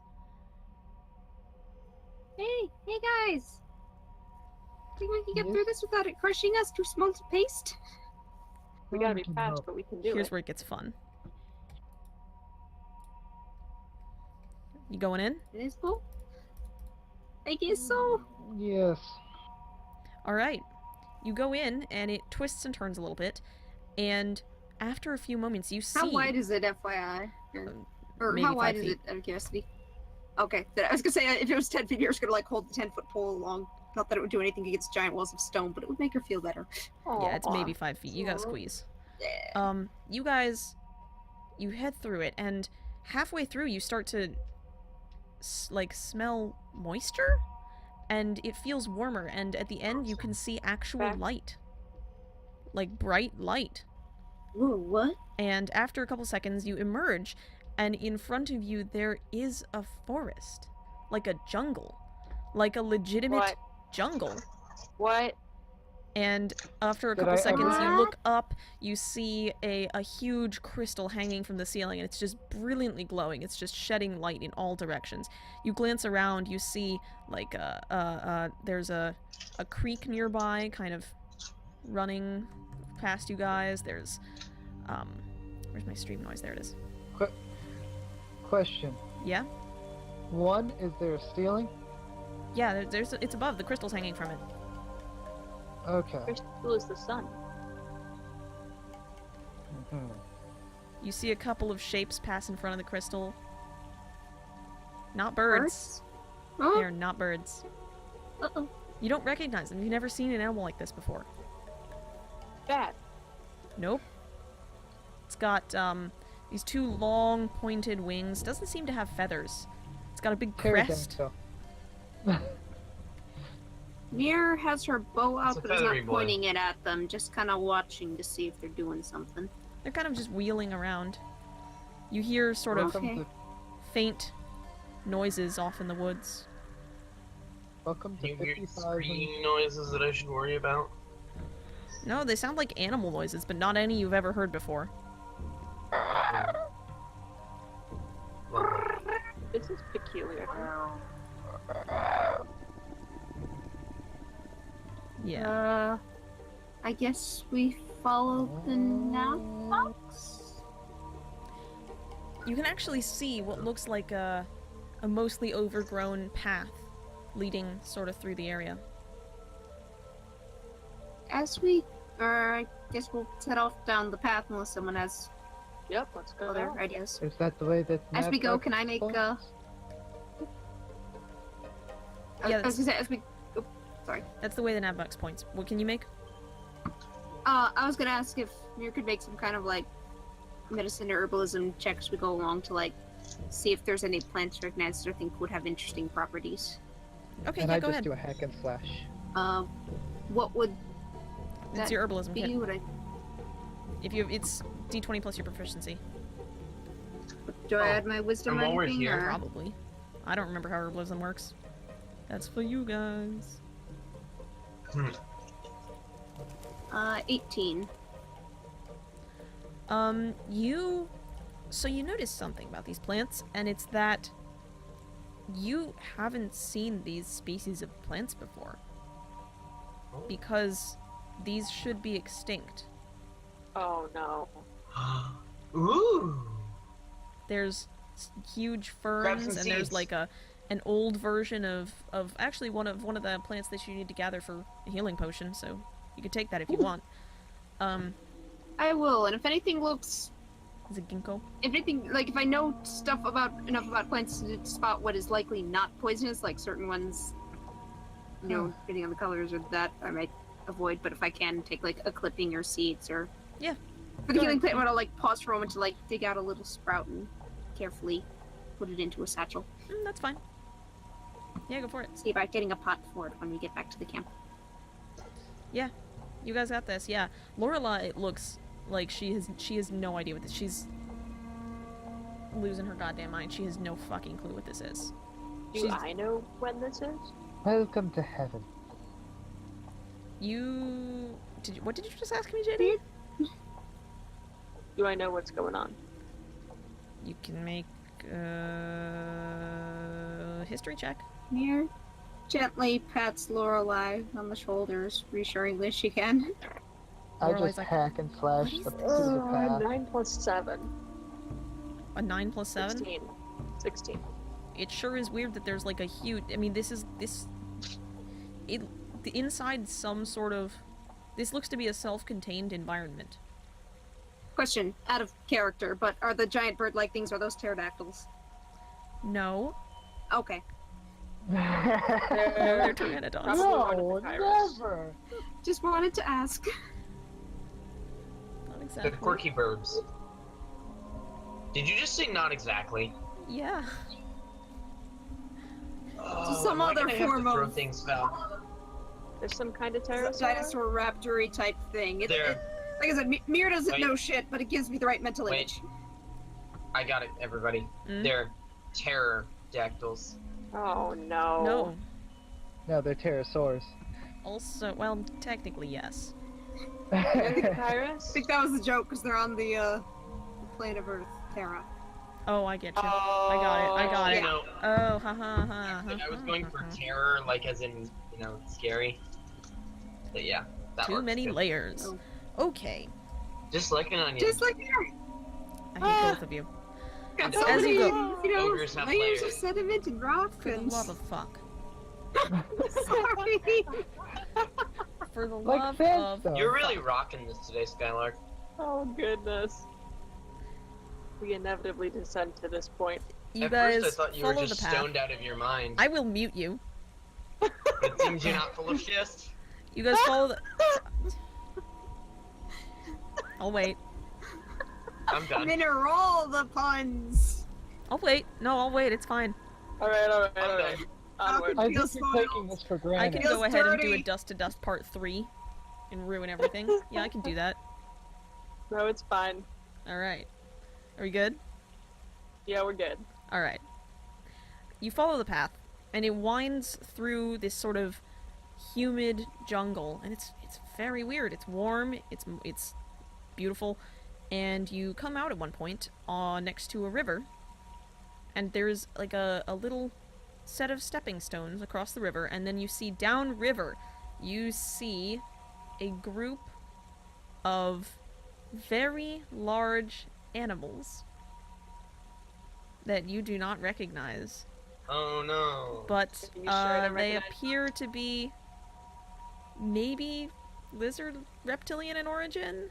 Hey guys! Think we can get Yes? through this without it crushing us? Too small to paste? We gotta be can fast, help. but we can do Here's it. where it gets fun. You going in? It is cool. I guess so. Yes. All right. You go in, and it twists and turns a little bit, and after a few moments, you see... How wide is it, FYI? Or maybe how wide 5 is feet. it, out of curiosity? Okay, I was gonna say, if it was 10 feet, you're just gonna, like, hold the 10-foot pole along. Not that it would do anything against giant walls of stone, but it would make her feel better. Yeah, it's Aw. maybe 5 feet. You gotta Aw. squeeze. Yeah. You guys, you head through it, and halfway through, you start to, smell moisture? And it feels warmer, and at the end, you can see actual Back. light. Like, bright light. Ooh, what? And after a couple seconds, you emerge, and in front of you, there is a forest. Like a jungle. like a legitimate What? jungle. What? And after a Did couple I seconds, ever- you look up, you see a huge crystal hanging from the ceiling, and it's just brilliantly glowing. It's just shedding light in all directions. You glance around, you see, like, there's a creek nearby, kind of running past you guys. There's, where's my stream noise? There it is. Question. Yeah? One, is there a ceiling? Yeah, it's above. The crystal's hanging from it. Okay. Crystal is the sun. Mhm. You see a couple of shapes pass in front of the crystal. Not birds. Oh, They're not birds. uh-oh. You don't recognize them. You've never seen an animal like this before. Bat. Nope. It's got these two long pointed wings. Doesn't seem to have feathers. It's got a big crest. Pterodactyl. Mir has her bow It's out, a but is feathery not boy. pointing it at them, just kind of watching to see if they're doing something. They're kind of just wheeling around. You hear sort of Okay. Welcome to faint noises off in the woods. welcome to Any weird 50,000. screaming noises that I should worry about? No, they sound like animal noises, but not any you've ever heard before. Lovely. This is peculiar. Yeah. I guess we follow the nav box? You can actually see what looks like a mostly overgrown path leading sort of through the area. I guess we'll set off down the path unless someone has Yep, let's go other there. ideas. Is that the way that As we go, Navbox can I make points? Yeah, I was gonna say, as we... Oh, sorry. That's the way the navbox points. What can you make? I was gonna ask if Mir could make some kind of, like, medicine or herbalism check as we go along to, like, see if there's any plants recognized or think would have interesting properties. Okay, And yeah, I go just ahead. do a hack and slash. What would It's that your herbalism kit. be? Would I... It's D20 plus your proficiency. Do I add my wisdom And or while we're anything? here- or- Probably. I don't remember how herbalism works. That's for you guys. 18. So you notice something about these plants, and it's that you haven't seen these species of plants before. Because these should be extinct. Oh no. Ooh. There's huge Grab ferns, some and there's seeds. like an old version of actually one of the plants that you need to gather for a healing potion, so you could take that if you want. I will, and if anything looks... Is it ginkgo? If anything, like, if I know enough about plants to spot what is likely not poisonous, like certain ones, you know, depending on the colors or that, I might avoid, but if I can take, like, a clipping or seeds or... Yeah. For the healing plant, I'm gonna, like, pause for a moment to, like, dig out a little sprout and carefully put it into a satchel. That's fine. Yeah, go for it. See about getting a pot for it when we get back to the camp. You guys got this, yeah. Lorelai, it looks like she has no idea what this. She's losing her goddamn mind. She has no fucking clue what this is. Do I know when this is? Welcome to heaven. What did you just ask me, JD? Do I know what's going on? You can make a history check. Mir gently pats Lorelai on the shoulders, reassuringly as she can. I Lorelai's just like, hack and slash "What the is to the path. 9 plus 7. A 9 plus 7? 16. 16. It sure is weird that there's like a huge. I mean, the inside some sort of. This looks to be a self-contained environment. Question, out of character, but are the giant bird-like things, are those pterodactyls? No. Okay. They're pteranodons. Probably one No, of the Kairos. never. Just wanted to ask. Not The exactly. quirky birds. Did you just say not exactly? Yeah. Oh, some am I other gonna have form to throw of- things out? There's some kind of It's a pterosaur. dinosaur raptor-y type thing. There. Like I said, Mir doesn't Wait. know shit, but it gives me the right mental Wait. image. I got it, everybody. Mm? They're pterodactyls. Oh no. No. No, they're pterosaurs. Also, well, technically yes. And the I Kairos? think that was a joke because they're on the plane of Earth, Terra. Oh, I get you. Oh, I got it. No, Oh, ha ha ha. I was going for terror, like as in, scary. But yeah, that Too works many good. layers. Oh. Okay. Just like there. I hate both of you. Got As so many, you go- Ogres have layers of layers. sediment and rock For the and... love of fuck. Sorry. For the Like love sandstone. of You're really rocking this today, Skylark. Oh goodness. We inevitably descend to this point. you At guys first, I thought you were follow just the path. stoned out of your mind. I will mute you. But it seems you're not full of shit. You guys follow the... I'll wait. I'm done. I'm in a roll, the puns. I'll wait. No, I'll wait. It's fine. Alright, alright, I'm alright. done. Onward. I Feels think you're spoiled. taking this for I granted. can Feels go ahead and do a dirty. Dust to Dust Part 3 and ruin everything. Yeah, I can do that. No, it's fine. Alright. Are we good? Yeah, we're good. Alright. You follow the path, and it winds through this sort of humid jungle, and it's very weird. It's warm, it's beautiful, and you come out at one point next to a river, and there's like a little set of stepping stones across the river, and then you see downriver, you see a group of very large animals that you do not recognize. Oh no. But Are you sure I don't they recognize appear to be maybe lizard reptilian in origin.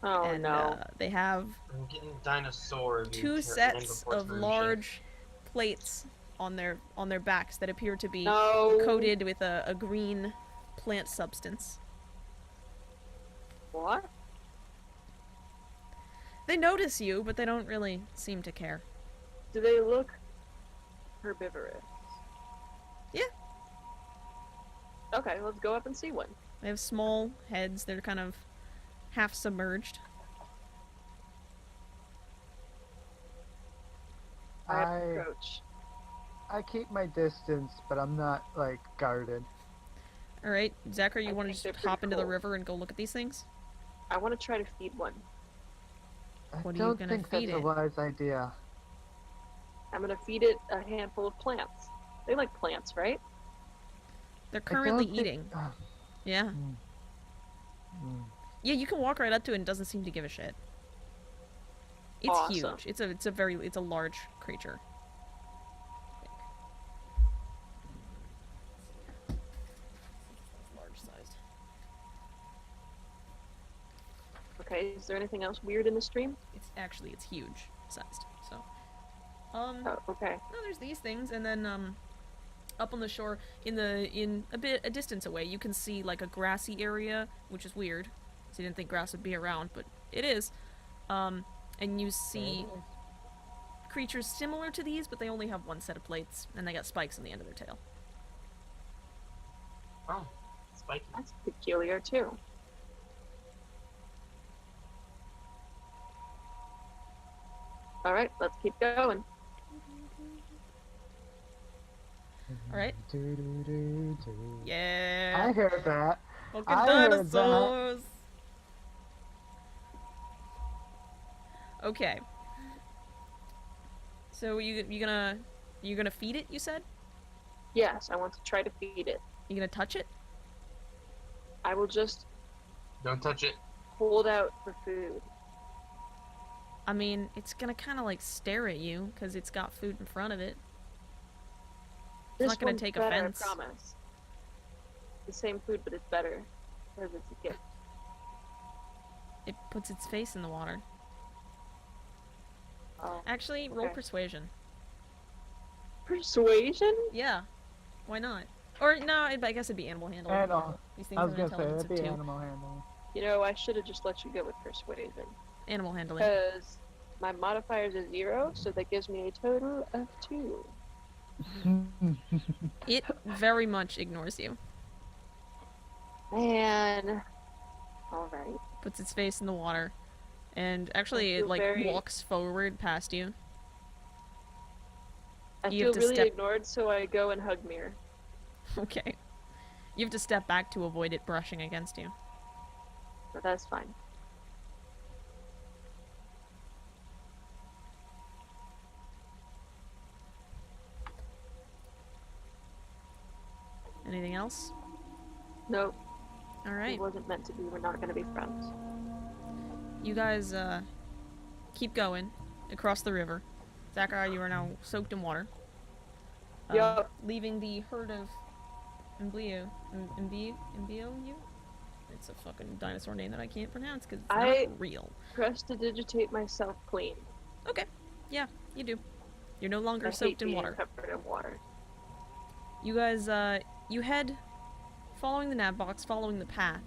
Oh and no. they have I'm getting dinosaur. two sets of large plates on their backs that appear to be No. coated with a green plant substance. What? They notice you, but they don't really seem to care. Do they look herbivorous? Yeah. Okay, let's go up and see one. They have small heads. They're kind of half submerged. I I approach. I keep my distance, but I'm not like guarded. All right, Zachary, you I want to think they're just hop pretty into the cool. river and go look at these things? I want to try to feed one. I What are you don't gonna think feed that's a it? wise idea. I'm gonna feed it a handful of plants. They like plants, right? They're I don't currently think- eating. Yeah. Yeah, you can walk right up to it and it doesn't seem to give a shit. It's Awesome. huge. It's a large creature. Large sized. Okay, is there anything else weird in the stream? It's huge sized. So Oh, okay. no, there's these things, and then up on the shore in a distance away, you can see like a grassy area, which is weird. So you didn't think grass would be around, but it is. And you see creatures similar to these, but they only have one set of plates, and they got spikes on the end of their tail. Oh, spiky. That's peculiar too. Alright, let's keep going. All right. Do-do-do-do. Yeah. I heard that. Fucking I heard that. dinosaurs. Okay. So you gonna feed it? You said Yes, I want to try to feed it. you gonna touch it? I will just Don't touch it. hold out for food. I mean, it's gonna kind of like stare at you because it's got food in front of it. This not gonna one's take better, offense. I promise. The same food, but it's better. Because it's a gift. It puts its face in the water. Oh. Actually, roll Okay. persuasion. Persuasion? Yeah. Why not? Or no, I guess it'd be animal handling. Animal. These things I was have gonna say intelligence that'd of be 2. animal handling. You know, I should have just let you go with persuasion. Animal handling. Because my modifier is a 0, so that gives me a total of 2. It very much ignores you. Man. Alright. Puts its face in the water. And actually, I it feel like very- walks forward past you. I You feel have to really step- ignored, so I go and hug Mir. Okay. You have to step back to avoid it brushing against you. But that's fine. Anything else? Nope. Alright. It wasn't meant to be. We're not gonna be friends. You guys, keep going across the river. Zachariah, you are now soaked in water. Yup. Leaving the herd of Imbio? It's a fucking dinosaur name that I can't pronounce because it's not real. Prestidigitate myself clean. Okay. Yeah, you do. You're no longer I soaked hate in being water. covered in water. You guys, you head following the nav box, following the path,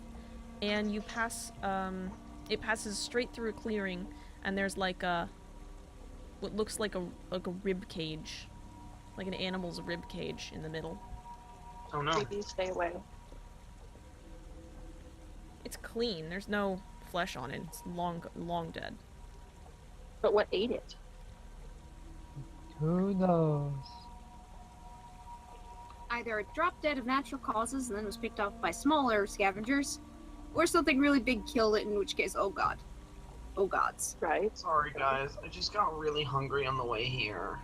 and you pass, it passes straight through a clearing, and there's like a, what looks like a rib cage. Like an animal's rib cage in the middle. Oh no. Maybe stay away. It's clean. There's no flesh on it. It's long dead. But what ate it? Who knows? Either it dropped dead of natural causes and then was picked off by smaller scavengers, or something really big killed it, in which case, oh god. Oh gods. Right? Sorry guys, I just got really hungry on the way here.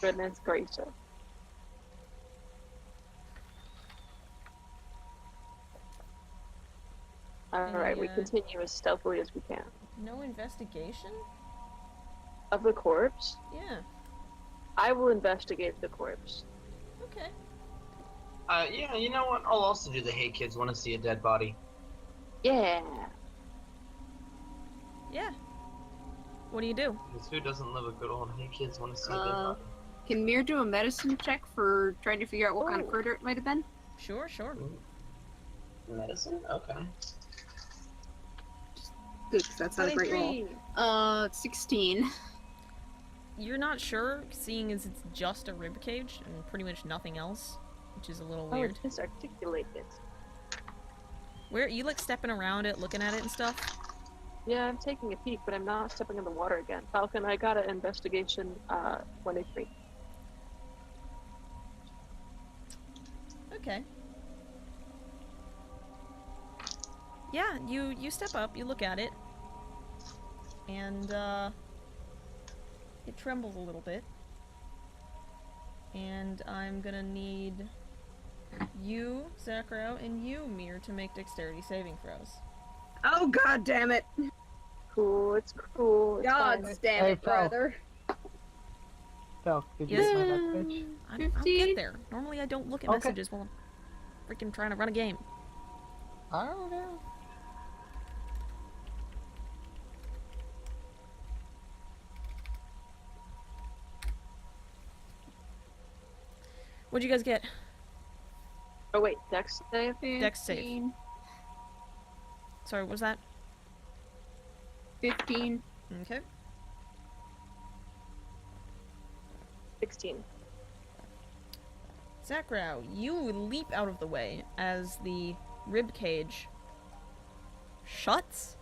Goodness gracious. Alright, we Yeah. continue as stealthily as we can. No investigation? Of the corpse, Yeah. I will investigate the corpse. Okay. Yeah, you know what? I'll also do the hey kids wanna see a dead body. Yeah. Yeah. What do you do? Because who doesn't love a good old hey kids wanna see a dead Uh, body? Can Mir do a medicine check for trying to figure out what kind of Oh. critter it might have been? Sure. Medicine? Okay. Good, 'cause that's not a great roll. 23. 16. You're not sure, seeing as it's just a rib cage and pretty much nothing else, which is a little Oh, weird. it's disarticulated. Where you like stepping around it, looking at it and stuff? Yeah, I'm taking a peek, but I'm not stepping in the water again. Falcon, I got an investigation 23. Okay. Yeah, you step up, you look at it, and it trembles a little bit. And I'm gonna need you, Zachariah, and you, Mir, to make dexterity saving throws. Oh god damn it. Cool, it's cool. It's God fine. damn Hey, it, Fal. brother. Phil, did you Yes. get my message? I'll get 15. there. Normally I don't look at Okay. messages while I'm freaking trying to run a game. I don't know. What'd you guys get? Oh wait, Dex save? Dex save. 15. Sorry, what was that? 15. Okay. 16. Zachariah, you leap out of the way as the rib cage shuts,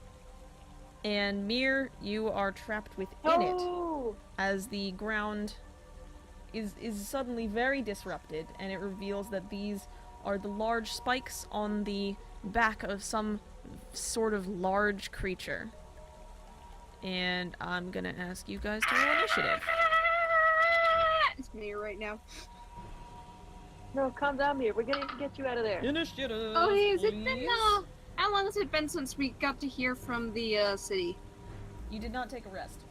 and Mir, you are trapped within it Oh! as the ground is suddenly very disrupted, and it reveals that these are the large spikes on the back of some sort of large creature. And I'm gonna ask you guys to roll initiative. It's Mir right now. No, calm down, Mir. We're gonna get you out of there. Initiative. Oh, hey, has it been, please. how long has it been since we got to hear from the, city? You did not take a rest.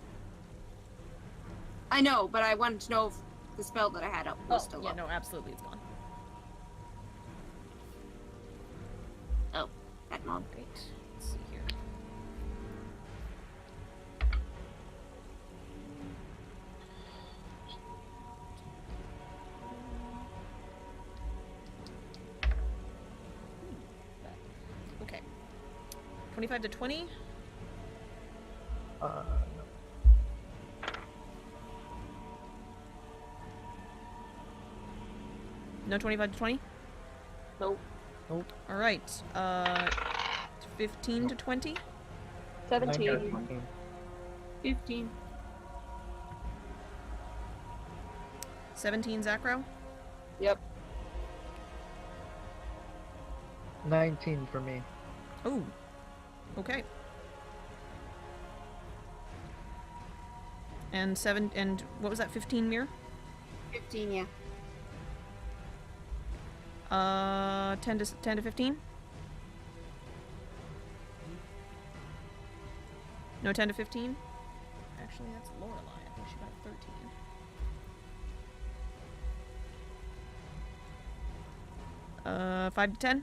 I know, but I wanted to know if the spell that I had up was still yeah, up. no, absolutely, it's gone. That mob. Great. Let's see here. Okay. 25 to 20. No 25 to 20? Nope. Alright. 15 to 20? 17. 15. 17, Zachro? Yep. 19 for me. Oh. Okay. And 7 and what was that? 15 mirror? 15, yeah. 10 to 15? No 10 to 15? Actually, that's Lorelei. I think she got 13. Uh, 5 to 10?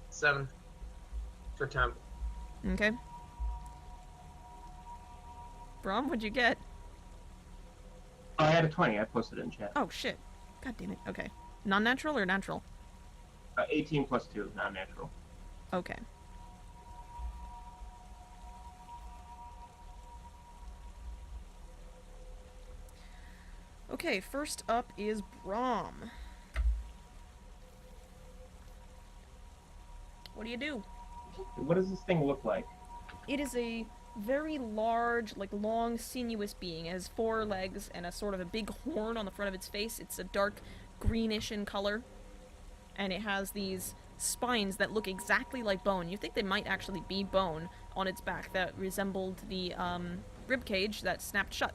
7 for temp. Okay. Brom, what'd you get? Oh, I had a 20. I posted it in chat. Oh, shit. God damn it. Okay. Non-natural or natural? 18 plus 2, non-natural. Okay. Okay, first up is Brom. What do you do? What does this thing look like? It is a very large, like long, sinuous being. It has 4 legs and a sort of a big horn on the front of its face. It's a dark greenish in color. And it has these spines that look exactly like bone. You think they might actually be bone on its back that resembled the rib cage that snapped shut.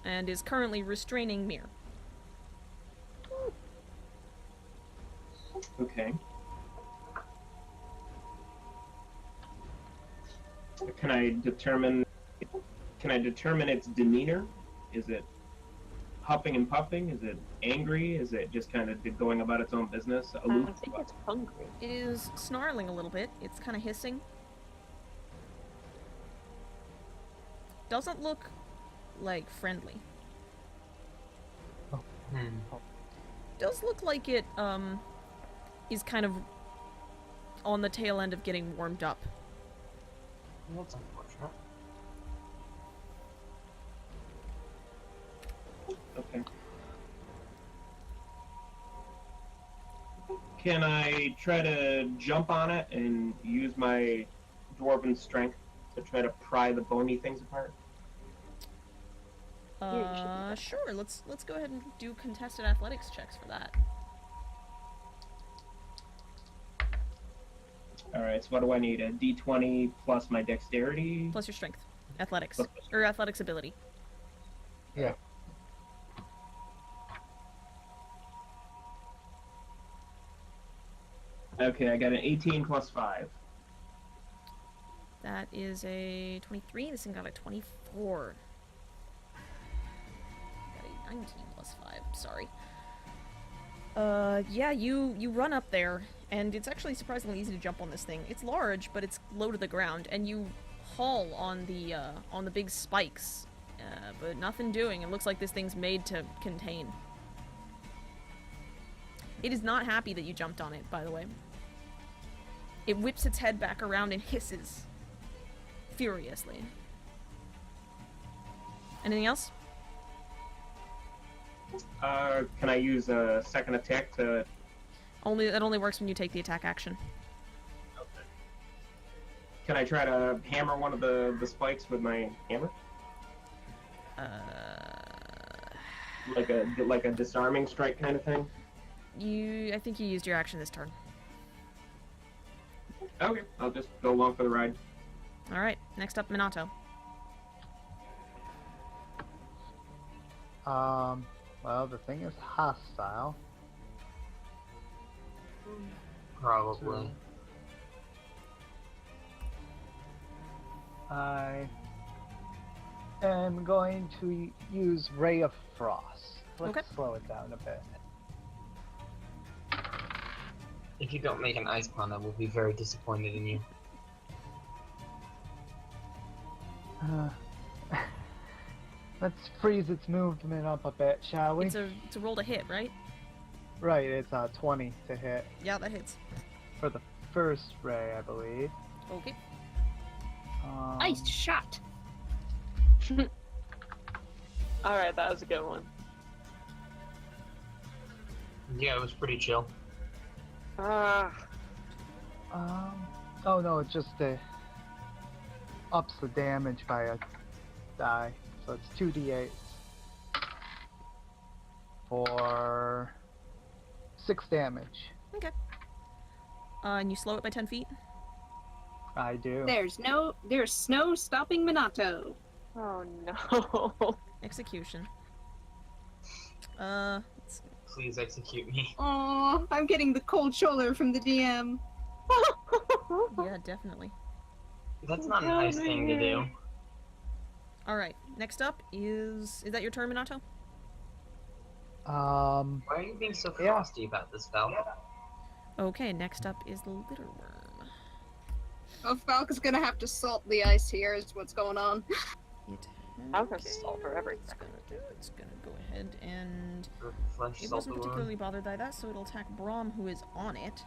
And is currently restraining Mir. Okay. Can I determine its demeanor? Is it huffing and puffing? Is it angry? Is it just kind of going about its own business? I Aloof? think it's hungry. It is snarling a little bit. It's kind of hissing. Doesn't look like friendly. Does look like it is kind of on the tail end of getting warmed up. That's unfortunate. Okay. Can I try to jump on it and use my dwarven strength to try to pry the bony things apart? Sure. Let's go ahead and do contested athletics checks for that. Alright, so what do I need? A d20 plus my dexterity? Plus your strength, athletics, Plus- or athletics ability. Yeah. Okay, I got an 18 plus 5. That is a 23. This thing got a 24. Got a 19 plus 5. Sorry. Yeah, you run up there, and it's actually surprisingly easy to jump on this thing. It's large, but it's low to the ground, and you haul on the big spikes, but nothing doing. It looks like this thing's made to contain. It is not happy that you jumped on it, by the way. It whips its head back around and hisses furiously. Anything else? Can I use a second attack to... That only works when you take the attack action. Okay. Can I try to hammer one of the spikes with my hammer? Like a disarming strike kind of thing? I think you used your action this turn. Okay, I'll just go along for the ride. Alright, next up, Minato. Well, the thing is hostile. Probably. I am going to use Ray of Frost. Let's Okay. slow it down a bit. If you don't make an ice pun, I will be very disappointed in you. Let's freeze its movement up a bit, shall we? It's a roll to hit, right? Right, it's 20 to hit Yeah, that hits. for the first ray, I believe. Okay. Nice shot. Alright, that was a good one. Yeah, it was pretty chill. Ah, Oh no, it just ups the damage by a die. So it's 2d8. for 6 damage. Okay. And you slow it by 10 feet? I do. There's snow stopping Minato. Oh no. Execution. Let's see. Please execute me. Aw, I'm getting the cold shoulder from the DM. Yeah, definitely. That's not a nice thing to do. Alright, next up is that your turn, Minato? Um, Why are you being so Yeah. frosty about this, Val? Okay, next up is the litter worm. Oh, Falcon's gonna have to salt the ice here, is what's going on. It I'm gonna salt for everything. It's gonna go ahead and Flesh it salt wasn't the wound. particularly bothered by that, so it'll attack Brom, who is on it.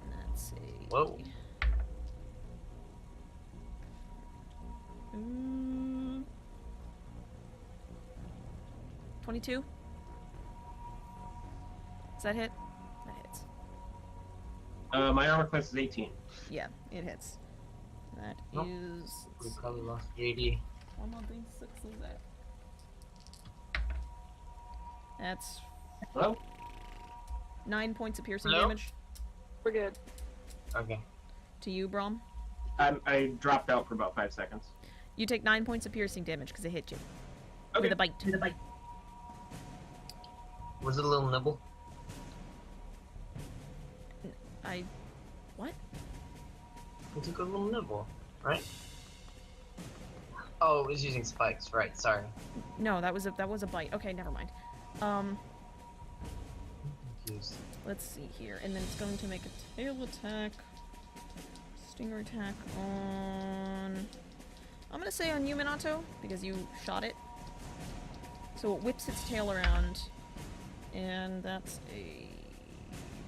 And that's a Whoa. 22. Does that hit? That hits. My armor class is 18. Yeah, it hits. That Nope. is. We probably lost JD. One more d6 is that. That's Hello? 9 points of piercing Hello? damage We're good. Okay. to you, Brom. I dropped out for about 5 seconds. You take 9 points of piercing damage because it hit you Okay. with a bite. Was it a little nibble? What? It took a little nibble, right? Oh, it was using spikes, right, sorry. No, that was a bite. Okay, never mind. I'm confused. Let's see here, and then it's going to make a tail attack, stinger attack on. I'm gonna say on you, Minato, because you shot it. So it whips its tail around, and that's a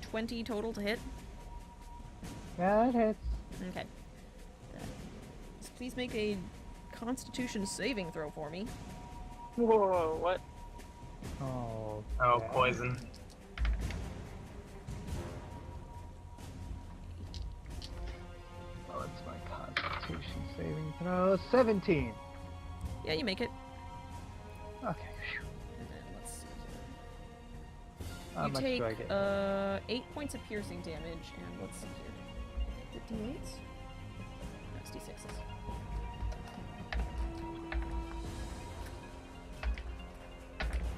20 total to hit. yeah, it hits. Okay. Please make a Constitution saving throw for me. Whoa, what? Oh. Oh, yeah. poison. Oh, it's my Constitution saving throw. 17. Yeah, you make it. Okay. Phew. And then let's see here. How You much take do I get? 8 points of piercing damage, and let's see here. Is it D8s? No, it's D6s.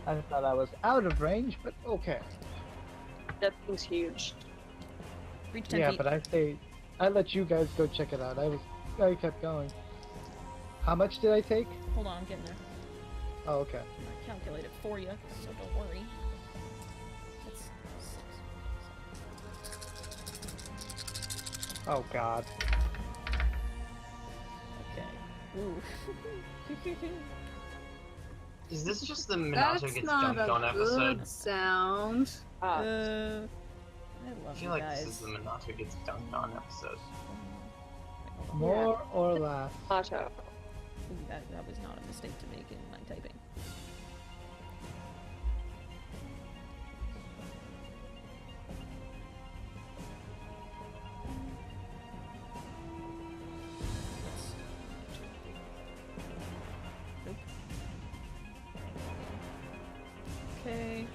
I thought I was out of range, but okay. That thing's huge. Reach 10 Yeah, feet. but I let you guys go check it out. I kept going. How much did I take? Hold on, I'm getting there. Oh, okay. I'm gonna calculate it for you, so don't worry. That's 6. Oh God. Okay. Ooh. Is this just the That's Minato gets not dunked on a episode? good sound. I Ah, love I feel you like guys. this is the Minato gets dunked on episode. Wait, hold on. More or less. Minato. Ooh, that was not a mistake to make in my typing. Nope. Okay.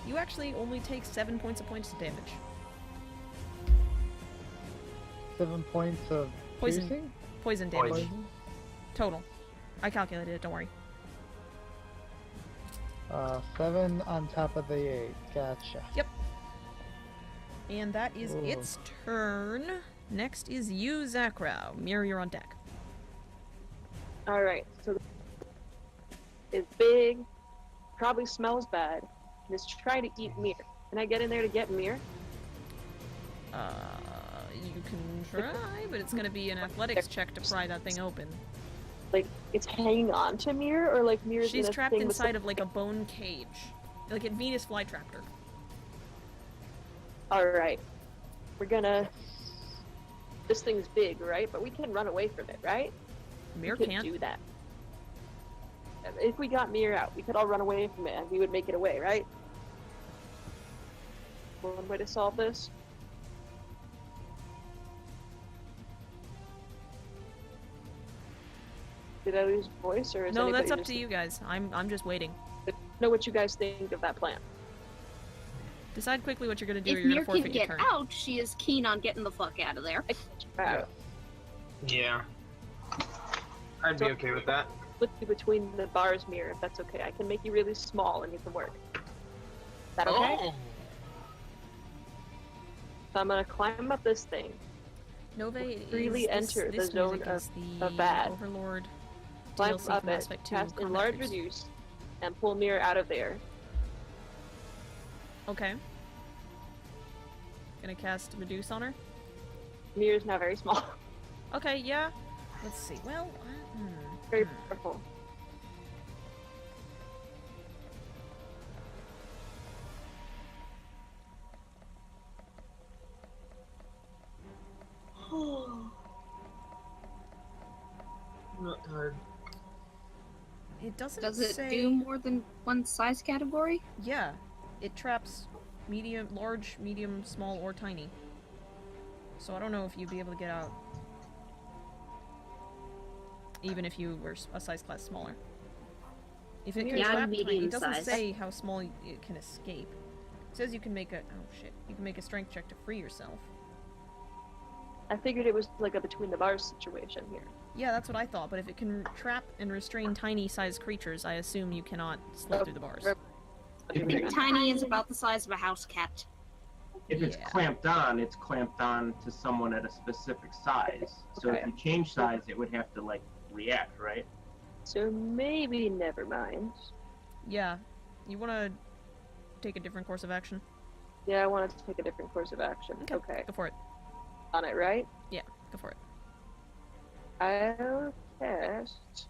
You actually only take 7 points of damage. 7 points of Poison. piercing? Poison damage. Poison. Total. I calculated it, don't worry. 7 on top of the 8. Gotcha. And that is Ooh. its turn. Next is you, Zakra. Mirror, you're on deck. Alright, so it's big, probably smells bad, and it's trying to eat Mir. Can I get in there to get Mir? You can try, but it's gonna be an athletics check to pry that thing open. Like, it's hanging on to Mir, or like Mir's She's in a trapped thing with inside of like a bone cage. Like a Venus flytrap her. Alright. We're gonna... This thing's big, right? But we can run away from it, right? Mir We could can't. do that. If we got Mir out, we could all run away from it and we would make it away, right? One way to solve this? Did I lose voice, or is No, anybody that's up just to you guys. I'm just waiting. know what you guys think of that plan? Decide quickly what you're gonna do, or If you're Mir gonna can forfeit your get turn. out, she is keen on getting the fuck out of there. Yeah. I'd be okay with that. Split you between the bars, Mir, if that's okay. I can make you really small and you can work. Is that okay? Oh. So I'm gonna climb up this thing. Nove freely is enter this the zone music is the of bad. Overlord Climb DLC up from it, Mass Effect 2 cast combat enlarge troops. reduce, and pull Mir out of there. Okay. Gonna cast reduce on her. Mir is now very small. Okay, yeah. Let's see. Well, Very powerful. I'm not tired. it doesn't Does it say... do more than one size category? Yeah. It traps medium, large, medium, small, or tiny. So I don't know if you'd be able to get out. Even if you were a size class smaller. If it can Yeah, trap tiny, medium it doesn't size. say how small it can escape. It says you can make a... Oh shit. You can make a strength check to free yourself. I figured it was like a between the bars situation here. Yeah, that's what I thought, but if it can trap and restrain tiny-sized creatures, I assume you cannot slip through the bars. If it- Tiny is about the size of a house cat. If it's Yeah. clamped on, it's clamped on to someone at a specific size. So Okay. if you change size, it would have to like react, right? So maybe never mind. Yeah. You want to take a different course of action? Yeah, I wanted to take a different course of action. Okay. Okay. Go for it. On it, right? Go for it. I'll cast.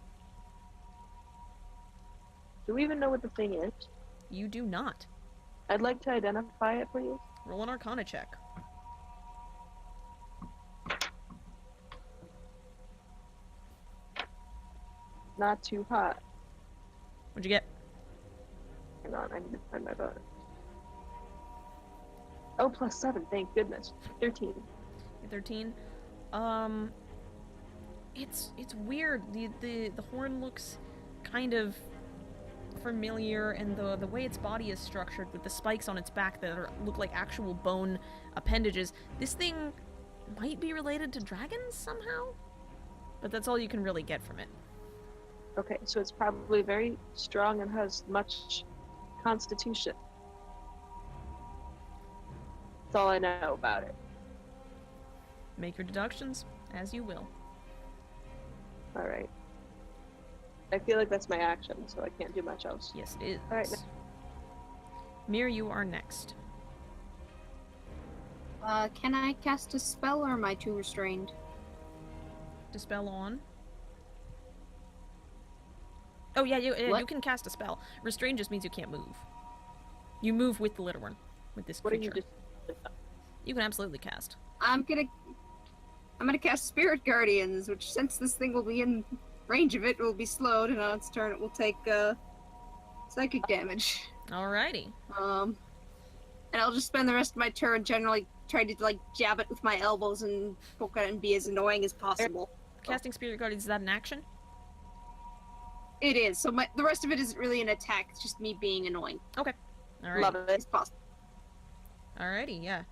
Do we even know what the thing is? You do not. I'd like to identify it, please. Roll an Arcana check. Not too hot. What'd you get? Hang on, I need to find my bonus. Oh, +7, thank goodness. 13. 13. It's weird. The horn looks kind of familiar, and the way its body is structured with the spikes on its back that look like actual bone appendages. This thing might be related to dragons somehow, but that's all you can really get from it. Okay, so it's probably very strong and has much constitution. That's all I know about it. Make your deductions as you will. Alright. I feel like that's my action, so I can't do much else. Yes, it is. Alright. Mir, you are next. Can I cast a spell or am I too restrained? Dispel on. Oh yeah, you What? can cast a spell. Restrain just means you can't move. You move with the little one, with this What are creature. you just... You can absolutely cast. I'm gonna cast Spirit Guardians, which since this thing will be in range of it, will be slowed, and on its turn it will take psychic damage. Alrighty. And I'll just spend the rest of my turn generally trying to like jab it with my elbows and poke at it and be as annoying as possible. Casting Spirit Guardians, is that an action? It is. So the rest of it isn't really an attack. It's just me being annoying Alrighty. Love it. as possible. Alrighty, yeah.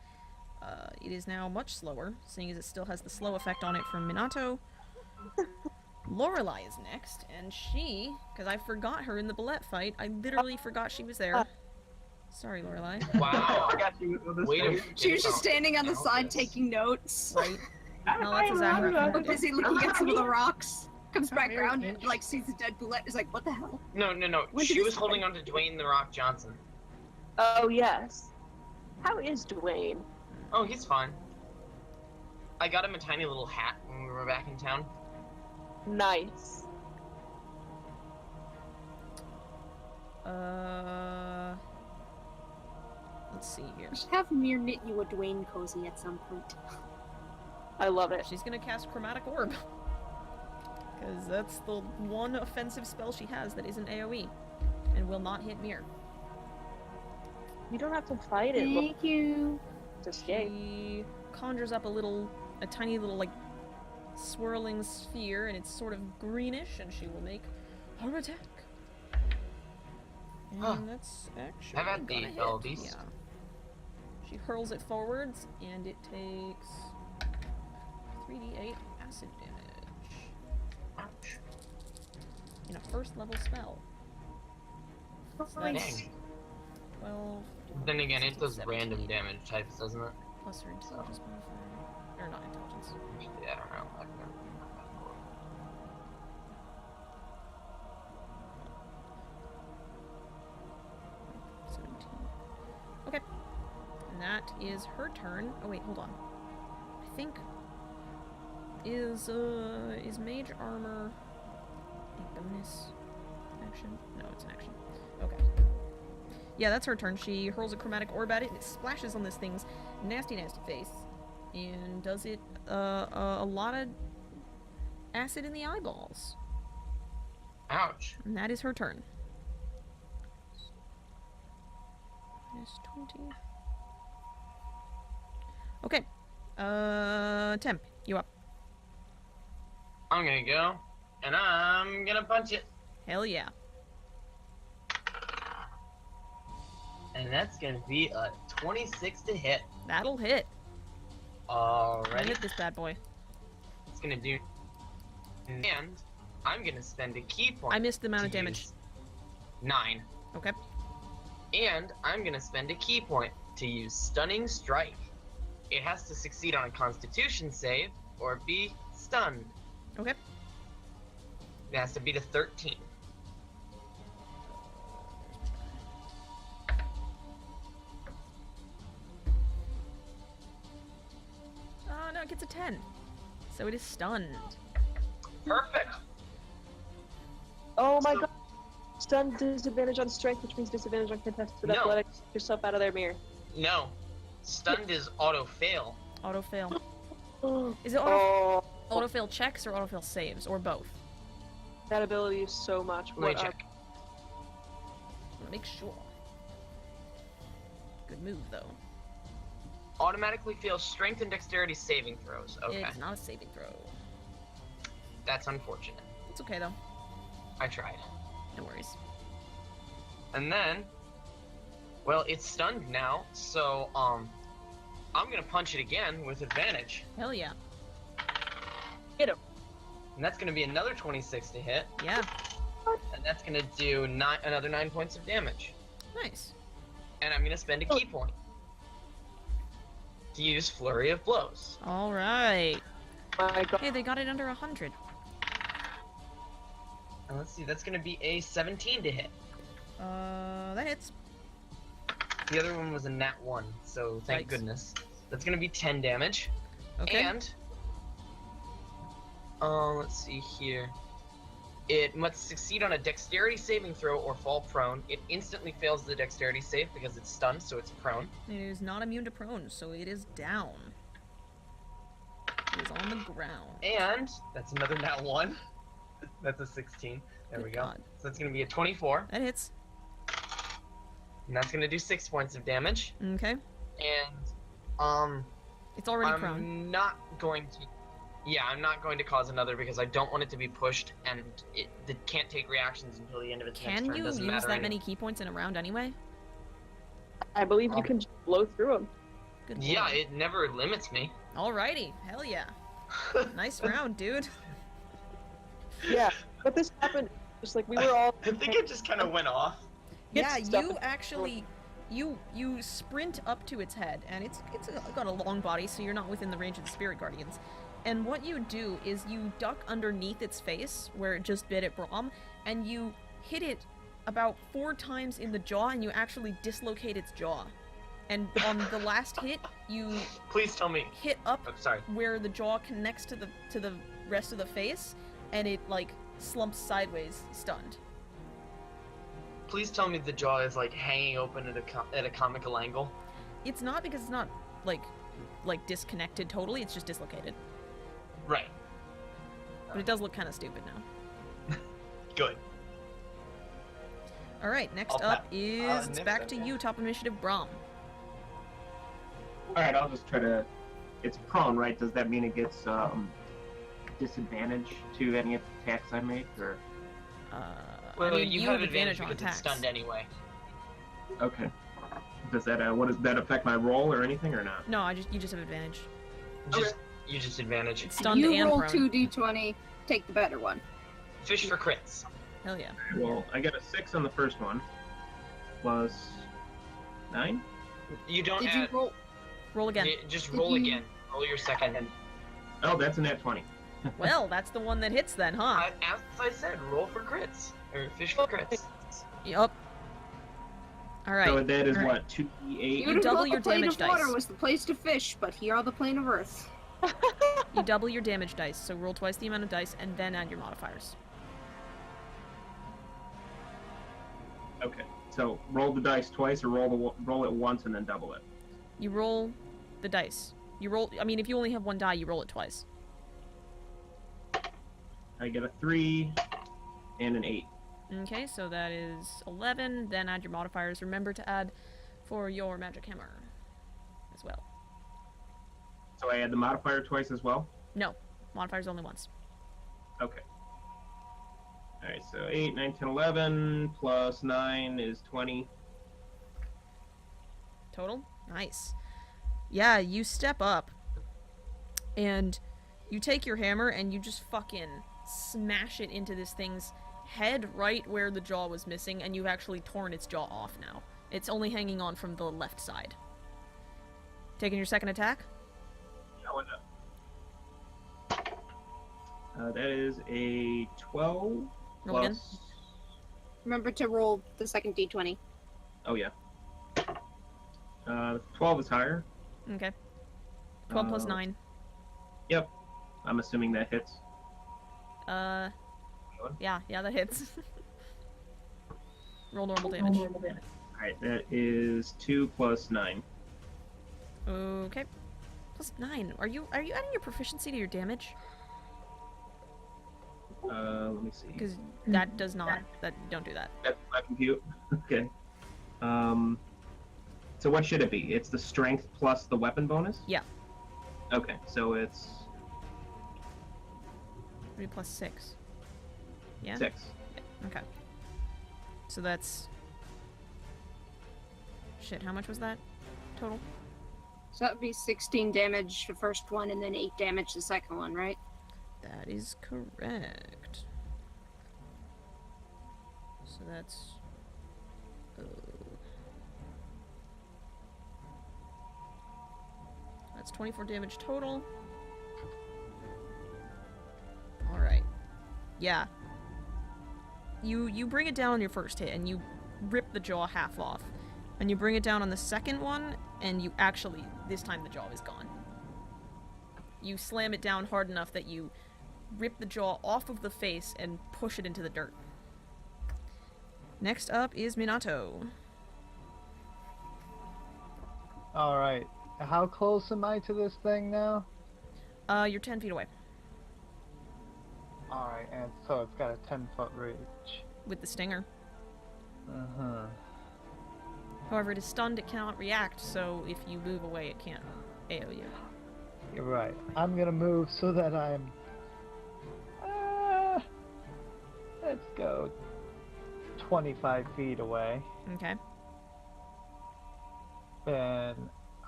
It is now much slower, seeing as it still has the slow effect on it from Minato. Lorelei is next, and she, because I forgot her in the bullet fight, I literally forgot she was there. Sorry, Lorelei. Wow. Wait a She was just standing on the side taking notes. Right? No, that's exactly We're right. busy looking at some of the rocks. Comes back around and like sees the dead bullet. Is like, what the hell? No. When did She this was happen? holding on to Dwayne the Rock Johnson. Oh, yes. How is Dwayne? Oh, he's fine. I got him a tiny little hat when we were back in town. Nice. Let's see here. We should have Mir knit you a Dwayne cozy at some point. I love it. She's gonna cast Chromatic Orb. Because that's the one offensive spell she has that isn't AoE. And will not hit Mir. You don't have to fight it. Look, Thank you. to escape. She conjures up a tiny little, like, swirling sphere, and it's sort of greenish, and she will make her attack. And Huh. that's actually How about gonna the hit. fellow beast? Yeah. She hurls it forwards, and it takes 3d8 acid damage Ouch. in a first level spell. So Nice. Dang. 12. Then again, it does 17, random damage types, doesn't it? plus her intelligence modifier. Or not intelligence. Actually, I don't know. I've never done that before. Okay. And that is her turn. Oh wait, hold on. I think is mage armor a bonus action? No, it's an action. Okay. Yeah, that's her turn. She hurls a chromatic orb at it and it splashes on this thing's nasty face and does it a lot of acid in the eyeballs. Ouch. And that is her turn. Minus 20. Okay. Temp, you up. I'm gonna go, and I'm gonna punch it. Hell yeah. And that's gonna be a 26 to hit. That'll hit. Alrighty. Hit this bad boy. It's gonna do. And I'm gonna spend a key point. I missed the amount to of damage. use 9. Okay. And I'm gonna spend a key point to use Stunning Strike. It has to succeed on a Constitution save or be stunned. Okay. It has to beat a 13. Oh no, it gets a 10. So it is stunned. Perfect. Oh my So- god. Stun disadvantage on strength, which means disadvantage on contested No. athletics. Get yourself out of there, Mirror. No. Stunned is auto fail. Auto fail. Oh, Is it auto fail checks or auto fail saves or both? that ability is so much. Let me What check. Make sure. Good move though. Automatically fails strength and dexterity saving throws. Okay. It's not a saving throw. That's unfortunate. It's okay though. I tried. No worries. And then, well, it's stunned now, so, I'm gonna punch it again with advantage. Hell yeah. Hit him. And that's gonna be another 26 to hit, Yeah. and that's gonna do another 9 points of damage. Nice. And I'm gonna spend a key point to use Flurry of Blows. Alright. My god. Hey, they got it under 100. And let's see, that's gonna be a 17 to hit. That hits. The other one was a nat 1, so thank Yikes. goodness. That's gonna be 10 damage. Okay. And, let's see here. It must succeed on a dexterity saving throw or fall prone. It instantly fails the dexterity save because it's stunned, so it's prone. It is not immune to prone, so it is down. It is on the ground. And that's another nat 1. That's a 16. There Good we go. God. So that's gonna be a 24. That hits. And that's gonna do 6 points of damage. Okay. And, It's already I'm prone. not going to. Yeah, I'm not going to cause another because I don't want it to be pushed, and it can't take reactions until the end of its next Can turn. you Doesn't use matter that many key points in a round anyway? I believe you can just blow through him. Good Yeah, lord. it never limits me. Alrighty. Hell yeah. Nice round, dude. Yeah. But this happened just like we were all. I think it just kind of went off. Yeah, It's stuff- you actually you sprint up to its head, and it's got a long body, so you're not within the range of the spirit guardians. And what you do is you duck underneath its face where it just bit at Brom, and you hit it about 4 times in the jaw, and you actually dislocate its jaw. And on the last hit, you Please tell me. hit up Oh, sorry. where the jaw connects to the rest of the face, and it like slumps sideways, stunned. Please tell me the jaw is like hanging open at a comical angle. It's not, because it's not like disconnected totally. It's just dislocated. Right. But it does look kind of stupid now. Good. All right, next I'll up is next back up, to yeah. you, top initiative, Brom. Alright, I'll just try to. It's prone, right? Does that mean it gets disadvantage to any attacks I make, or? Well, I mean, you have have advantage on because attacks. it's stunned anyway. Okay. Does that does that affect my roll or anything or not? No, you just have advantage. You just advantage. It's stunned You and roll prone. 2d20, take the better one. Fish for crits. Hell yeah. Well, I got a 6 on the first one, plus 9. You don't Did you add. roll? Roll again. Just Did roll you- again. Roll your second. Oh, that's a nat 20. Well, that's the one that hits then, huh? As I said, roll for crits or fish for crits. Yup. Alright. So that is Alright. what, 2d8? You'd double have your thought the plane damage of water dice. was the place to fish, but here are the plane of earth. You double your damage dice, so roll twice the amount of dice and then add your modifiers. Okay, so roll the dice twice, or roll it once and then double it. You roll the dice. I mean, if you only have one die, you roll it twice. I get a 3 and an 8. Okay, so that is 11. Then add your modifiers. Remember to add for your magic hammer as well. So I add the modifier twice as well? No, modifiers only once. Okay. Alright, so 8, 9, 10, 11, plus 9 is 20. Total? Nice. Yeah, you step up and you take your hammer and you just fucking smash it into this thing's head right where the jaw was missing, and you've actually torn its jaw off now. It's only hanging on from the left side. Taking your second attack? Yeah, why not? That is a 12 Roll again. plus... Remember to roll the second d20. Oh, yeah. 12 is higher. Okay. 12 plus 9. Yep. I'm assuming that hits. Yeah, that hits. Roll normal damage. Alright, that is 2 plus 9. Okay. Plus 9. Are you adding your proficiency to your damage? Let me see. Because that does not. Don't do that. That's my compute. Okay. So what should it be? It's the strength plus the weapon bonus? Yeah. Okay, so it's 3 plus 6. Yeah? 6. Okay. So that's... Shit, how much was that total? So that would be 16 damage the first one, and then 8 damage the second one, right? That is correct. So that's... That's 24 damage total. Alright. Yeah. You bring it down on your first hit, and you rip the jaw half off. And you bring it down on the second one, and you actually, this time the jaw is gone. You slam it down hard enough that you rip the jaw off of the face and push it into the dirt. Next up is Minato. Alright. How close am I to this thing now? You're 10 feet away. Alright, and so it's got a 10-foot reach. With the stinger. Uh-huh. However, it is stunned, it cannot react, so if you move away, it can't AO you. You're right. I'm gonna move so that I'm... let's go 25 feet away. Okay. Then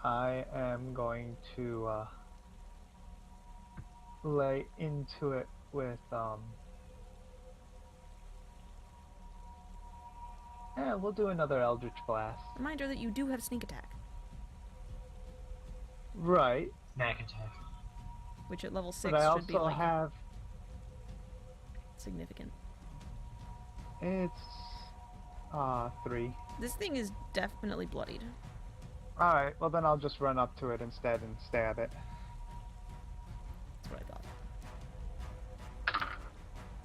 I am going to lay into it with we'll do another Eldritch Blast. Reminder that you do have sneak attack, Right, Snack attack. which at level 6 but I should be also like have significant. it's 3. This thing is definitely bloodied. Alright, well then I'll just run up to it instead and stab it. That's what I thought.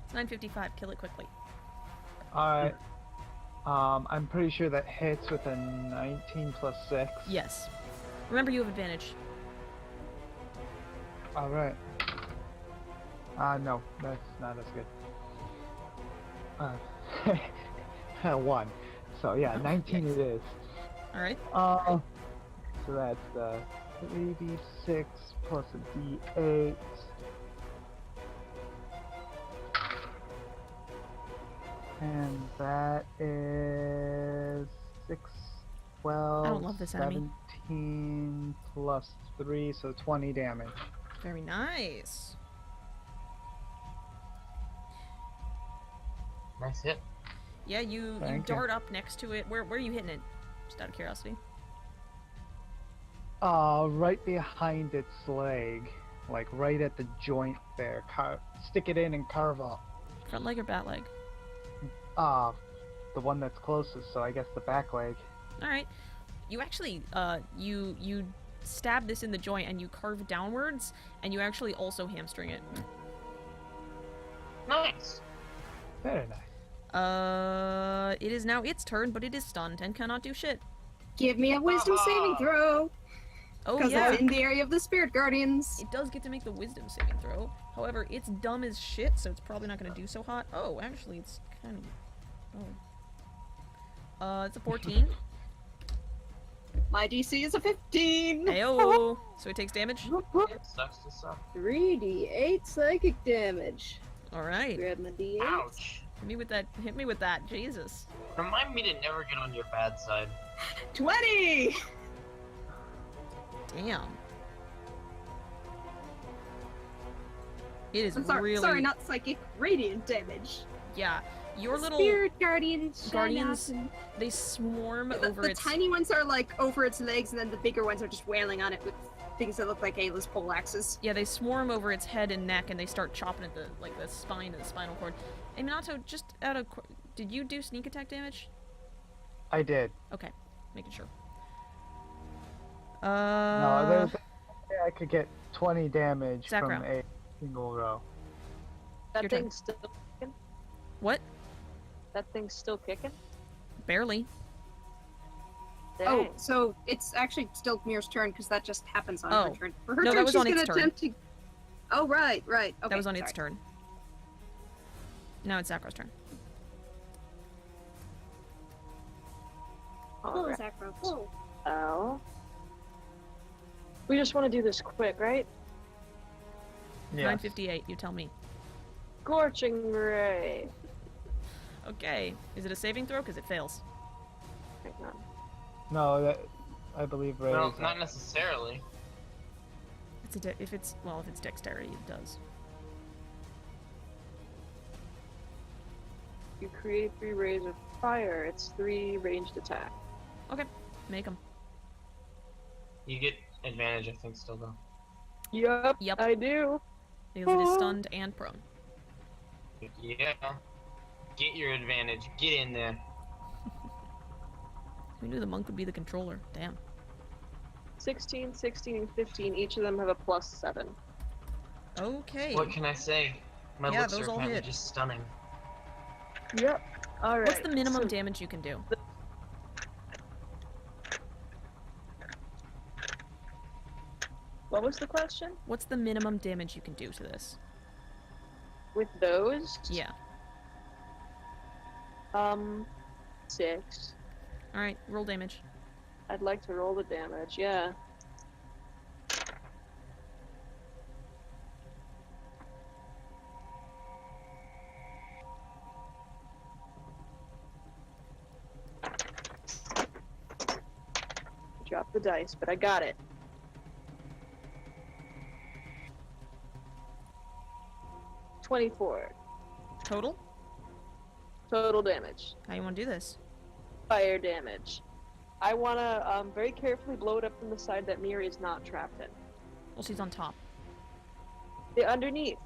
It's 9:55. Kill it quickly. Alright. I'm pretty sure that hits with a 19 plus 6. Yes. Remember, you have advantage. Alright. No, that's not as good. 1. So yeah, 19 it is. Alright. So that's 3d6 plus a d8. And that is 6, 12, I don't love this enemy. 17 plus 3, so 20 damage. Very nice. Nice hit. Yeah, you Thank you. dart up next to it. Where are you hitting it? Just out of curiosity. Right behind its leg. Like right at the joint there. Stick it in and carve up. Front leg or back leg? The one that's closest, so I guess the back leg. Alright. You actually, you stab this in the joint and you carve downwards, and you actually also hamstring it. Nice. Very nice. It is now its turn, but it is stunned and cannot do shit. Give me a wisdom saving throw. Oh Because yeah, it's in the area of the spirit guardians. it does get to make the wisdom saving throw. However, it's dumb as shit, so it's probably not gonna do so hot. Oh, actually, it's kind of... Oh. It's a 14. My DC is a 15. Ayo! So it takes damage? It sucks to suck. 3d8 psychic damage. Alright. Grab my d8. Ouch. Hit me with that, Jesus. Remind me to never get on your bad side. 20! Damn. It is I'm sorry, really... sorry, not psychic. Radiant damage. Yeah. Your little Spirit guardians. guardians, they swarm over The its... tiny ones are like over its legs, and then the bigger ones are just wailing on it with things that look like Ayla's poleaxes. Yeah, they swarm over its head and neck, and they start chopping at the spine and the spinal cord. Hey, Minato, just out of... Did you do sneak attack damage? I did. Okay, making sure. No, there's I could get 20 damage Zach from round. a single row. That Your turn. thing's still kicking? What? That thing's still kicking? Barely. Dang. Oh, so it's actually still Mir's turn because that just happens on Oh. her turn. For her No, that turn, was she's on its gonna turn. attempt to. Oh right. Okay, That was on its sorry. turn. Now it's Zakra's turn. Alright. Zachro, pull. Oh. We just want to do this quick, right? Yes. 958, you tell me. Scorching Ray. Okay. Is it a saving throw? Because it fails. Hang on. No, that I believe Ray Well, is not necessarily. It's if it's dexterity, it does. You create 3 rays of fire. It's 3 ranged attack. Okay, make them. You get advantage, I think, still though. Yup. Yep. I do. Because it is stunned and prone. Yeah. Get your advantage. Get in there. Who knew the monk would be the controller? Damn. 16, 16, and 15. Each of them have a +7. Okay. What can I say? My Yeah, looks those are all apparently hit. just stunning. Yep. Alright. What's the minimum so damage you can do? What was the question? What's the minimum damage you can do to this? With those? Yeah. 6. Alright, roll damage. I'd like to roll the damage, yeah. Drop the dice, but I got it. $24 Total? total damage. How you want to do this? Fire damage. I want to very carefully blow it up from the side that Miri is not trapped in. Well, she's on top. The underneath.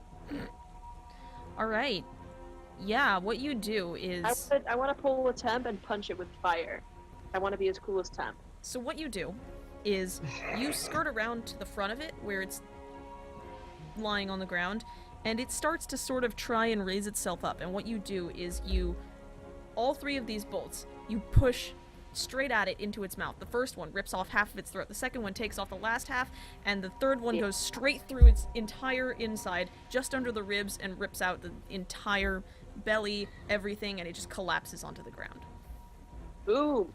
Alright. Yeah, what you do is... I want to pull a temp and punch it with fire. I want to be as cool as temp. So what you do is you skirt around to the front of it where it's lying on the ground, and it starts to sort of try and raise itself up. And what you do is all 3 of these bolts, you push straight at it into its mouth. The first one rips off half of its throat, the second one takes off the last half, and the third one goes straight through its entire inside, just under the ribs, and rips out the entire belly, everything, and it just collapses onto the ground. Boom!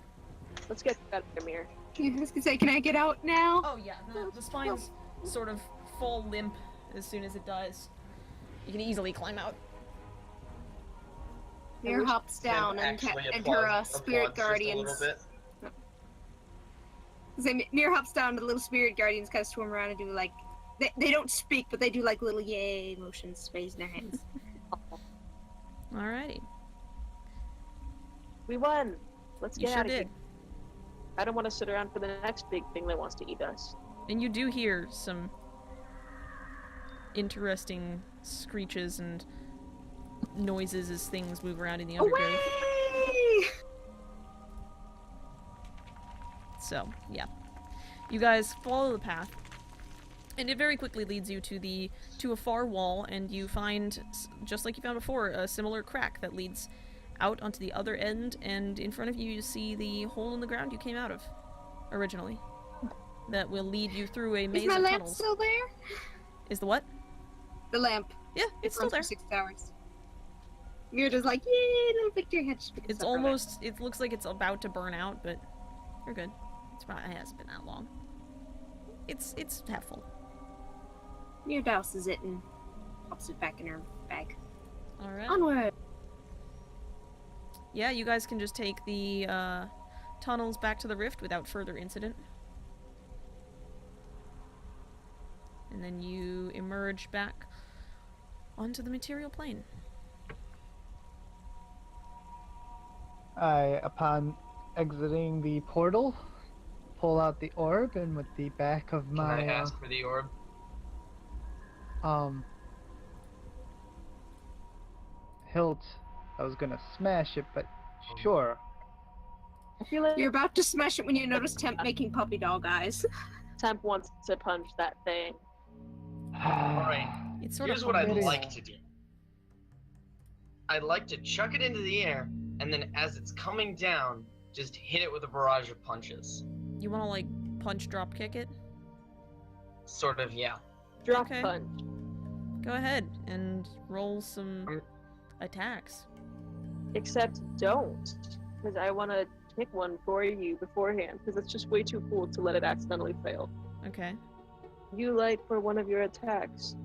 Let's get out of here. I was gonna say, can I get out now? Oh yeah, the spines sort of fall limp as soon as it dies. You can easily climb out. Mir hops down and her spirit guardians. Mir hops down, and the little spirit guardians kind of swim around and do like they don't speak, but they do like little yay motions, raising their hands. Alrighty. We won. Let's You get sure out of did. here. I don't want to sit around for the next big thing that wants to eat us. And you do hear some interesting screeches and noises as things move around in the undergrowth. Away! So, yeah. You guys follow the path, and it very quickly leads you to a far wall, and you find, just like you found before, a similar crack that leads out onto the other end, and in front of you you see the hole in the ground you came out of originally. That will lead you through a maze Is my of lamp tunnels. still there? Is the what? The lamp. Yeah, it's still runs there. for 6 hours. Mir just like, yay, little victory hatch. It's almost, it looks like it's about to burn out, but you're good. It hasn't been that long. It's half full. Mir douses it and pops it back in her bag. Alright. Onward! Yeah, you guys can just take the tunnels back to the rift without further incident. And then you emerge back onto the material plane. Upon exiting the portal, pull out the orb, and with the back of Can my I ask for the orb? hilt, I was gonna smash it, but sure. I feel like You're about to smash it when you notice Temp making puppy dog eyes. Temp wants to punch that thing. Alright, It's sort here's of what I'd hilarious. like to do. I'd like to chuck it into the air, and then as it's coming down, just hit it with a barrage of punches. You want to like punch drop kick it? Sort of, yeah. Drop Okay. punch. Go ahead and roll some attacks. Except don't. Because I want to pick one for you beforehand. Because it's just way too cool to let it accidentally fail. Okay. You like for one of your attacks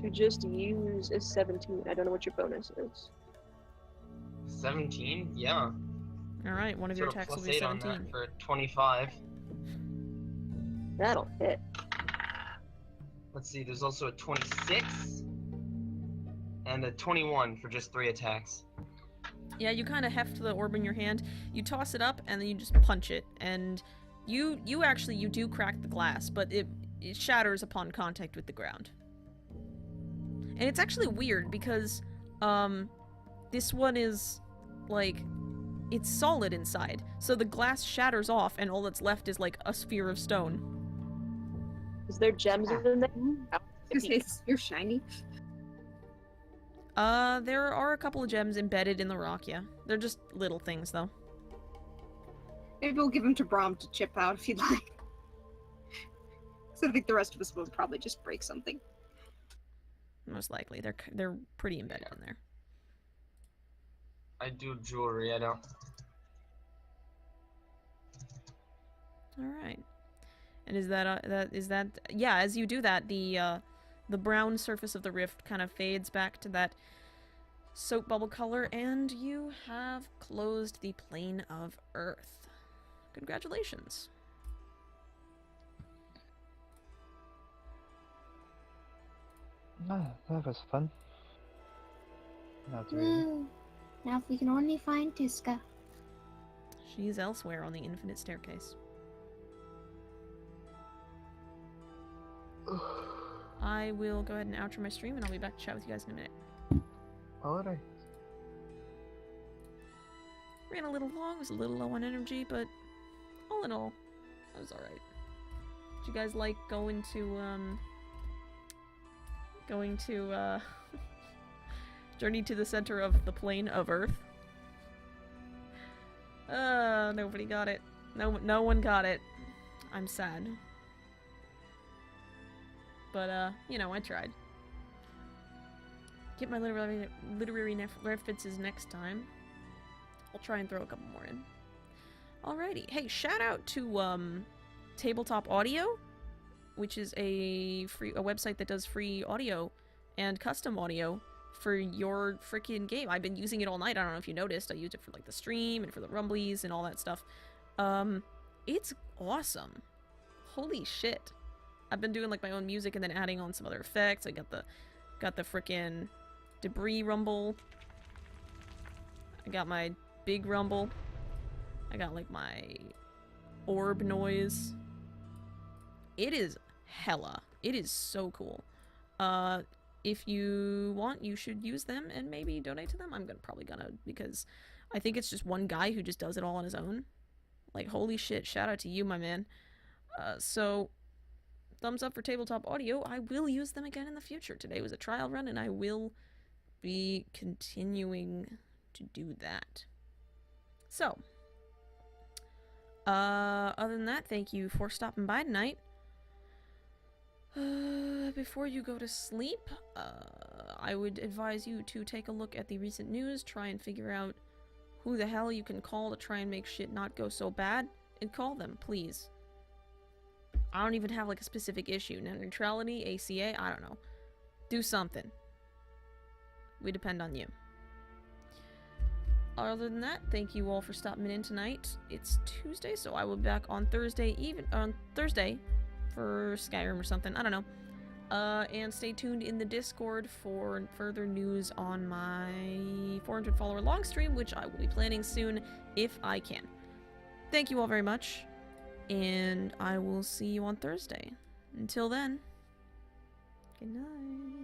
to just use a 17. I don't know what your bonus is. 17? Yeah. Alright, one of your Throw a attacks will plus be 8 on 17. that for 25. That'll hit. Let's see, there's also a 26 and a 21 for just 3 attacks. Yeah, you kind of heft the orb in your hand, you toss it up, and then you just punch it, and you do crack the glass, but it shatters upon contact with the ground. And it's actually weird, because, this one is, like, it's solid inside, so the glass shatters off, and all that's left is, like, a sphere of stone. Is there gems in there? You're shiny. There are a couple of gems embedded in the rock, yeah. They're just little things, though. Maybe we'll give them to Brom to chip out if you'd like. So I think the rest of us will probably just break something. Most likely. They're pretty embedded in there. I do jewelry, I don't. Alright. And is that yeah, as you do that, the brown surface of the rift kind of fades back to that soap bubble color, and you have closed the plane of Earth. Congratulations. Ah, that was fun. Not really. Now if we can only find Tiska. She's elsewhere on the infinite staircase. I will go ahead and outro my stream, and I'll be back to chat with you guys in a minute. Alright. Ran a little long, was a little low on energy, but all in all, that was alright. Did you guys like going to Journey to the Center of the Plane of Earth? Nobody got it. No one got it. I'm sad. But, you know, I tried. Get my literary references next time. I'll try and throw a couple more in. Alrighty. Hey, shout out to, Tabletop Audio, which is a website that does free audio and custom audio for your freaking game. I've been using it all night. I don't know if you noticed. I used it for like the stream and for the rumblies and all that stuff. It's awesome. Holy shit. I've been doing like my own music and then adding on some other effects. I got the frickin' debris rumble. I got my big rumble. I got like my orb noise. It is hella. It is so cool. If you want, you should use them and maybe donate to them. I'm probably gonna, because I think it's just one guy who just does it all on his own. Like, holy shit, shout out to you, my man. So, thumbs up for tabletop audio. I will use them again in the future. Today was a trial run, and I will be continuing to do that. So, other than that, thank you for stopping by tonight. Before you go to sleep, I would advise you to take a look at the recent news, try and figure out who the hell you can call to try and make shit not go so bad, and call them, please. I don't even have like a specific issue. Net neutrality, ACA, I don't know. Do something. We depend on you. Other than that, thank you all for stopping in tonight. It's Tuesday, so I will be back on Thursday, for Skyrim or something. I don't know. And stay tuned in the Discord for further news on my 400 follower long stream, which I will be planning soon if I can. Thank you all very much, and I will see you on Thursday. Until then, good night.